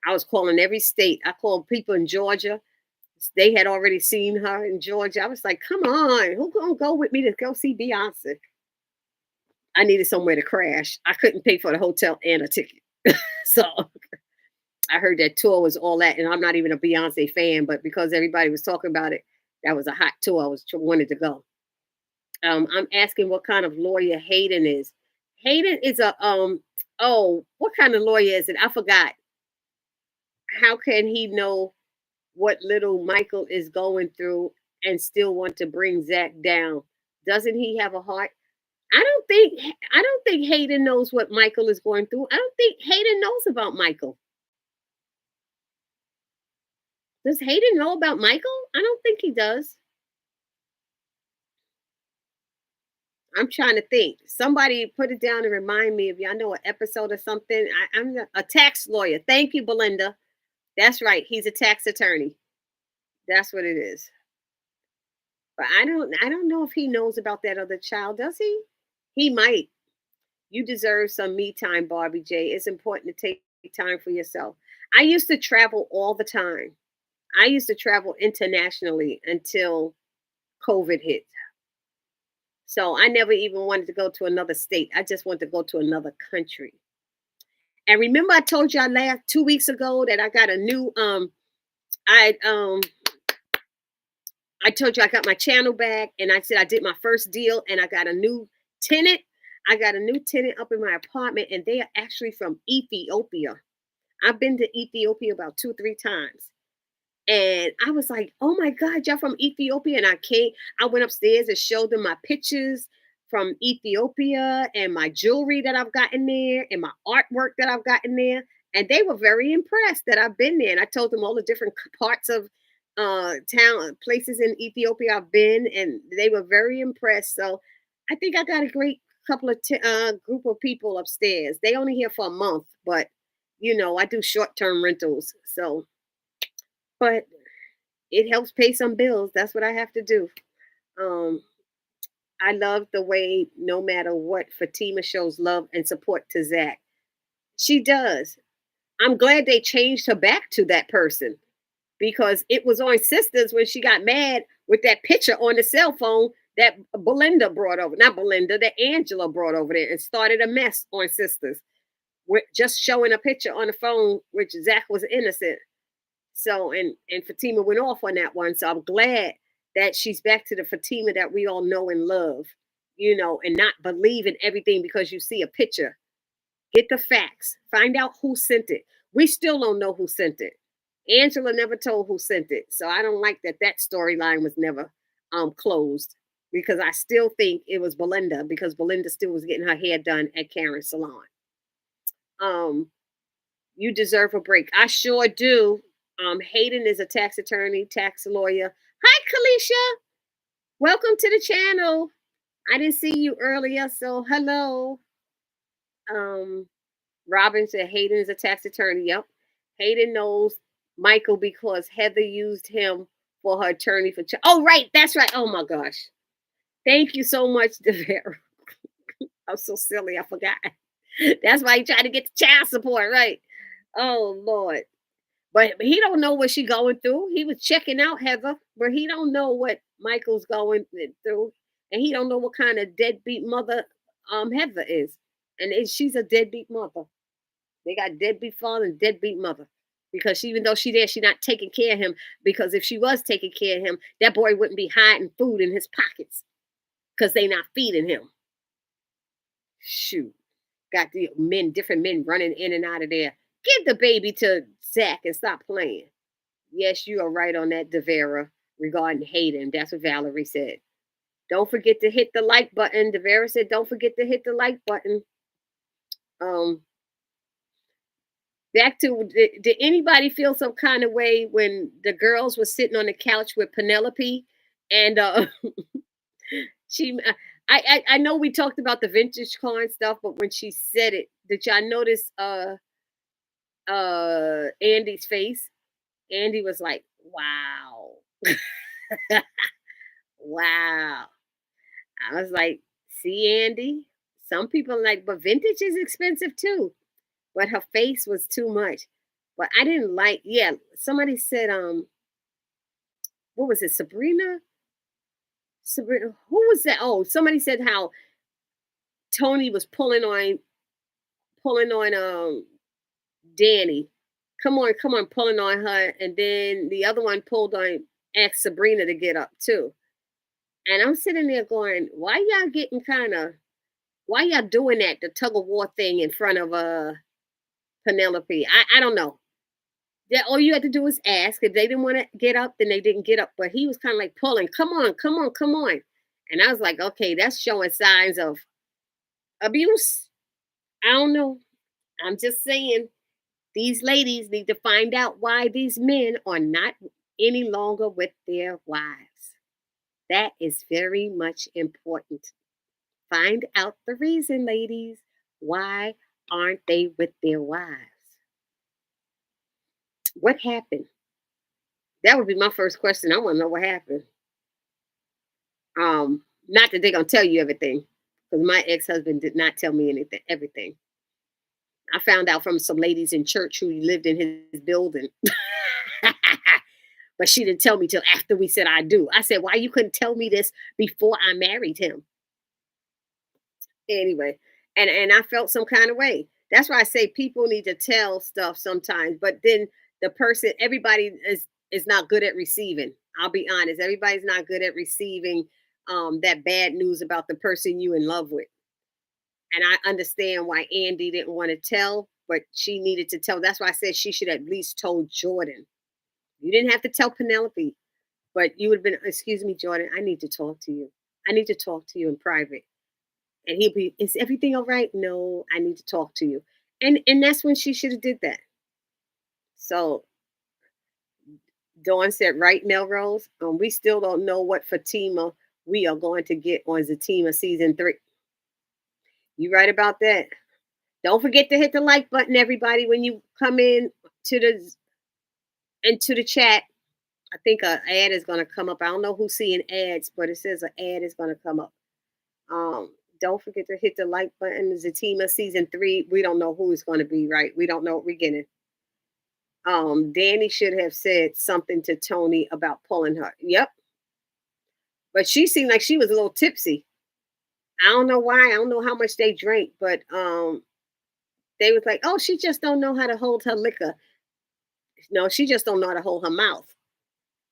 I was calling every state. I called people in Georgia. They had already seen her in Georgia. I was like, come on, who gonna go with me to go see Beyonce? I needed somewhere to crash. I couldn't pay for the hotel and a ticket. So I heard that tour was all that, and I'm not even a Beyonce fan, but because everybody was talking about it, that was a hot tour. Wanted to go. I'm asking what kind of lawyer Hayden is. Hayden is a oh, what kind of lawyer is it? I forgot. How can he know what little Michael is going through and still want to bring Zack down? Doesn't he have a heart? I don't think Hayden knows what Michael is going through. I don't think Hayden knows about Michael. Does Hayden know about Michael? I don't think he does. I'm trying to think. Somebody put it down and remind me if y'all know an episode or something. I'm a tax lawyer. Thank you, Belinda. That's right. He's a tax attorney. That's what it is. But I don't know if he knows about that other child, does he? He might. You deserve some me time, Barbie J. It's important to take time for yourself. I used to travel all the time. I used to travel internationally until COVID hit. So I never even wanted to go to another state. I just wanted to go to another country. And remember I told y'all last 2 weeks ago that I got a new I told you I got my channel back and I said I did my first deal and I got a new tenant. I got a new tenant up in my apartment and they are actually from Ethiopia. I've been to Ethiopia about 2, 3 times. And I was like, "Oh my God, y'all from Ethiopia?" And I went upstairs and showed them my pictures from Ethiopia and my jewelry that I've gotten there and my artwork that I've gotten there. And they were very impressed that I've been there. And I told them all the different parts of town, places in Ethiopia I've been, and they were very impressed. So I think I got a great couple of group of people upstairs. They only here for a month, but I do short-term rentals. So, but it helps pay some bills. That's what I have to do. Um, I love the way no matter what, Fatima shows love and support to Zack. She does. I'm glad they changed her back to that person because it was on Sisters when she got mad with that picture on the cell phone that Belinda brought over. Not Belinda, that Angela brought over there and started a mess on Sisters with just showing a picture on the phone, which Zack was innocent. So and Fatima went off on that one. So I'm glad that she's back to the Fatima that we all know and love, and not believe in everything because you see a picture. Get the facts. Find out who sent it. We still don't know who sent it. Angela never told who sent it. So I don't like that storyline was never closed because I still think it was Belinda because Belinda still was getting her hair done at Karen's salon. Um, you deserve a break. I sure do. Hayden is a tax attorney, tax lawyer. Hi, Kalisha. Welcome to the channel. I didn't see you earlier, so hello. Um, Robin said Hayden is a tax attorney. Yep. Hayden knows Michael because Heather used him for her attorney for. Oh, right. That's right. Oh my gosh. Thank you so much, Devera. I'm so silly. I forgot. That's why he tried to get the child support, right? Oh Lord. But he don't know what she going through. He was checking out Heather, but he don't know what Michael's going through, and he don't know what kind of deadbeat mother Heather is, and she's a deadbeat mother. They got deadbeat father and deadbeat mother because even though she there, she not taking care of him. Because if she was taking care of him, that boy wouldn't be hiding food in his pockets because they not feeding him. Shoot, got the different men running in and out of there. Give the baby to Zack and stop playing. Yes, you are right on that, Devera, regarding Hayden. That's what Valerie said. Don't forget to hit the like button. Devera said, don't forget to hit the like button. Um, Back to, did anybody feel some kind of way when the girls were sitting on the couch with Penelope and she I know we talked about the vintage car and stuff, but when she said it, did y'all notice Andy's face? Andy was like, wow. Wow. I was like, see, Andy, some people like, but vintage is expensive too. But her face was too much. But I didn't like, yeah, somebody said, what was it, Sabrina? Sabrina, who was that? Oh, somebody said how Tony was pulling on Danny. Come on, pulling on her. And then the other one pulled on, asked Sabrina to get up too. And I'm sitting there going, why y'all doing that, the tug of war thing in front of Penelope? I don't know. Yeah, all you had to do was ask. If they didn't want to get up, then they didn't get up. But he was kind of like pulling, come on, come on, come on. And I was like, okay, that's showing signs of abuse. I don't know. I'm just saying these ladies need to find out why these men are not any longer with their wives. That is very much important. Find out the reason, ladies. Why aren't they with their wives? What happened? That would be my first question. I want to know what happened. Not that they're gonna tell you everything, because my ex-husband did not tell me everything. I found out from some ladies in church who lived in his building. But she didn't tell me till after we said I do. I said, why you couldn't tell me this before I married him? Anyway, and I felt some kind of way. That's why I say people need to tell stuff sometimes, but then everybody is not good at receiving. I'll be honest, everybody's not good at receiving that bad news about the person you in love with. And I understand why Andy didn't want to tell, but she needed to tell. That's why I said she should at least told Jordan. You didn't have to tell Penelope, but you would have been, excuse me, Jordan, I need to talk to you. I need to talk to you in private. And he'd be, is everything all right? No, I need to talk to you. And that's when she should have did that. So Dawn said, right, Melrose. We still don't know what Fatima we are going to get on Zatima season 3. You right about that. Don't forget to hit the like button, everybody, when you come in to the into the chat. I think an ad is going to come up. I don't know who's seeing ads, but it says an ad is going to come up. Don't forget to hit the like button. Zatima season 3. We don't know who is going to be, right? We don't know what we're getting. Danny should have said something to Tony about pulling her. Yep. But she seemed like she was a little tipsy. I don't know why. I don't know how much they drank, but they was like, oh, she just don't know how to hold her liquor. No, she just don't know how to hold her mouth.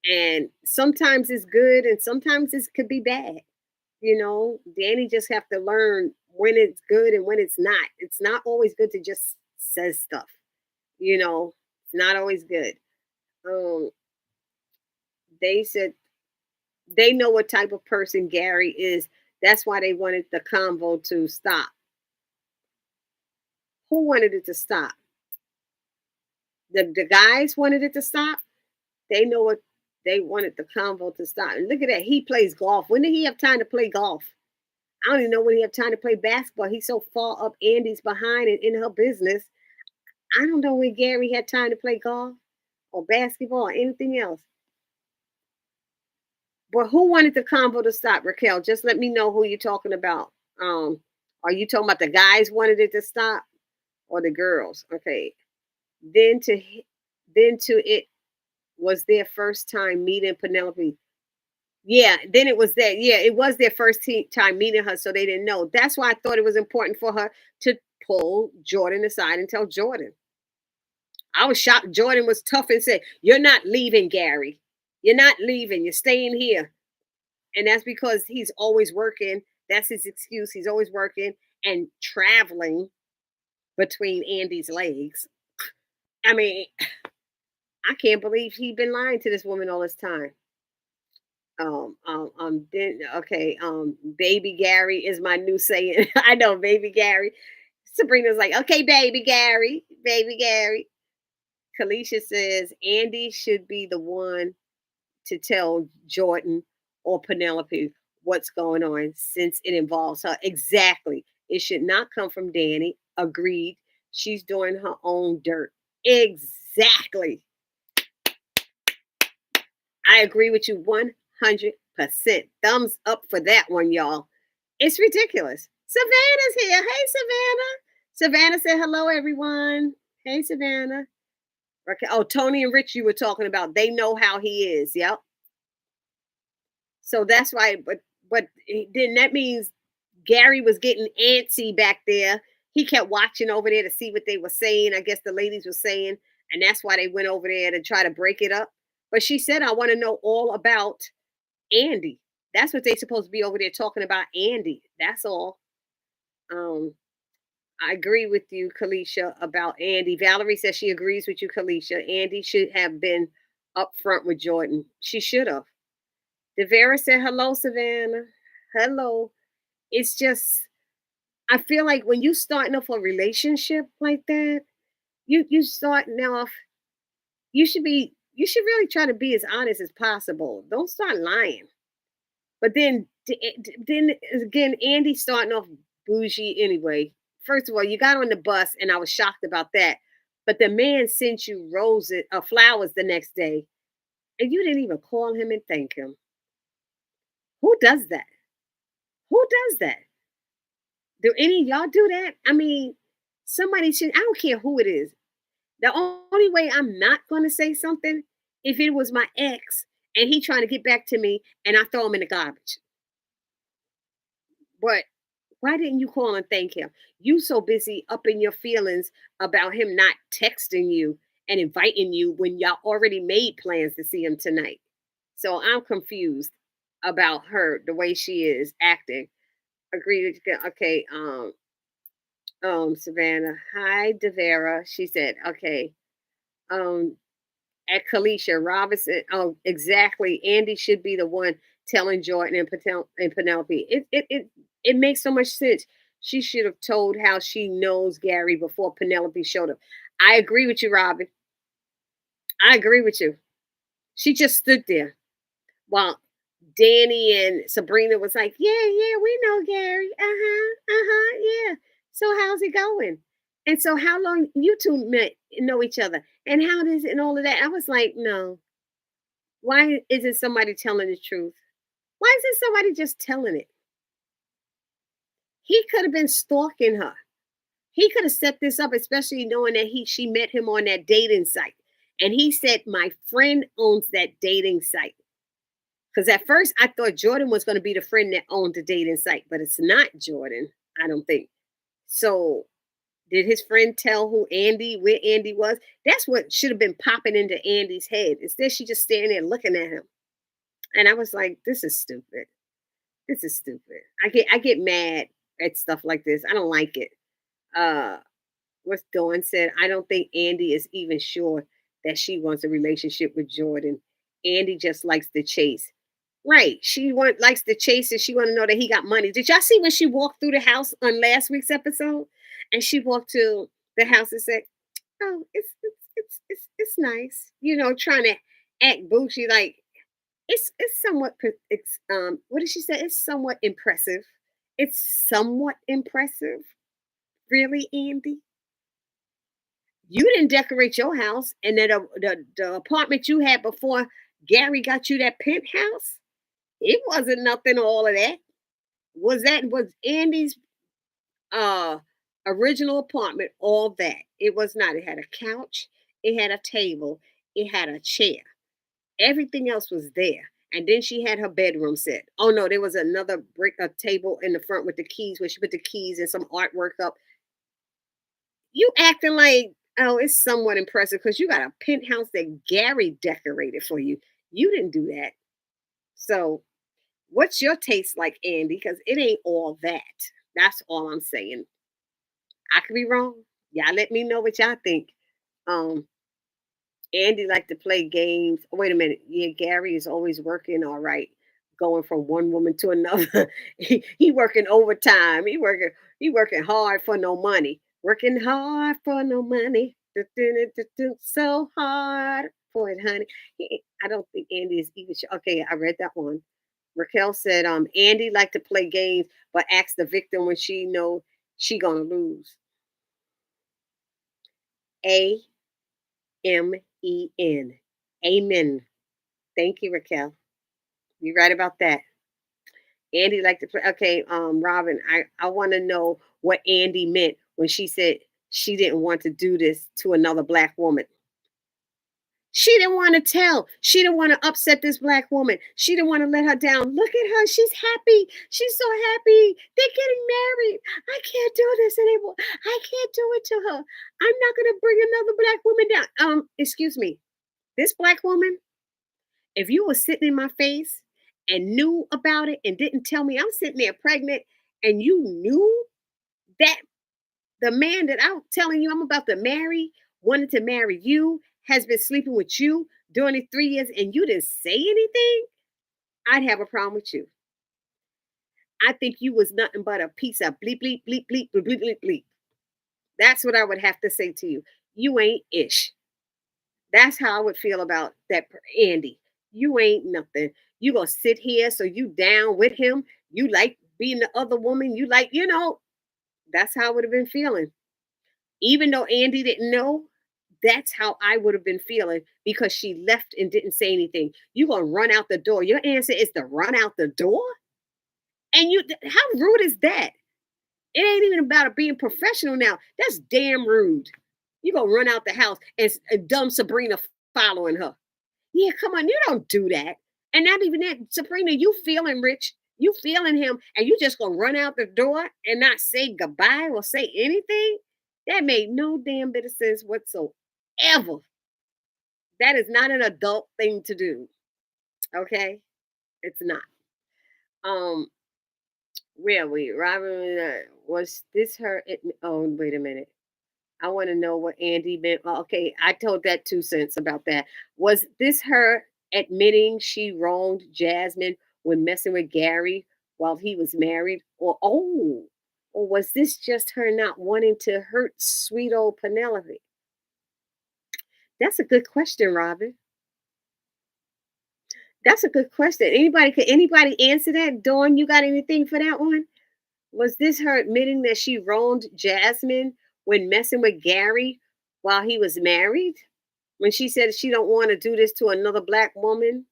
And sometimes it's good and sometimes it could be bad. Danny just have to learn when it's good and when it's not. It's not always good to just say stuff. It's not always good. They said they know what type of person Gary is. That's why they wanted the convo to stop. Who wanted it to stop? The guys wanted it to stop. They know what they wanted the convo to stop. And look at that. He plays golf. When did he have time to play golf? I don't even know when he have time to play basketball. He's so far up Andy's behind and in her business. I don't know when Gary had time to play golf or basketball or anything else. But who wanted the convo to stop, Raquel? Just let me know who you're talking about. Are you talking about the guys wanted it to stop or the girls? Okay. Then to it was their first time meeting Penelope. Yeah, then it was that. Yeah, it was their first time meeting her, so they didn't know. That's why I thought it was important for her to pull Jordan aside and tell Jordan. I was shocked. Jordan was tough and said, "You're not leaving, Gary. You're not leaving. You're staying here." And that's because he's always working. That's his excuse. He's always working and traveling between Andy's legs. I mean, I can't believe he'd been lying to this woman all this time. Then okay, baby Gary is my new saying. I know, baby Gary. Sabrina's like, okay, baby Gary, baby Gary. Kalisha says Andy should be the one to tell Jordan or Penelope what's going on since it involves her. Exactly. It should not come from Danny. Agreed. She's doing her own dirt. Exactly. I agree with you 100%. Thumbs up for that one, y'all. It's ridiculous. Savannah's here. Hey, Savannah. Savannah said hello, everyone. Hey, Savannah. Okay. Oh, Tony and Rich, you were talking about. They know how he is. Yep. So that's why. But then that means Gary was getting antsy back there. He kept watching over there to see what they were saying. I guess the ladies were saying, and that's why they went over there to try to break it up. But she said, "I want to know all about Andy." That's what they're supposed to be over there talking about, Andy. That's all. Um, I agree with you, Kalisha, about Andy. Valerie says she agrees with you, Kalisha. Andy should have been up front with Jordan. She should have. Devera said, hello, Savannah. Hello. It's just, I feel like when you starting off a relationship like that, you starting off, you should really try to be as honest as possible. Don't start lying. But then again, Andy's starting off bougie anyway. First of all, you got on the bus, and I was shocked about that. But the man sent you roses or flowers the next day, and you didn't even call him and thank him. Who does that? Who does that? Do any of y'all do that? I mean, somebody should. I don't care who it is. The only way I'm not going to say something if it was my ex and he trying to get back to me and I throw him in the garbage. But why didn't you call and thank him? You so busy up in your feelings about him not texting you and inviting you when y'all already made plans to see him tonight. So I'm confused about her, the way she is acting. Agree with you. Okay, Savannah. Hi, Devera. She said, okay. Um, at Kalisha Robinson. Oh, exactly. Andy should be the one telling Jordan and Penelope. It makes so much sense. She should have told how she knows Gary before Penelope showed up. I agree with you, Robin. I agree with you. She just stood there while Danny and Sabrina was like, "Yeah, yeah, we know Gary. Yeah. So how's it going? And so how long you two know each other? And how does and all of that?" I was like, "No, why isn't somebody telling the truth? Why isn't somebody just telling it? He could have been stalking her. He could have set this up, especially knowing that she met him on that dating site. And he said, my friend owns that dating site. Because at first I thought Jordan was going to be the friend that owned the dating site, but it's not Jordan, I don't think. So did his friend tell where Andy was? That's what should have been popping into Andy's head. Instead, she just standing there looking at him. And I was like, this is stupid. This is stupid. I get mad at stuff like this. I don't like it. Uh what's Dawn said, I don't think Andy is even sure that she wants a relationship with Jordan. Andy just likes the chase. Right. Likes the chase and she want to know that he got money. Did y'all see when she walked through the house on last week's episode? And she walked to the house and said, "Oh, it's nice." Trying to act bougie like it's somewhat it's what did she say? It's somewhat impressive. It's somewhat impressive. Really, Andy? You didn't decorate your house, and then the apartment you had before Gary got you that penthouse. It wasn't nothing. All of that was Andy's uh original apartment. All that it was not. It had a couch, it had a table, it had a chair. Everything else was there. And then she had her bedroom set. Oh no, there was another brick a table in the front with the keys where she put the keys and some artwork up. You acting like, oh, it's somewhat impressive because you got a penthouse that Gary decorated for you. You didn't do that. So, what's your taste like, Andy? Because it ain't all that. That's all I'm saying. I could be wrong. Y'all let me know what y'all think. Um, Andy like to play games. Wait a minute. Yeah, Gary is always working all right, going from one woman to another. he working overtime. He working hard for no money. Working hard for no money. So hard for it, honey. I don't think Andy is even sure. Okay, I read that one. Raquel said, Andy like to play games, but asks the victim when she know she gonna lose. Amen. Amen. Thank you, Raquel. You're right about that. Andy like to play. Okay, Robin, I want to know what Andy meant when she said she didn't want to do this to another black woman. She didn't want to tell. She didn't want to upset this black woman. She didn't want to let her down. Look at her. She's happy. She's so happy. They're getting married. I can't do this anymore. I can't do it to her. I'm not going to bring another black woman down. Excuse me. This black woman, if you were sitting in my face and knew about it and didn't tell me, I'm sitting there pregnant, and you knew that the man that I'm telling you I'm about to marry wanted to marry you, has been sleeping with you during the 3 years, and you didn't say anything, I'd have a problem with you. I think you was nothing but a piece of bleep, bleep, bleep, bleep, bleep, bleep, bleep, bleep. That's what I would have to say to you. You ain't ish. That's how I would feel about that Andy. You ain't nothing. You gonna sit here so you down with him. You like being the other woman. You like, that's how I would have been feeling. Even though Andy didn't know, that's how I would have been feeling because she left and didn't say anything. You gonna run out the door. Your answer is to run out the door? And how rude is that? It ain't even about it being professional now. That's damn rude. You gonna run out the house and dumb Sabrina following her. Yeah, come on, you don't do that. And not even that, Sabrina, you feeling rich, you feeling him, and you just gonna run out the door and not say goodbye or say anything? That made no damn bit of sense whatsoever. That is not an adult thing to do. Okay? It's not. Um, where are we? Robin, was this her? Oh, wait a minute. I want to know what Andy meant. Well, okay, I told that 2 cents about that. Was this her admitting she wronged Jasmine when messing with Gary while he was married? Or was this just her not wanting to hurt sweet old Penelope? That's a good question, Robin. That's a good question. Could anybody answer that? Dawn, you got anything for that one? Was this her admitting that she wronged Jasmine when messing with Gary while he was married? When she said she don't want to do this to another black woman?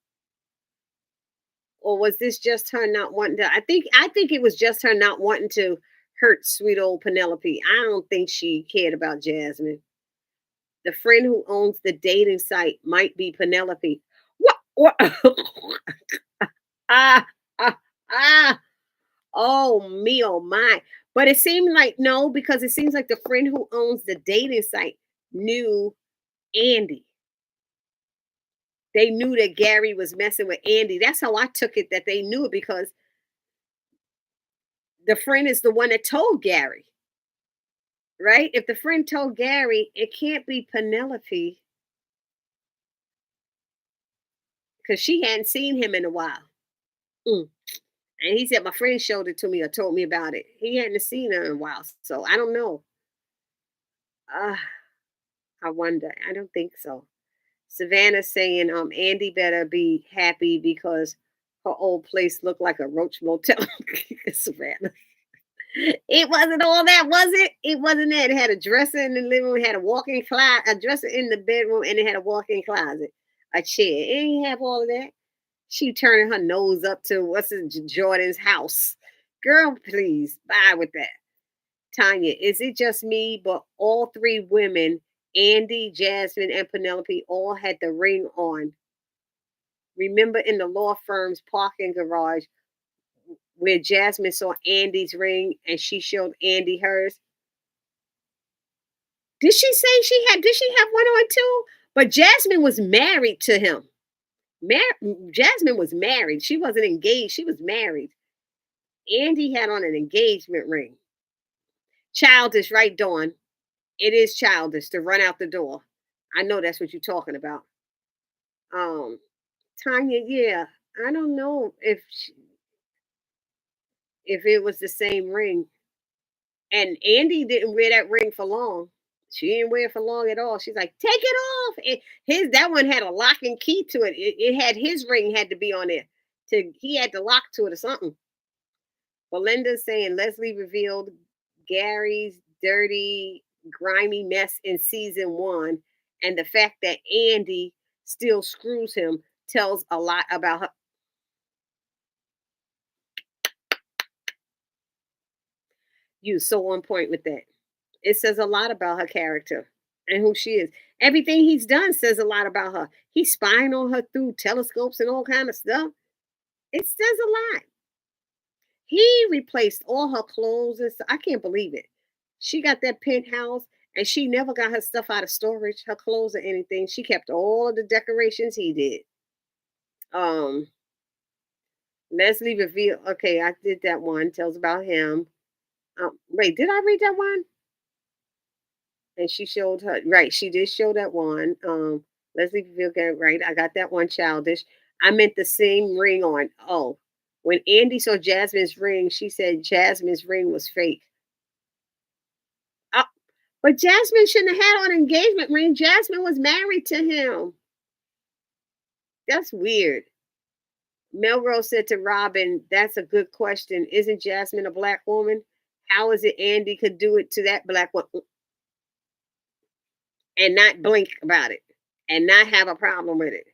Or was this just her not wanting to? I think it was just her not wanting to hurt sweet old Penelope. I don't think she cared about Jasmine. The friend who owns the dating site might be Penelope. What? ah, ah, ah. Oh me, oh my. But it seemed like no, because it seems like the friend who owns the dating site knew Andy. They knew that Gary was messing with Andy. That's how I took it, that they knew it, because the friend is the one that told Gary, right? If the friend told Gary, it can't be Penelope because she hadn't seen him in a while. Mm. And he said, my friend showed it to me or told me about it. He hadn't seen her in a while. So I don't know. Uh, I wonder. I don't think so. Savannah saying, Andy better be happy because her old place looked like a roach motel. Savannah. It wasn't all that, was it? It wasn't that. It had a dresser in the living room, it had a walk-in closet, a dresser in the bedroom, and it had a walk-in closet, a chair. It didn't have all of that. She turning her nose up to what's it, Jordan's house. Girl, please, bye with that. Tanya, is it just me? But all three women, Andy, Jasmine, and Penelope, all had the ring on. Remember in the law firm's parking garage where Jasmine saw Andy's ring and she showed Andy hers? Did she say did she have one on too? But Jasmine was married to him. Jasmine was married. She wasn't engaged. She was married. Andy had on an engagement ring. Childish, right, Dawn? It is childish to run out the door. I know that's what you're talking about. Um, Tanya, yeah, I don't know if it was the same ring. And Andy didn't wear that ring for long. She didn't wear it for long at all. She's like, take it off. His that one had a lock and key to it. It had his ring had to be on there. He had the lock to it or something. Belinda's saying Leslie revealed Gary's dirty, grimy mess in season 1, and the fact that Andy still screws him tells a lot about her. You so on point with that. It says a lot about her character and who she is. Everything he's done says a lot about her. He's spying on her through telescopes and all kind of stuff. It says a lot. He replaced all her clothes and stuff. I can't believe it. She got that penthouse and she never got her stuff out of storage, her clothes or anything. She kept all of the decorations he did. Um, Leslie revealed. Okay, I did that one. Tells about him. Wait, did I read that one? And she showed her right. She did show that one. Leslie revealed that right. I got that one. Childish. I meant the same ring on. Oh, when Andy saw Jasmine's ring, she said Jasmine's ring was fake. Uh, but Jasmine shouldn't have had on an engagement ring. Jasmine was married to him. That's weird. Melrose said to Robin, that's a good question. Isn't Jasmine a black woman? How is it Andy could do it to that black woman and not blink about it and not have a problem with it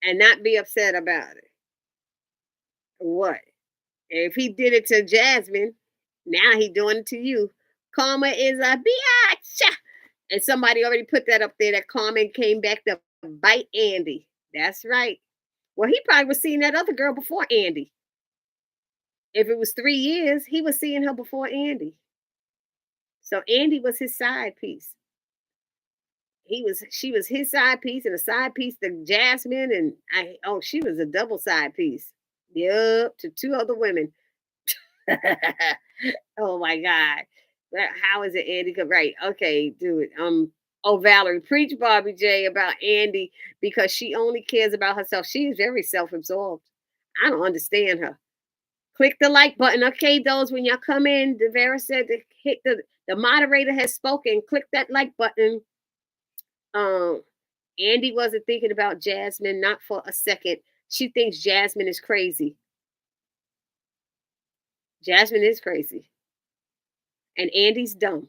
and not be upset about it? What? If he did it to Jasmine, now he doing it to you. Karma is a bitch. And somebody already put that up there that Carmen came back to bite Andy. That's right. Well, he probably was seeing that other girl before Andy. If it was 3 years, he was seeing her before Andy. So Andy was his side piece. She was his side piece and a side piece to Jasmine and she was a double side piece. Yup, to two other women. Oh my God. How is it Andy? Right. Okay, do it. Oh, Valerie, preach Bobby J about Andy because she only cares about herself. She is very self-absorbed. I don't understand her. Click the like button. Okay, those when y'all come in, Devera said to hit the moderator has spoken. Click that like button. Um, Andy wasn't thinking about Jasmine, not for a second. She thinks Jasmine is crazy. Jasmine is crazy. And Andy's dumb.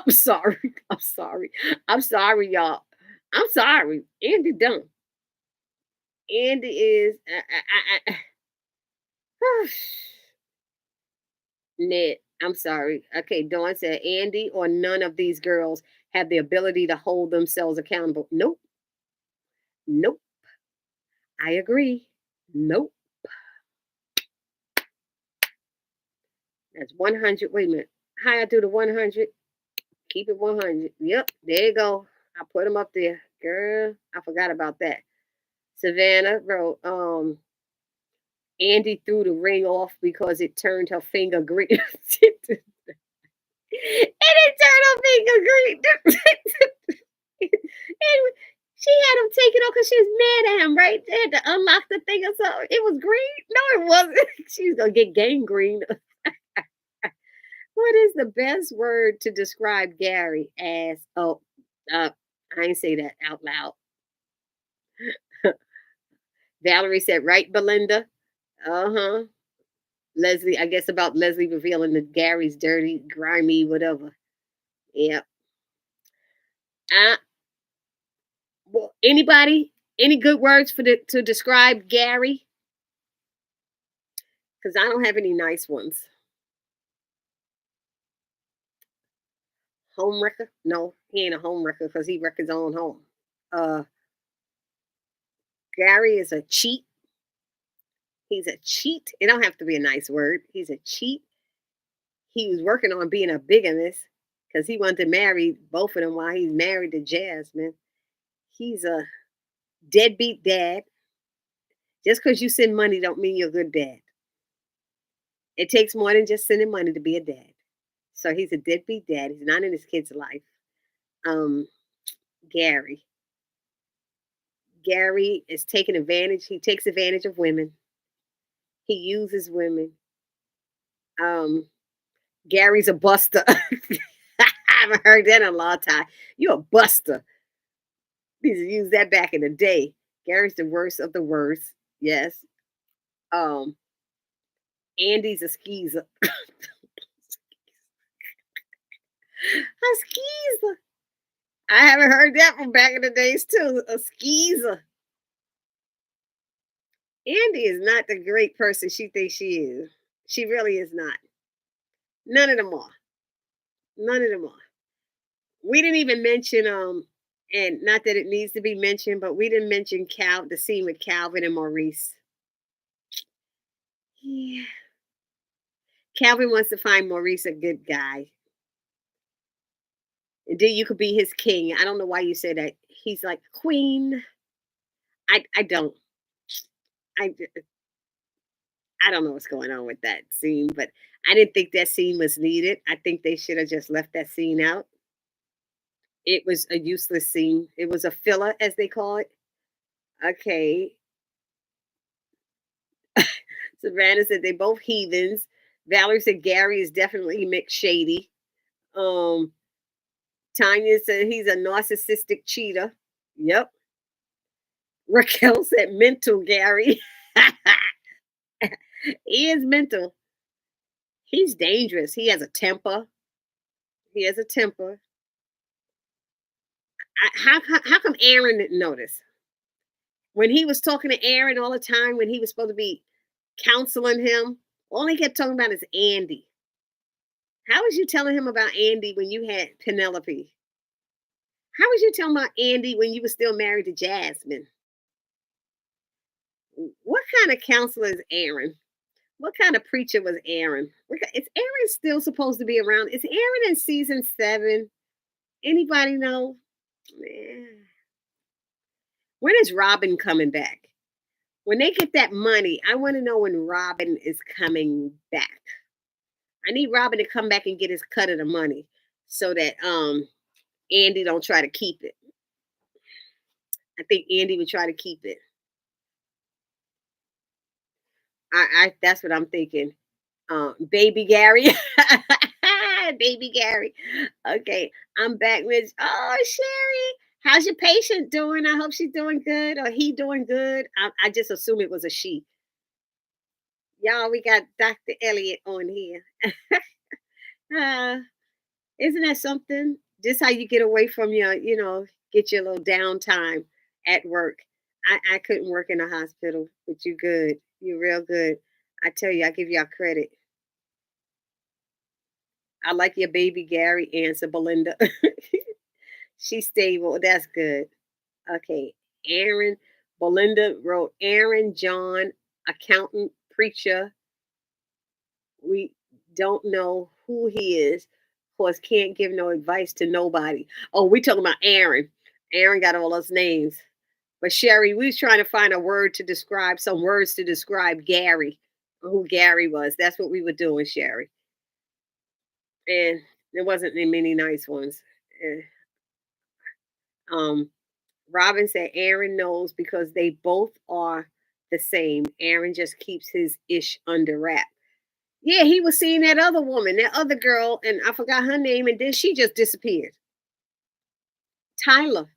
I'm sorry. I'm sorry. I'm sorry, y'all. I'm sorry. Andy dumb. Andy is Ned. I'm sorry. Okay, Dawn said Andy or none of these girls have the ability to hold themselves accountable. Nope. Nope. I agree. Nope. That's 100. Wait a minute. How I do the 100? Keep it 100. Yep. There you go. I put them up there. Girl, I forgot about that. Savannah wrote, Andy threw the ring off because it turned her finger green. And it turned her finger green. And she had him take it off because she was mad at him, right? They had to unlock the thing or something. It was green? No, it wasn't. She's going to get gangrene. What is the best word to describe Gary as? Oh, I ain't say that out loud. Valerie said, right, Belinda? Uh-huh. Leslie, I guess about Leslie revealing that Gary's dirty, grimy, whatever. Yep. Well, anybody? Any good words to describe Gary? Because I don't have any nice ones. Home wrecker? No, he ain't a home wrecker because he wrecked his own home. Uh, Gary is a cheat. He's a cheat. It don't have to be a nice word. He's a cheat. He was working on being a bigamist because he wanted to marry both of them while he's married to Jasmine. He's a deadbeat dad. Just because you send money don't mean you're a good dad. It takes more than just sending money to be a dad. So he's a deadbeat dad. He's not in his kid's life. Um, Gary. Gary is taking advantage. He takes advantage of women. He uses women. Gary's a buster. I haven't heard that in a long time. You're a buster. Need to use that back in the day. Gary's the worst of the worst. Yes. Um, Andy's a skeezer. A skeezer. I haven't heard that from back in the days too. A skeezer. Andy is not the great person she thinks she is. She really is not. None of them are. None of them are. We didn't even mention and not that it needs to be mentioned, but we didn't mention the scene with Calvin and Maurice. Yeah. Calvin wants to find Maurice a good guy. And then you could be his king. I don't know why you say that. He's like queen. I don't. I I don't know what's going on with that scene, but I didn't think that scene was needed. I think they should have just left that scene out. It was a useless scene. It was a filler, as they call it. Okay. Savannah said they both heathens. Valerie said Gary is definitely McShady. Um, Tanya said he's a narcissistic cheater. Yep. Raquel said mental Gary. He is mental. He's dangerous. He has a temper. He has a temper. How come Aaron didn't notice? When he was talking to Aaron all the time, when he was supposed to be counseling him, all he kept talking about is Andy. How was you telling him about Andy when you had Penelope? How was you telling about Andy when you were still married to Jasmine? What kind of counselor is Aaron? What kind of preacher was Aaron? Is Aaron still supposed to be around? Is Aaron in season 7? Anybody know? When is Robin coming back? When they get that money, I want to know when Robin is coming back. I need Robin to come back and get his cut of the money so that Andy don't try to keep it. I think Andy would try to keep it. I that's what I'm thinking. Baby Gary. Baby Gary. Okay, I'm back with Sherry. How's your patient doing? I hope she's doing good or he doing good. I just assume it was a she. Y'all, we got Dr. Elliot on here. uh, isn't that something? Just how you get away from your, get your little downtime at work. I couldn't work in a hospital, but you good. You're real good. I tell you, I give y'all credit. I like your baby Gary answer, Belinda. She's stable. That's good. Okay. Aaron, Belinda wrote Aaron, John, accountant, preacher. We don't know who he is. Of course, can't give no advice to nobody. Oh, we talking about Aaron. Aaron got all those names. But Sherry, we was trying to find a word to describe, some words to describe Gary, who Gary was. That's what we were doing, Sherry. And there wasn't many nice ones. Eh, Um, Robin said Aaron knows because they both are the same. Aaron just keeps his ish under wrap. Yeah, he was seeing that other woman, that other girl, and I forgot her name, and then she just disappeared. Tyler,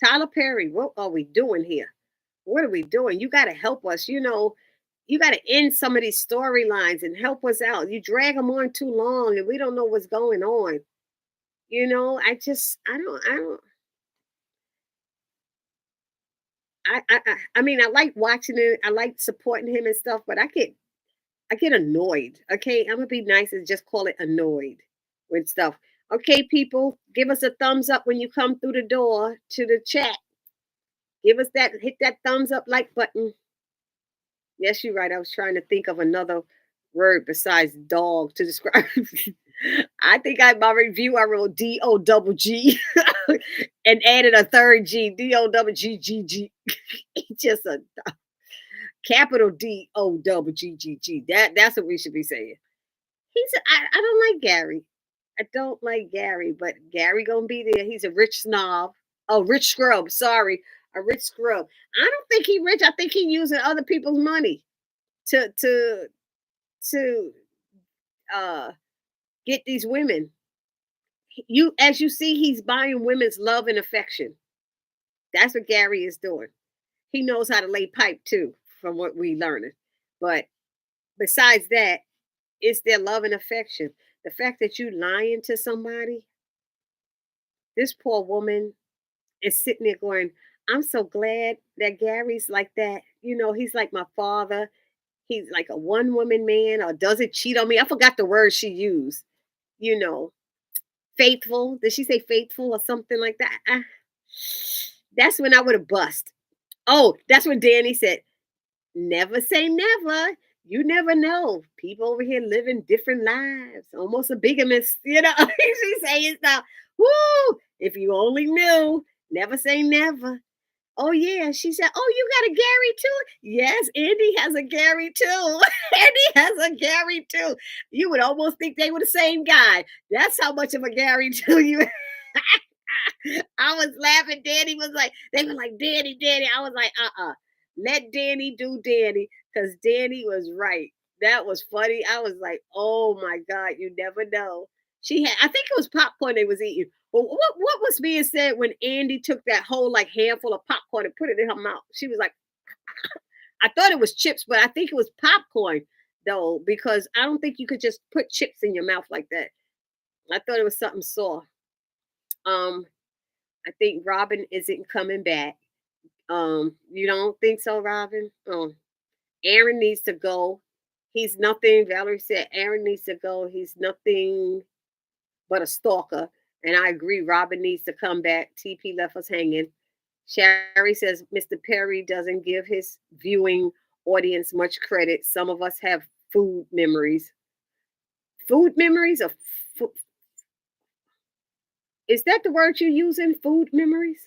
Tyler Perry, what are we doing here? What are we doing? You got to help us. You got to end some of these storylines and help us out. You drag them on too long, and we don't know what's going on. I mean, I like watching it. I like supporting him and stuff, but I get annoyed. Okay, I'm gonna be nice and just call it annoyed with stuff. Okay, people, give us a thumbs up when you come through the door to the chat. Give us hit that thumbs up like button. Yes, you're right. I was trying to think of another word besides dog to describe. I think my review I wrote DOGG and added a third G. DOGGG. Just a capital DOGGG. That's what we should be saying. I don't like Gary. I don't like Gary, but Gary gonna be there. He's a rich snob. Oh, rich scrub. Sorry, a rich scrub. I don't think he rich. I think he using other people's money to uh get these women. As you see, he's buying women's love and affection. That's what Gary is doing. He knows how to lay pipe too, from what we learning. But besides that, it's their love and affection. The fact that you lying to somebody, this poor woman is sitting there going, I'm so glad that Gary's like that. He's like my father. He's like a one woman man or doesn't cheat on me. I forgot the word she used. You know, faithful. Did she say faithful or something like that? That's when I would have bust. Oh, that's when Danny said, never say never. You never know. People over here living different lives. Almost a bigamist, She's saying stuff. Woo! If you only knew. Never say never. Oh yeah, she said, "Oh, you got a Gary too?" Yes, Andy has a Gary too. Andy has a Gary too. You would almost think they were the same guy. That's how much of a Gary too you. I was laughing. Danny was like, they were like, Danny, Danny. I was like, let Danny do Danny, because Danny was right. That was funny. I was like, oh my God, you never know. I think it was popcorn they was eating. Well, what was being said when Andy took that whole like handful of popcorn and put it in her mouth? She was like, I thought it was chips, but I think it was popcorn though, because I don't think you could just put chips in your mouth like that. I thought it was something soft. Um, I think Robin isn't coming back. You don't think so, Robin? Aaron needs to go. He's nothing. Valerie said Aaron needs to go. He's nothing but a stalker. And I agree, Robin needs to come back. TP left us hanging. Sherry says Mr. Perry doesn't give his viewing audience much credit. Some of us have food memories. Food memories or is that the word you're using? Food memories?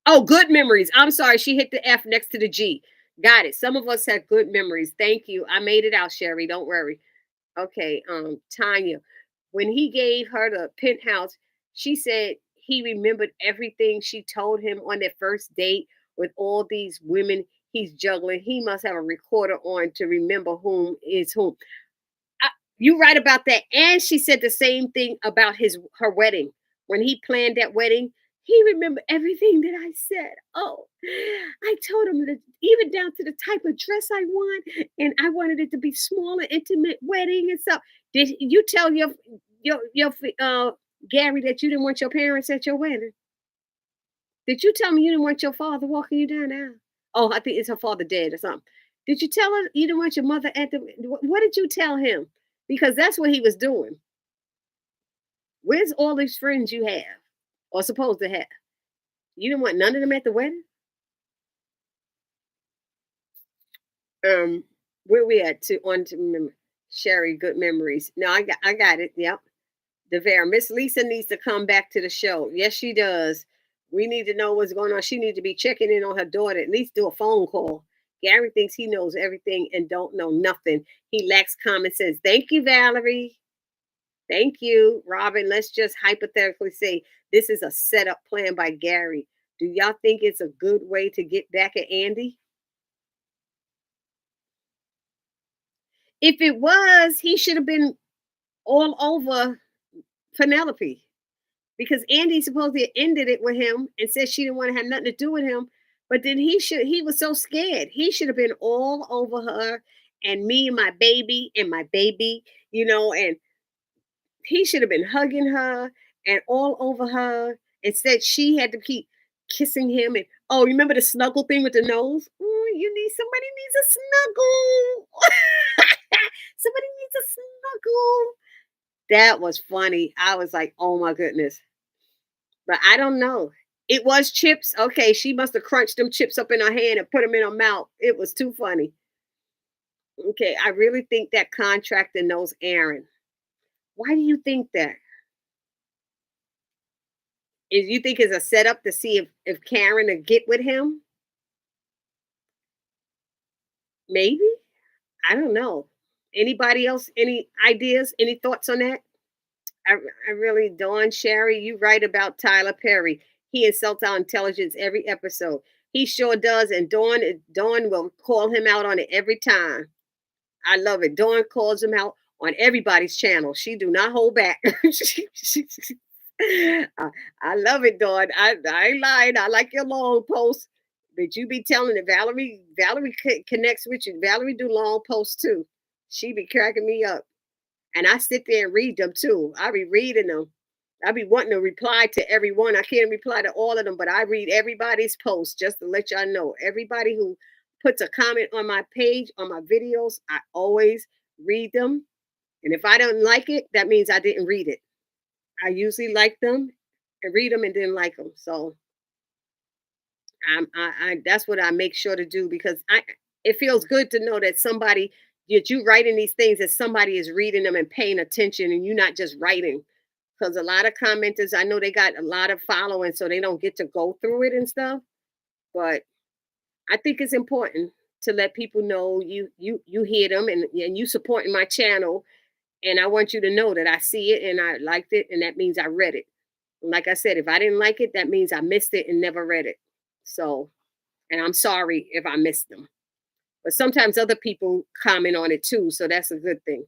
Oh, good memories. I'm sorry. She hit the F next to the G. Got it. Some of us have good memories. Thank you. I made it out, Sherry. Don't worry. Okay, Tanya, when he gave her the penthouse, she said he remembered everything she told him on their first date with all these women he's juggling. He must have a recorder on to remember whom is whom. I, you right about that. And she said the same thing about her wedding. When he planned that wedding, he remembered everything that I said. Oh, I told him that even down to the type of dress I want, and I wanted it to be small and intimate wedding and stuff. Did you tell your Gary that you didn't want your parents at your wedding? Did you tell me you didn't want your father walking you down the aisle? Oh, I think it's her father dead or something. Did you tell her you didn't want your mother at the? What did you tell him? Because that's what he was doing. Where's all these friends you have or supposed to have? You didn't want none of them at the wedding? Um, where we at to on to Sherry, good memories. No, I got it. Yep. DeVere. Miss Lisa needs to come back to the show. Yes, she does. We need to know what's going on. She needs to be checking in on her daughter, at least do a phone call. Gary thinks he knows everything and don't know nothing. He lacks common sense. Thank you, Valerie. Thank you, Robin. Let's just hypothetically say this is a setup plan by Gary. Do y'all think it's a good way to get back at Andy? If it was, he should have been all over Penelope because Andy supposedly ended it with him and said she didn't want to have nothing to do with him. But then he was so scared. He should have been all over her and me and my baby, and he should have been hugging her and all over her. Instead, she had to keep kissing him. And oh, remember the snuggle thing with the nose? You need somebody needs a snuggle. Somebody needs a snuggle. That was funny. I was like, oh my goodness. But I don't know. It was chips. Okay, she must have crunched them chips up in her hand and put them in her mouth. It was too funny. Okay, I really think that contractor knows Aaron. Why do you think that? Is you think it's a setup to see if Karen will get with him? Maybe. I don't know. Anybody else? Any ideas? Any thoughts on that? I really, Dawn Sherry, you write about Tyler Perry. He insults our intelligence every episode. He sure does, and Dawn will call him out on it every time. I love it. Dawn calls him out on everybody's channel. She do not hold back. I love it, Dawn. I ain't lying. I like your long posts. But you be telling it, Valerie connects with you. Valerie do long posts too. She be cracking me up. And I sit there and read them too. I be reading them. I be wanting to reply to everyone. I can't reply to all of them, but I read everybody's posts just to let y'all know. Everybody who puts a comment on my page, on my videos, I always read them. And if I don't like it, that means I didn't read it. I usually like them and read them and didn't like them. So that's what I make sure to do because it feels good to know that somebody that you writing these things that somebody is reading them and paying attention and you're not just writing. Because a lot of commenters, I know they got a lot of following, so they don't get to go through it and stuff. But I think it's important to let people know you hear them and you supporting my channel. And I want you to know that I see it and I liked it, and that means I read it. Like I said, if I didn't like it, that means I missed it and never read it. So, and I'm sorry if I missed them. But sometimes other people comment on it too, so that's a good thing.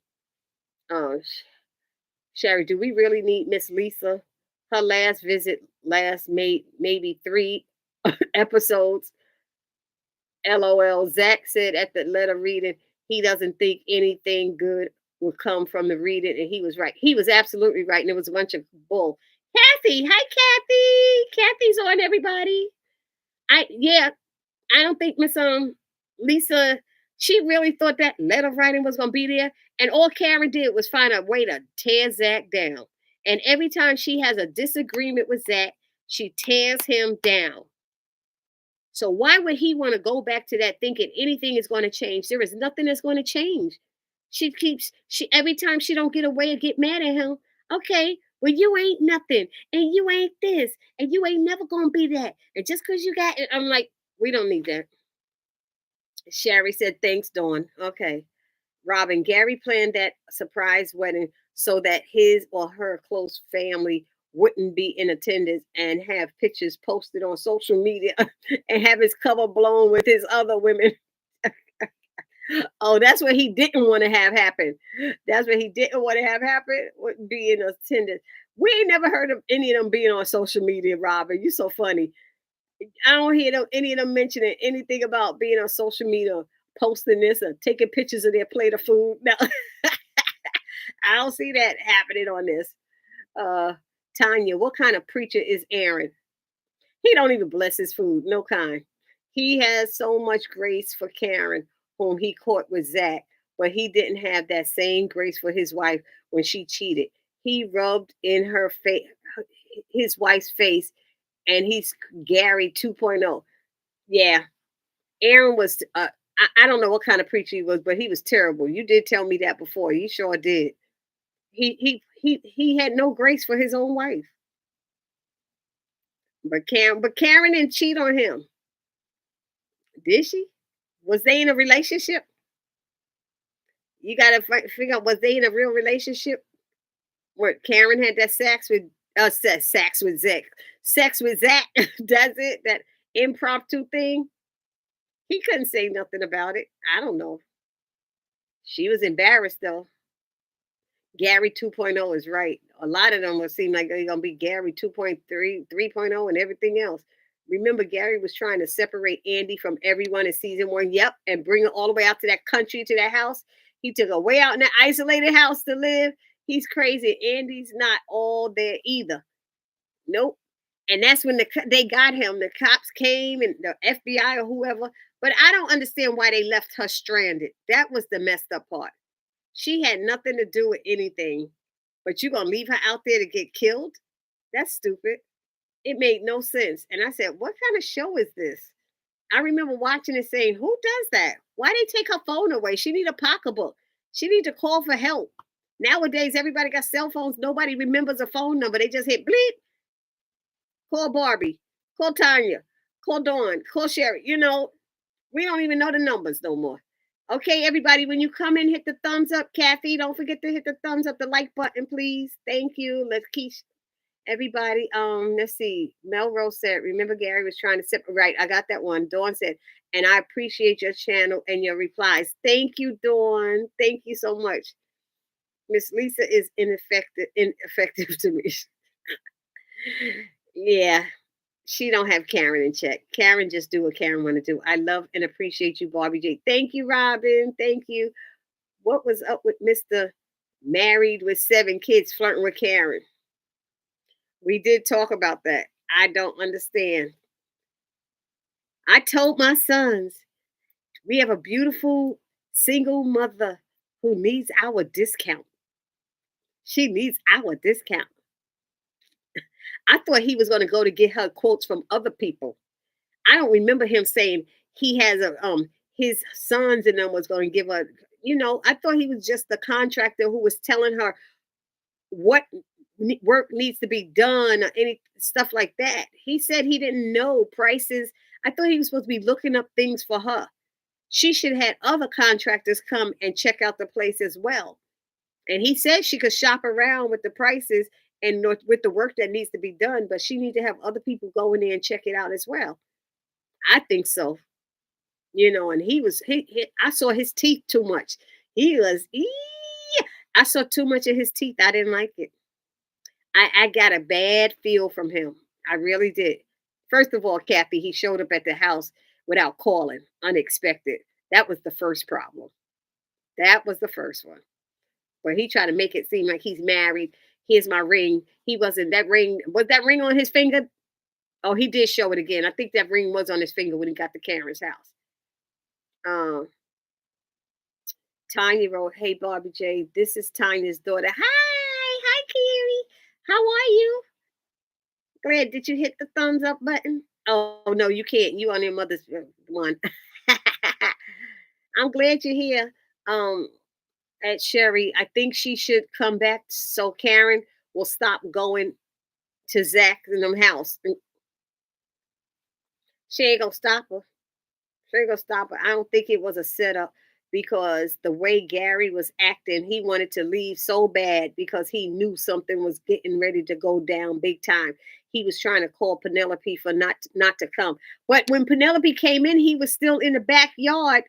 Uh, Sherry, do we really need Miss Lisa? Her last visit last made maybe 3 episodes. LOL. Zack said at the letter reading he doesn't think anything good will come from the reading, and he was right. He was absolutely right, and it was a bunch of bull. Kathy, hi Kathy. Kathy's on everybody. I don't think Miss Lisa, she really thought that letter writing was gonna be there. And all Karen did was find a way to tear Zack down. And every time she has a disagreement with Zack, she tears him down. So why would he want to go back to that thinking anything is going to change? There is nothing that's going to change. She every time she don't get away or get mad at him. Okay, well you ain't nothing, and you ain't this, and you ain't never gonna be that. And just because you got it, I'm like, we don't need that. Sherry said, thanks, Dawn. Okay. Robin, Gary planned that surprise wedding so that his or her close family wouldn't be in attendance and have pictures posted on social media and have his cover blown with his other women. Oh, that's what he didn't want to have happen. That's what he didn't want to have happen. Would be in attendance. We ain't never heard of any of them being on social media, Robin. You so funny. I don't hear any of them mentioning anything about being on social media, posting this or taking pictures of their plate of food. No, I don't see that happening on this. Uh, Tanya, what kind of preacher is Aaron? He don't even bless his food, no kind. He has so much grace for Karen, whom he caught with Zack, but he didn't have that same grace for his wife when she cheated. He rubbed in her face, his wife's face, and he's Gary 2.0. Yeah, Aaron was. I don't know what kind of preacher he was, but he was terrible. You did tell me that before. You sure did. He had no grace for his own wife. But Karen didn't cheat on him, did she? Was they in a relationship? You gotta figure out, was they in a real relationship? Where Karen had that sex with Zack, sex with Zack. Does it that impromptu thing? He couldn't say nothing about it. I don't know. She was embarrassed though. Gary 2.0 is right. A lot of them will seem like they're gonna be Gary 2.3, 3.0, and everything else. Remember, Gary was trying to separate Andy from everyone in season one. Yep, and bring her all the way out to that country, to that house. He took her way out in that isolated house to live. He's crazy. Andy's not all there either. Nope. And that's when they got him. The cops came and the FBI or whoever. But I don't understand why they left her stranded. That was the messed up part. She had nothing to do with anything, but you gonna leave her out there to get killed? That's stupid. It made no sense. And I said, what kind of show is this? I remember watching it saying, who does that? Why they take her phone away? She need a pocketbook. She need to call for help. Nowadays, everybody got cell phones. Nobody remembers a phone number. They just hit bleep, call Barbie, call Tanya, call Dawn, call Sherry. We don't even know the numbers no more. Okay, everybody, when you come in, hit the thumbs up. Kathy, don't forget to hit the thumbs up, the like button, please. Thank you. Let's keep everybody. Let's see. Melrose said, remember Gary was trying to separate. Right, I got that one. Dawn said, and I appreciate your channel and your replies. Thank you, Dawn. Thank you so much. Miss Lisa is ineffective to me. Yeah, she don't have Karen in check. Karen just do what Karen want to do. I love and appreciate you, Barbie J. Thank you, Robin. Thank you. What was up with Mr. Married with 7 kids flirting with Karen? We did talk about that. I don't understand. I told my sons, we have a beautiful single mother who needs our discount. She needs our discount. I thought he was going to go to get her quotes from other people. I don't remember him saying he has his sons and them was going to give her. I thought he was just the contractor who was telling her what work needs to be done or any stuff like that. He said he didn't know prices. I thought he was supposed to be looking up things for her. She should have had other contractors come and check out the place as well. And he said she could shop around with the prices and with the work that needs to be done, but she need to have other people go in there and check it out as well. I think so. And I saw his teeth too much. He was, I saw too much of his teeth. I didn't like it. I got a bad feel from him. I really did. First of all, Kathy, he showed up at the house without calling, unexpected. That was the first problem. That was the first one. But he tried to make it seem like he's married. Here's my ring. He wasn't. That ring, was that ring on his finger? Oh, he did show it again. I think that ring was on his finger when he got to Karen's house. Tanya wrote, hey, Barbie J, this is Tanya's daughter. Hi, Carrie. How are you? Glad, did you hit the thumbs up button? Oh, no, you can't. You on your mother's one. I'm glad you're here. At Sherry, I think she should come back so Karen will stop going to Zack in them house. She ain't gonna stop her. She ain't gonna stop her. I don't think it was a setup. because the way Gary was acting, he wanted to leave so bad because he knew something was getting ready to go down big time. He was trying to call Penelope for not to come. But when Penelope came in, he was still in the backyard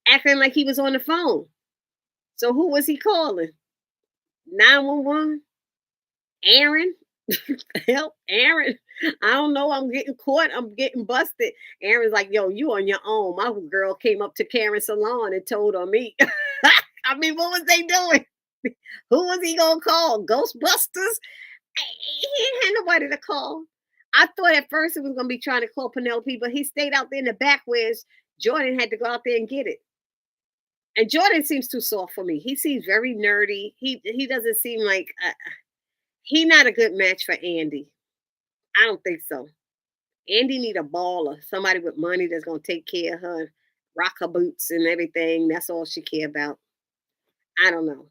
acting like he was on the phone. So who was he calling? 911? Aaron? Help, Aaron. I don't know. I'm getting caught. I'm getting busted. Aaron's like, yo, you on your own. My girl came up to Karen's salon and told on me. I mean, what was they doing? Who was he gonna call? Ghostbusters? He ain't had nobody to call. I thought at first he was gonna be trying to call Penelope, but he stayed out there in the back where Jordan had to go out there and get it. And Jordan seems too soft for me. He seems very nerdy. He doesn't seem like he not a good match for Andy. I don't think so. Andy need a baller, somebody with money that's gonna take care of her, rock her boots and everything. That's all she care about. I don't know.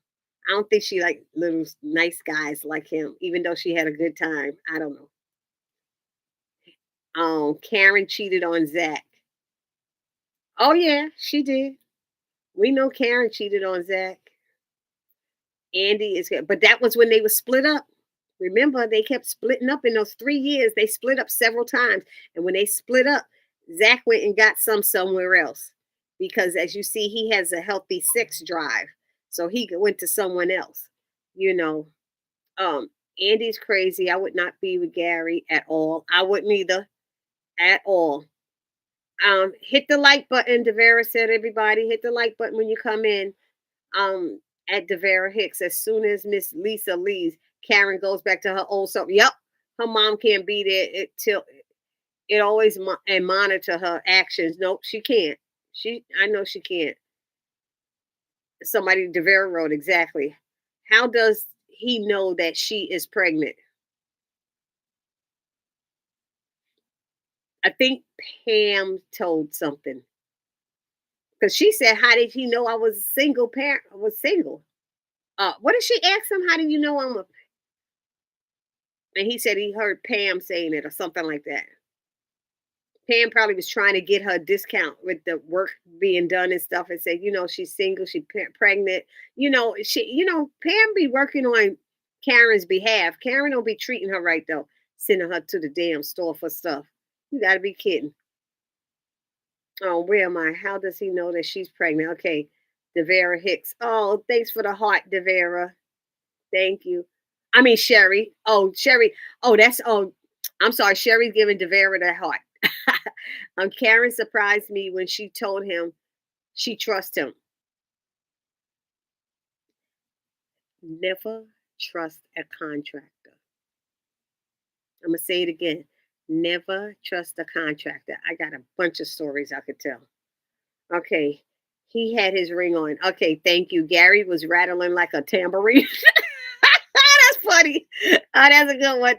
I don't think she like little nice guys like him, even though she had a good time. I don't know. Karen cheated on Zack. Oh yeah, she did. We know Karen cheated on Zack. Andy is good, but that was when they were split up. Remember, they kept splitting up in those 3 years. They split up several times, and when they split up, Zack went and got somewhere else because, as you see, he has a healthy sex drive, so he went to someone else. You know, um, Andy's crazy. I would not be with Gary at all. I wouldn't either at all. Hit the like button. Devera said, everybody, hit the like button when you come in. Um, at Devera Hicks, as soon as Miss Lisa leaves, Karen goes back to her old self. Yep, her mom can't be there till it always and monitor her actions. Nope, she can't. I know she can't. Somebody Devera wrote exactly. How does he know that she is pregnant? I think Pam told something because she said, "How did he know I was a single parent? I was single." What did she ask him? How do you know I'm a? And he said he heard Pam saying it or something like that. Pam probably was trying to get her discount with the work being done and stuff, and said, she's single, she's pregnant. Pam be working on Karen's behalf. Karen don't be treating her right though, sending her to the damn store for stuff. You got to be kidding. Oh, where am I? How does he know that she's pregnant? Okay, Devera Hicks. Oh, thanks for the heart, Devera. Thank you. I mean, Sherry. Oh, Sherry. I'm sorry. Sherry's giving Devera that heart. Karen surprised me when she told him she trusts him. Never trust a contractor. I'm going to say it again. Never trust a contractor. I got a bunch of stories I could tell. Okay. He had his ring on. Okay. Thank you. Gary was rattling like a tambourine. That's funny. Oh, that's a good one.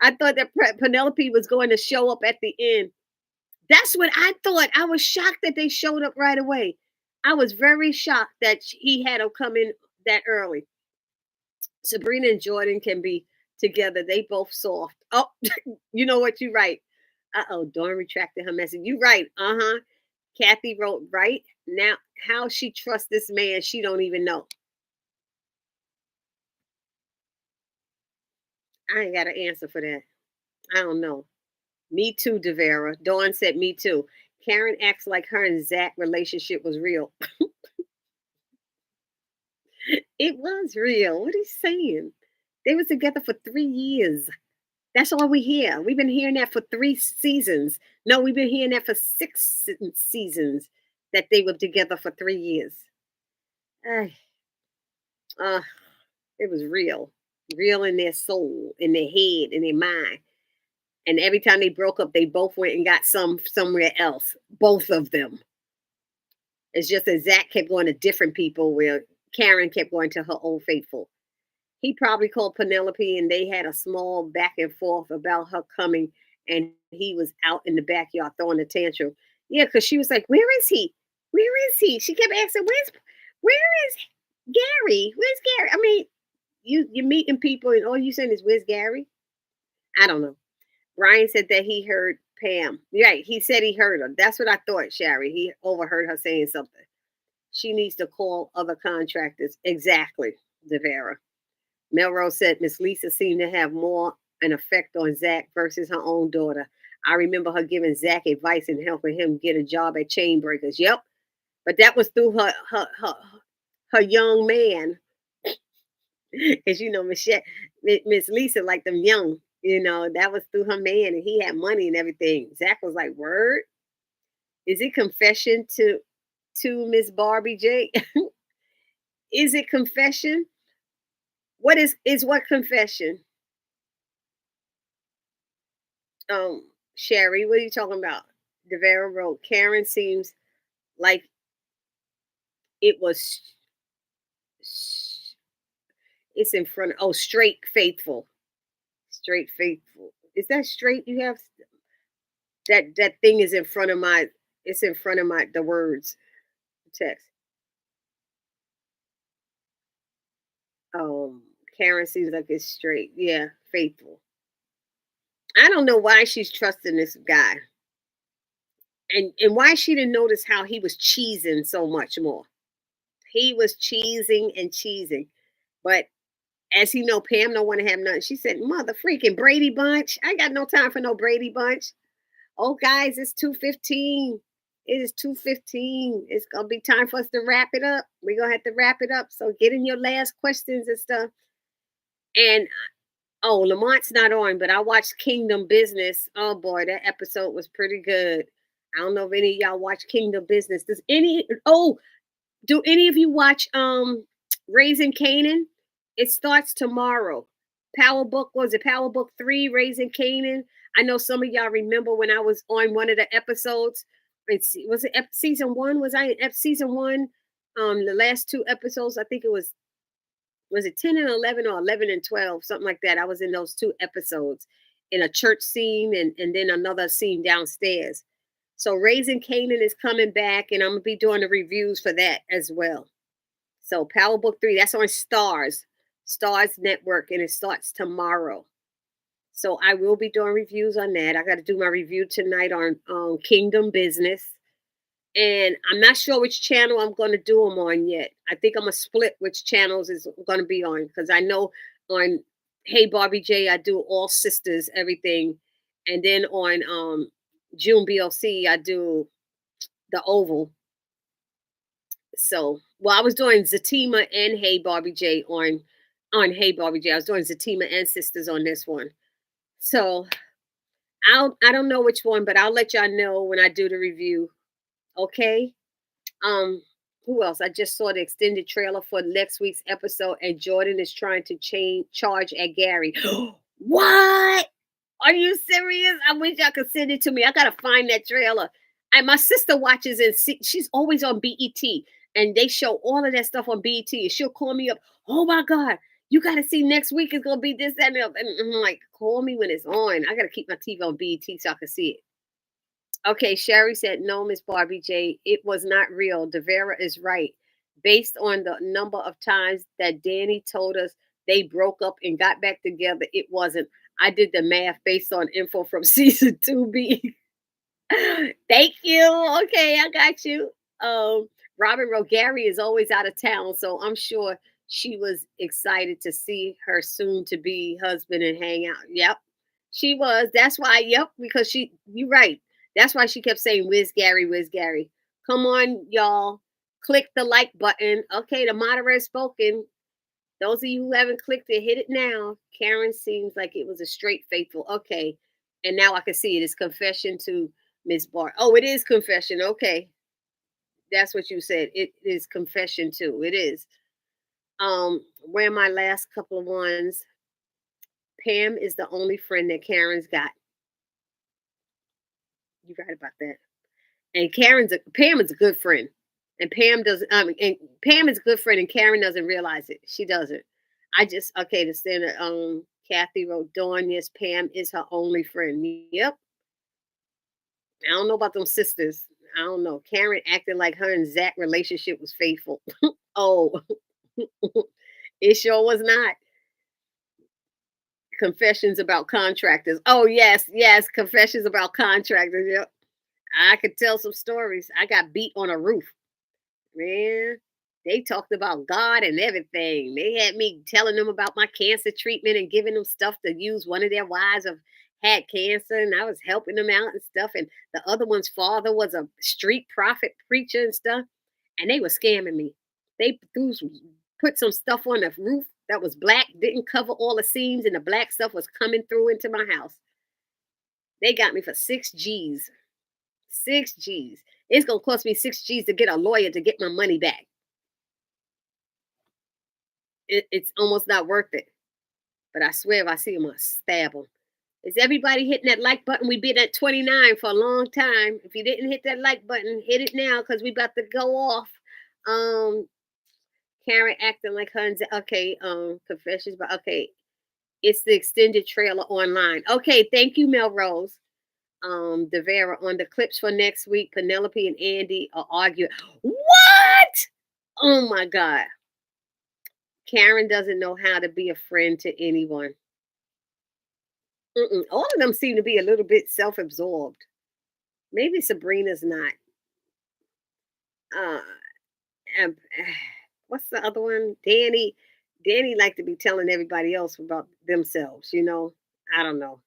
I thought that Penelope was going to show up at the end. That's what I thought. I was shocked that they showed up right away. I was very shocked that he had them come in that early. Sabrina and Jordan can be together. They both soft. Oh, you know what? You're right. Uh-oh, Dawn retracted her message. You're right. Uh-huh. Kathy wrote, right now, how she trusts this man, she don't even know. I ain't got an answer for that. I don't know. Me too, Devera. Dawn said me too. Karen acts like her and Zack relationship was real. It was real. What are you saying? They was together for 3 years. That's all we hear. We've been hearing that for 3 seasons. No, we've been hearing that for 6 seasons that they were together for 3 years. Uh, uh, it was real. Real in their soul, in their head, in their mind. And every time they broke up, they both went and got somewhere else. Both of them. It's just that Zack kept going to different people where Karen kept going to her old faithful. He probably called Penelope and they had a small back and forth about her coming, and he was out in the backyard throwing a tantrum. Yeah, because she was like, where is he? Where is he? She kept asking, where is Gary? Where's Gary? I mean, you're meeting people and all you saying is, where's Gary? I don't know. Brian said that he heard Pam. Right. He said he heard her. That's what I thought, Sherry. He overheard her saying something. She needs to call other contractors. Exactly, Devera. Melrose said Miss Lisa seemed to have more an effect on Zack versus her own daughter. I remember her giving Zack advice and helping him get a job at Chain Breakers. Yep. But that was through her young man. As you know, Miss Lisa like them young. That was through her man, and he had money and everything. Zack was like, "Word, is it confession to Miss Barbie J? Is it confession? What is what confession? Sherry, what are you talking about? Devera wrote, Karen seems like it was it's in front of straight faithful. Straight faithful. Is that straight? You have that thing is in front of my it's in front of my the words text. Um Karen seems like it's straight. Yeah, faithful. I don't know why she's trusting this guy. And why she didn't notice how he was cheesing so much more. He was cheesing and cheesing. But as he know, Pam don't want to have nothing. She said, "Mother freaking Brady Bunch. I got no time for no Brady Bunch. Oh, guys, it's 2:15. It is 2:15. It's gonna be time for us to wrap it up. We're gonna have to wrap it up. So get in your last questions and stuff." And Lamont's not on, but I watched Kingdom Business. Oh boy, that episode was pretty good. I don't know if any of y'all watch Kingdom Business. Do any of you watch Raising Canaan? It starts tomorrow. Power Book, was it Power Book 3, Raising Canaan? I know some of y'all remember when I was on one of the episodes. Was it season 1? Was I in season 1? The last 2 episodes, I think it was it 10 and 11 or 11 and 12, something like that. I was in those 2 episodes in a church scene and then another scene downstairs. So Raising Canaan is coming back, and I'm gonna be doing the reviews for that as well. So Power Book 3, that's on Stars Network, and it starts tomorrow. So I will be doing reviews on that. I got to do my review tonight on Kingdom Business. And I'm not sure which channel I'm going to do them on yet. I think I'm going to split which channels is going to be on, because I know on Hey Barbie J, I do all sisters, everything. And then on June BLC, I do the Oval. So, well, I was doing Zatima and Hey Barbie J on Hey Barbie J. I was doing Zatima and Sisters on this one. So I don't know which one, but I'll let y'all know when I do the review. Okay. Um, who else? I just saw the extended trailer for next week's episode, and Jordan is trying to charge at Gary. What? Are you serious? I wish y'all could send it to me. I gotta find that trailer. And my sister watches and she's always on BET, and they show all of that stuff on BET. And she'll call me up. Oh my God, you gotta see next week is gonna be this, that, and the other. And I'm like, call me when it's on. I gotta keep my TV on BET so I can see it. Okay, Sherry said, no, Miss Barbie J, it was not real. Devera is right. Based on the number of times that Danny told us they broke up and got back together, it wasn't. I did the math based on info from season 2B. Thank you. Okay, I got you. Robin wrote, Gary is always out of town, so I'm sure she was excited to see her soon to be husband and hang out. Yep, she was. That's why, yep, because you're right. That's why she kept saying, Where's Gary? Where's Gary? Come on, y'all. Click the like button. Okay, the moderator spoken. Those of you who haven't clicked it, hit it now. Karen seems like it was a straight faithful. Okay. And now I can see it. It's confession to Miss Bart. Oh, it is confession. Okay. That's what you said. It is confession too. It is. Where my last couple of ones. Pam is the only friend that Karen's got. You right about that. And Pam is a good friend. And Pam doesn't and Pam is a good friend, and Karen doesn't realize it. She doesn't. I just okay to send it. Kathy wrote, Dawn, yes, Pam is her only friend. Yep. I don't know about them sisters. I don't know. Karen acting like her and Zack relationship was faithful. Oh, it sure was not. Confessions about contractors. Oh yes, yes, confessions about contractors. Yep. I could tell some stories. I got beat on a roof. Man, they talked about God and everything. They had me telling them about my cancer treatment and giving them stuff to use. One of their wives have had cancer, and I was helping them out and stuff. And the other one's father was a street prophet preacher and stuff. And they were scamming me. They put some stuff on the roof that was black, didn't cover all the seams, and the black stuff was coming through into my house. They got me for 6 G's. 6 G's. It's gonna cost me 6 G's to get a lawyer to get my money back. It's almost not worth it. But I swear, if I see them, I'll stab them. Is everybody hitting that like button? We've been at 29 for a long time. If you didn't hit that like button, hit it now because we about to go off. Um, Karen acting like her. Okay, confessions, but okay, it's the extended trailer online. Okay, thank you, Melrose. Devera on the clips for next week. Penelope and Andy are arguing. What? Oh my God. Karen doesn't know how to be a friend to anyone. All of them seem to be a little bit self-absorbed. Maybe Sabrina's not. Uh, and, what's the other one? Danny. Danny like to be telling everybody else about themselves. I don't know.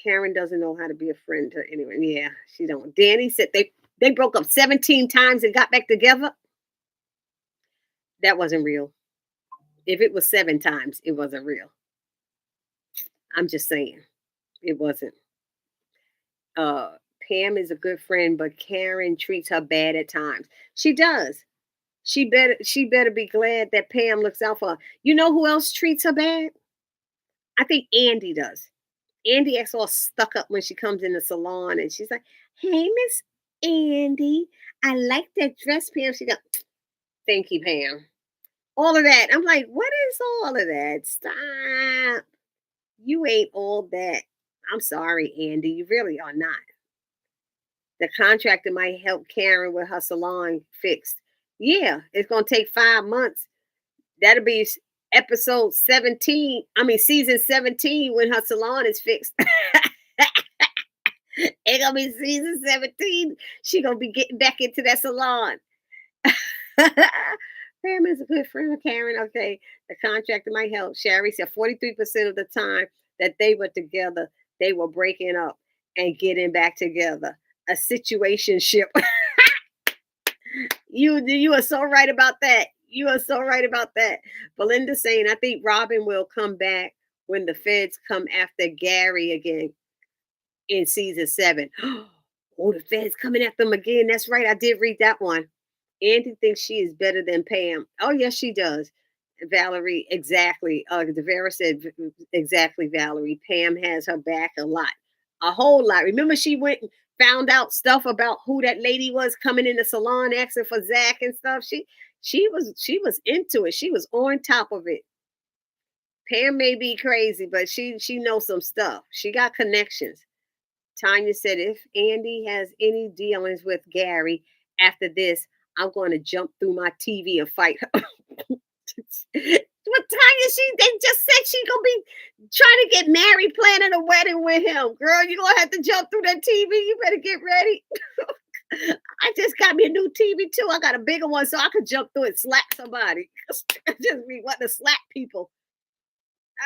Karen doesn't know how to be a friend to anyone. Yeah, she don't. Danny said they broke up 17 times and got back together. That wasn't real. If it was 7 times, it wasn't real. I'm just saying, it wasn't. Uh, Pam is a good friend, but Karen treats her bad at times. She does. She better be glad that Pam looks out for her. You know who else treats her bad? I think Andy does. Andy acts all stuck up when she comes in the salon and she's like, "Hey, Miss Andy, I like that dress, Pam." She goes, "Thank you, Pam." All of that. I'm like, what is all of that? Stop. You ain't all that. I'm sorry, Andy. You really are not. The contractor might help Karen with her salon fixed. Yeah, it's going to take 5 months. That'll be episode 17. I mean, season 17 when her salon is fixed. It's going to be season 17. She going to be getting back into that salon. Pam is a good friend of Karen. Okay, the contractor might help. Sherry said 43% of the time that they were together, they were breaking up and getting back together. A situationship. You are so right about that. You are so right about that. Belinda saying, I think Robin will come back when the feds come after Gary again in season 7. Oh, the feds coming after them again. That's right. I did read that one. Andy thinks she is better than Pam. Oh, yes, she does. Valerie, exactly. Devera said, exactly, Valerie. Pam has her back a whole lot. Remember, she went and found out stuff about who that lady was coming in the salon asking for Zack and stuff. She was into it. She was on top of it. Pam may be crazy, but she knows some stuff. She got connections. Tanya said, if Andy has any dealings with Gary after this, I'm going to jump through my TV and fight her. What Tanya, they just said she gonna be trying to get married, planning a wedding with him. Girl, you gonna have to jump through that TV. You better get ready. I just got me a new TV too. I got a bigger one so I could jump through and slap somebody. Just be wanting to slap people.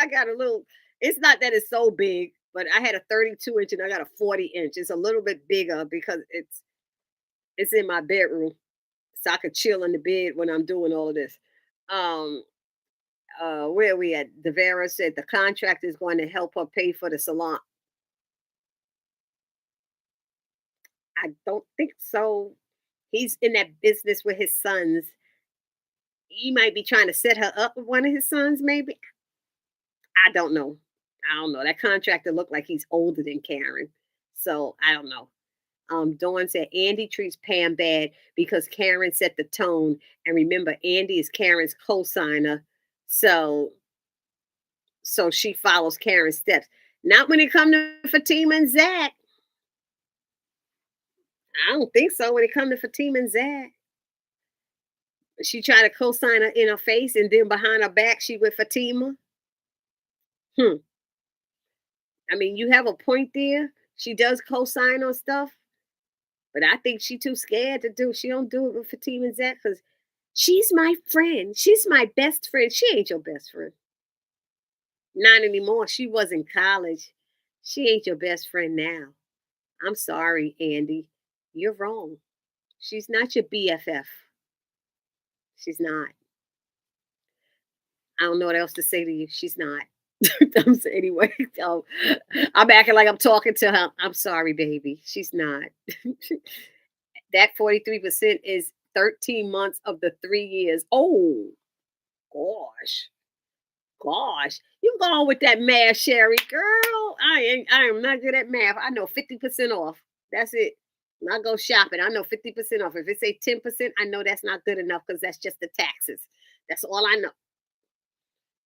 I got a little, it's not that it's so big, but I had a 32-inch and I got a 40-inch. It's a little bit bigger because it's in my bedroom. So I could chill in the bed when I'm doing all of this. Um, where are we at? Devera said the contract is going to help her pay for the salon. I don't think so. He's in that business with his sons. He might be trying to set her up with one of his sons, maybe. I don't know. I don't know. That contractor looked like he's older than Karen. So I don't know. Dawn said Andy treats Pam bad because Karen set the tone. And remember, Andy is Karen's co-signer. So she follows Karen's steps. Not when it comes to Fatima and Zack. I don't think so when it comes to Fatima and Zack. She tried to co-sign her in her face and then behind her back she with Fatima. Hmm. I mean, you have a point there. She does co-sign on stuff, but I think she too scared to do. She don't do it with Fatima and Zach because she's my friend. She's my best friend. She ain't your best friend. Not anymore. She was in college. She ain't your best friend now. I'm sorry, Andy. You're wrong. She's not your BFF. She's not. I don't know what else to say to you. She's not. Anyway, so I'm acting like I'm talking to her. I'm sorry, baby. She's not. That 43% is 13 months of the 3 years. Oh, gosh. Gosh. You go on with that math, Sherry. Girl, I am not good at math. I know 50% off. That's it. When I go shopping, I know 50% off. If it say 10%, I know that's not good enough because that's just the taxes. That's all I know.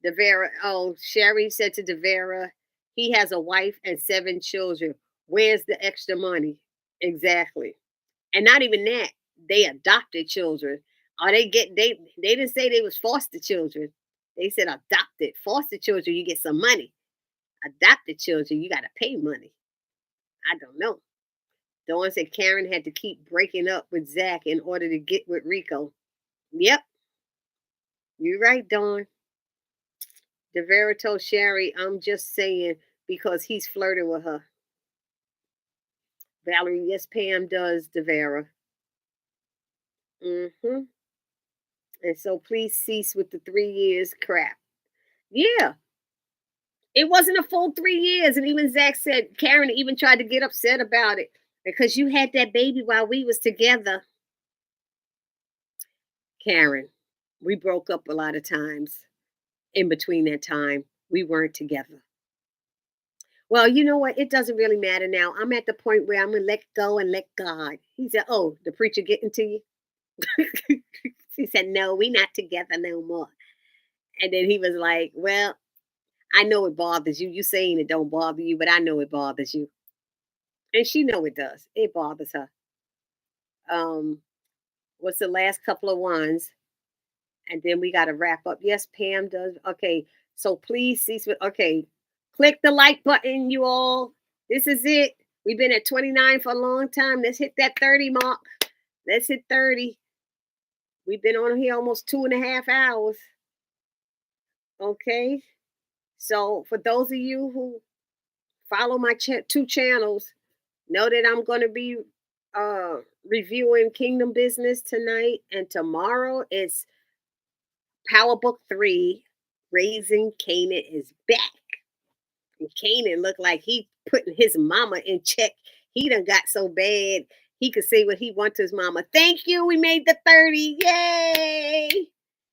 Devera, oh, Sherry said to Devera, he has a wife and 7 children. Where's the extra money? Exactly. And not even that. They adopted children. Or they didn't say they was foster children. They said adopted. Foster children, you get some money. Adopted children, you gotta pay money. I don't know. Dawn said Karen had to keep breaking up with Zach in order to get with Rico. Yep, you're right, Dawn. Devera told Sherry, I'm just saying because he's flirting with her. Valerie, yes, Pam does, Devera. Mm-hmm. And so please cease with the 3 years crap. Yeah, it wasn't a full 3 years. And even Zach said, Karen even tried to get upset about it because you had that baby while we was together. Karen, we broke up a lot of times in between that time. We weren't together. Well, you know what? It doesn't really matter now. I'm at the point where I'm going to let go and let God. He said, oh, the preacher getting to you? He said, no, we not together no more. And then he was like, well, I know it bothers you. You saying it don't bother you, but I know it bothers you. And she know it does. It bothers her. Um, what's the last couple of ones? And then we got to wrap up. Yes, Pam does. Okay, so please cease with. Okay, click the like button, you all. This is it. We've been at 29 for a long time. Let's hit that 30 mark. Let's hit 30. We've been on here almost 2.5 hours. Okay, so for those of you who follow my two channels, know that I'm going to be reviewing Kingdom Business tonight, and tomorrow it's Power Book 3, Raising Canaan is back. And Canaan looked like he putting his mama in check. He done got so bad he could say what he wants to his mama. Thank you, we made the 30. Yay!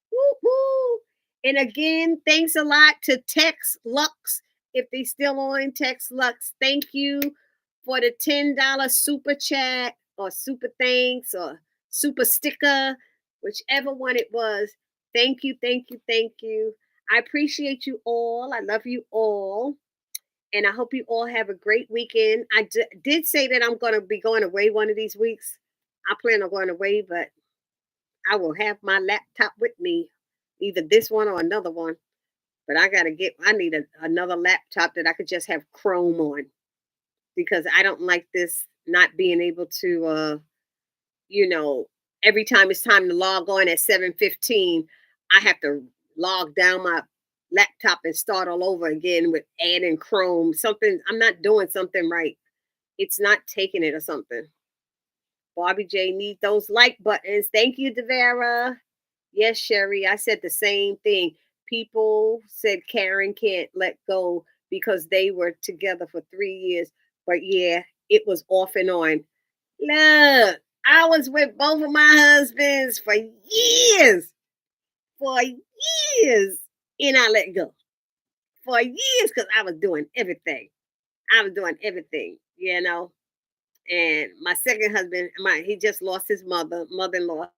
Woo-hoo. And again, thanks a lot to Tex Lux. If they still on Tex Lux, thank you for the $10 super chat or super thanks or super sticker, whichever one it was. Thank you, thank you, thank you. I appreciate you all. I love you all. And I hope you all have a great weekend. I did say that I'm going to be going away one of these weeks. I plan on going away, but I will have my laptop with me, either this one or another one. But I need another laptop that I could just have Chrome on because I don't like this not being able to, you know, every time it's time to log on at 7:15, I have to log down my laptop and start all over again with adding Chrome. Something, I'm not doing something right. It's not taking it or something. Barbie J needs those like buttons. Thank you, Devera. Yes, Sherry, I said the same thing. People said Karen can't let go because they were together for 3 years. But yeah, it was off and on. Look, I was with both of my husbands for years. For years. And I let go. For years because I was doing everything. I was doing everything, you know. And my second husband, he just lost his mother-in-law.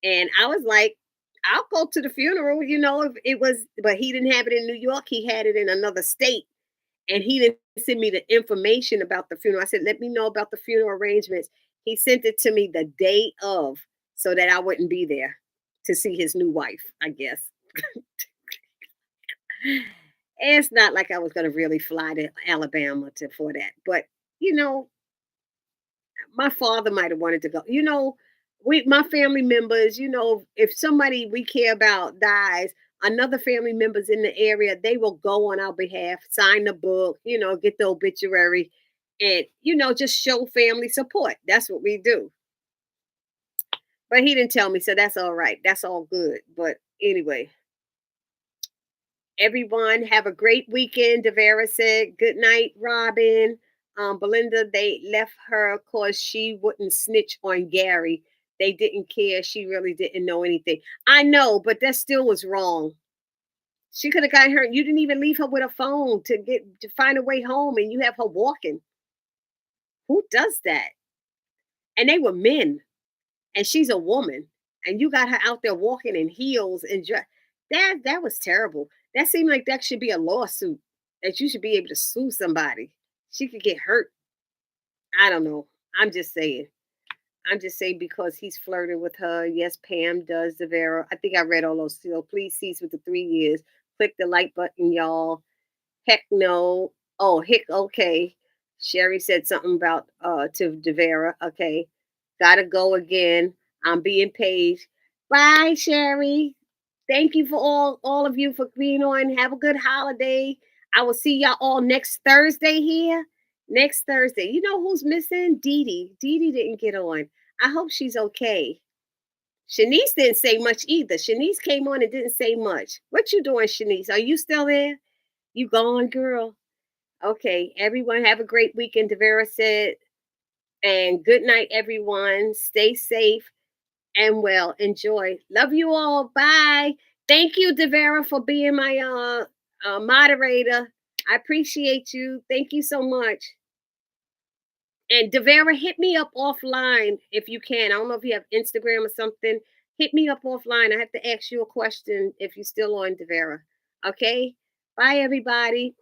And I was like, I'll go to the funeral, if it was, but he didn't have it in New York. He had it in another state. And he didn't send me the information about the funeral. I said, let me know about the funeral arrangements. He sent it to me the day of so that I wouldn't be there to see his new wife, I guess. It's not like I was gonna really fly to Alabama to for that, but, you know, my father might have wanted to go. My family members, if somebody we care about dies, another family members in the area, they will go on our behalf, sign the book, get the obituary, and just show family support. That's what we do. But he didn't tell me, so that's all right. That's all good. But anyway, everyone have a great weekend. Devera said, good night, Robin. Belinda, they left her because she wouldn't snitch on Gary. They didn't care. She really didn't know anything. I know, but that still was wrong. She could have gotten her. You didn't even leave her with a phone to find a way home, and you have her walking. Who does that? And they were men, and she's a woman, and you got her out there walking in heels and that was terrible. That seemed like that should be a lawsuit, that you should be able to sue somebody. She could get hurt. I don't know. I'm just saying. I'm just saying because he's flirting with her. Yes, Pam does, Devera. I think I read all those. Please cease with the 3 years. Click the like button, y'all. Heck no. Oh, heck, okay. Sherry said something about to Devera. Okay. Gotta go again. I'm being paid. Bye, Sherry. Thank you for all of you for being on. Have a good holiday. I will see y'all all next Thursday here. Next Thursday. You know who's missing? Dee Dee. Dee Dee didn't get on. I hope she's okay. Shanice didn't say much either. Shanice came on and didn't say much. What you doing, Shanice? Are you still there? You gone, girl? Okay. Everyone have a great weekend, Devera said. And good night, everyone. Stay safe and well. Enjoy. Love you all. Bye. Thank you, Devera, for being my moderator. I appreciate you. Thank you so much. And Devera, hit me up offline if you can. I don't know if you have Instagram or something. Hit me up offline. I have to ask you a question if you're still on, Devera. Okay? Bye, everybody.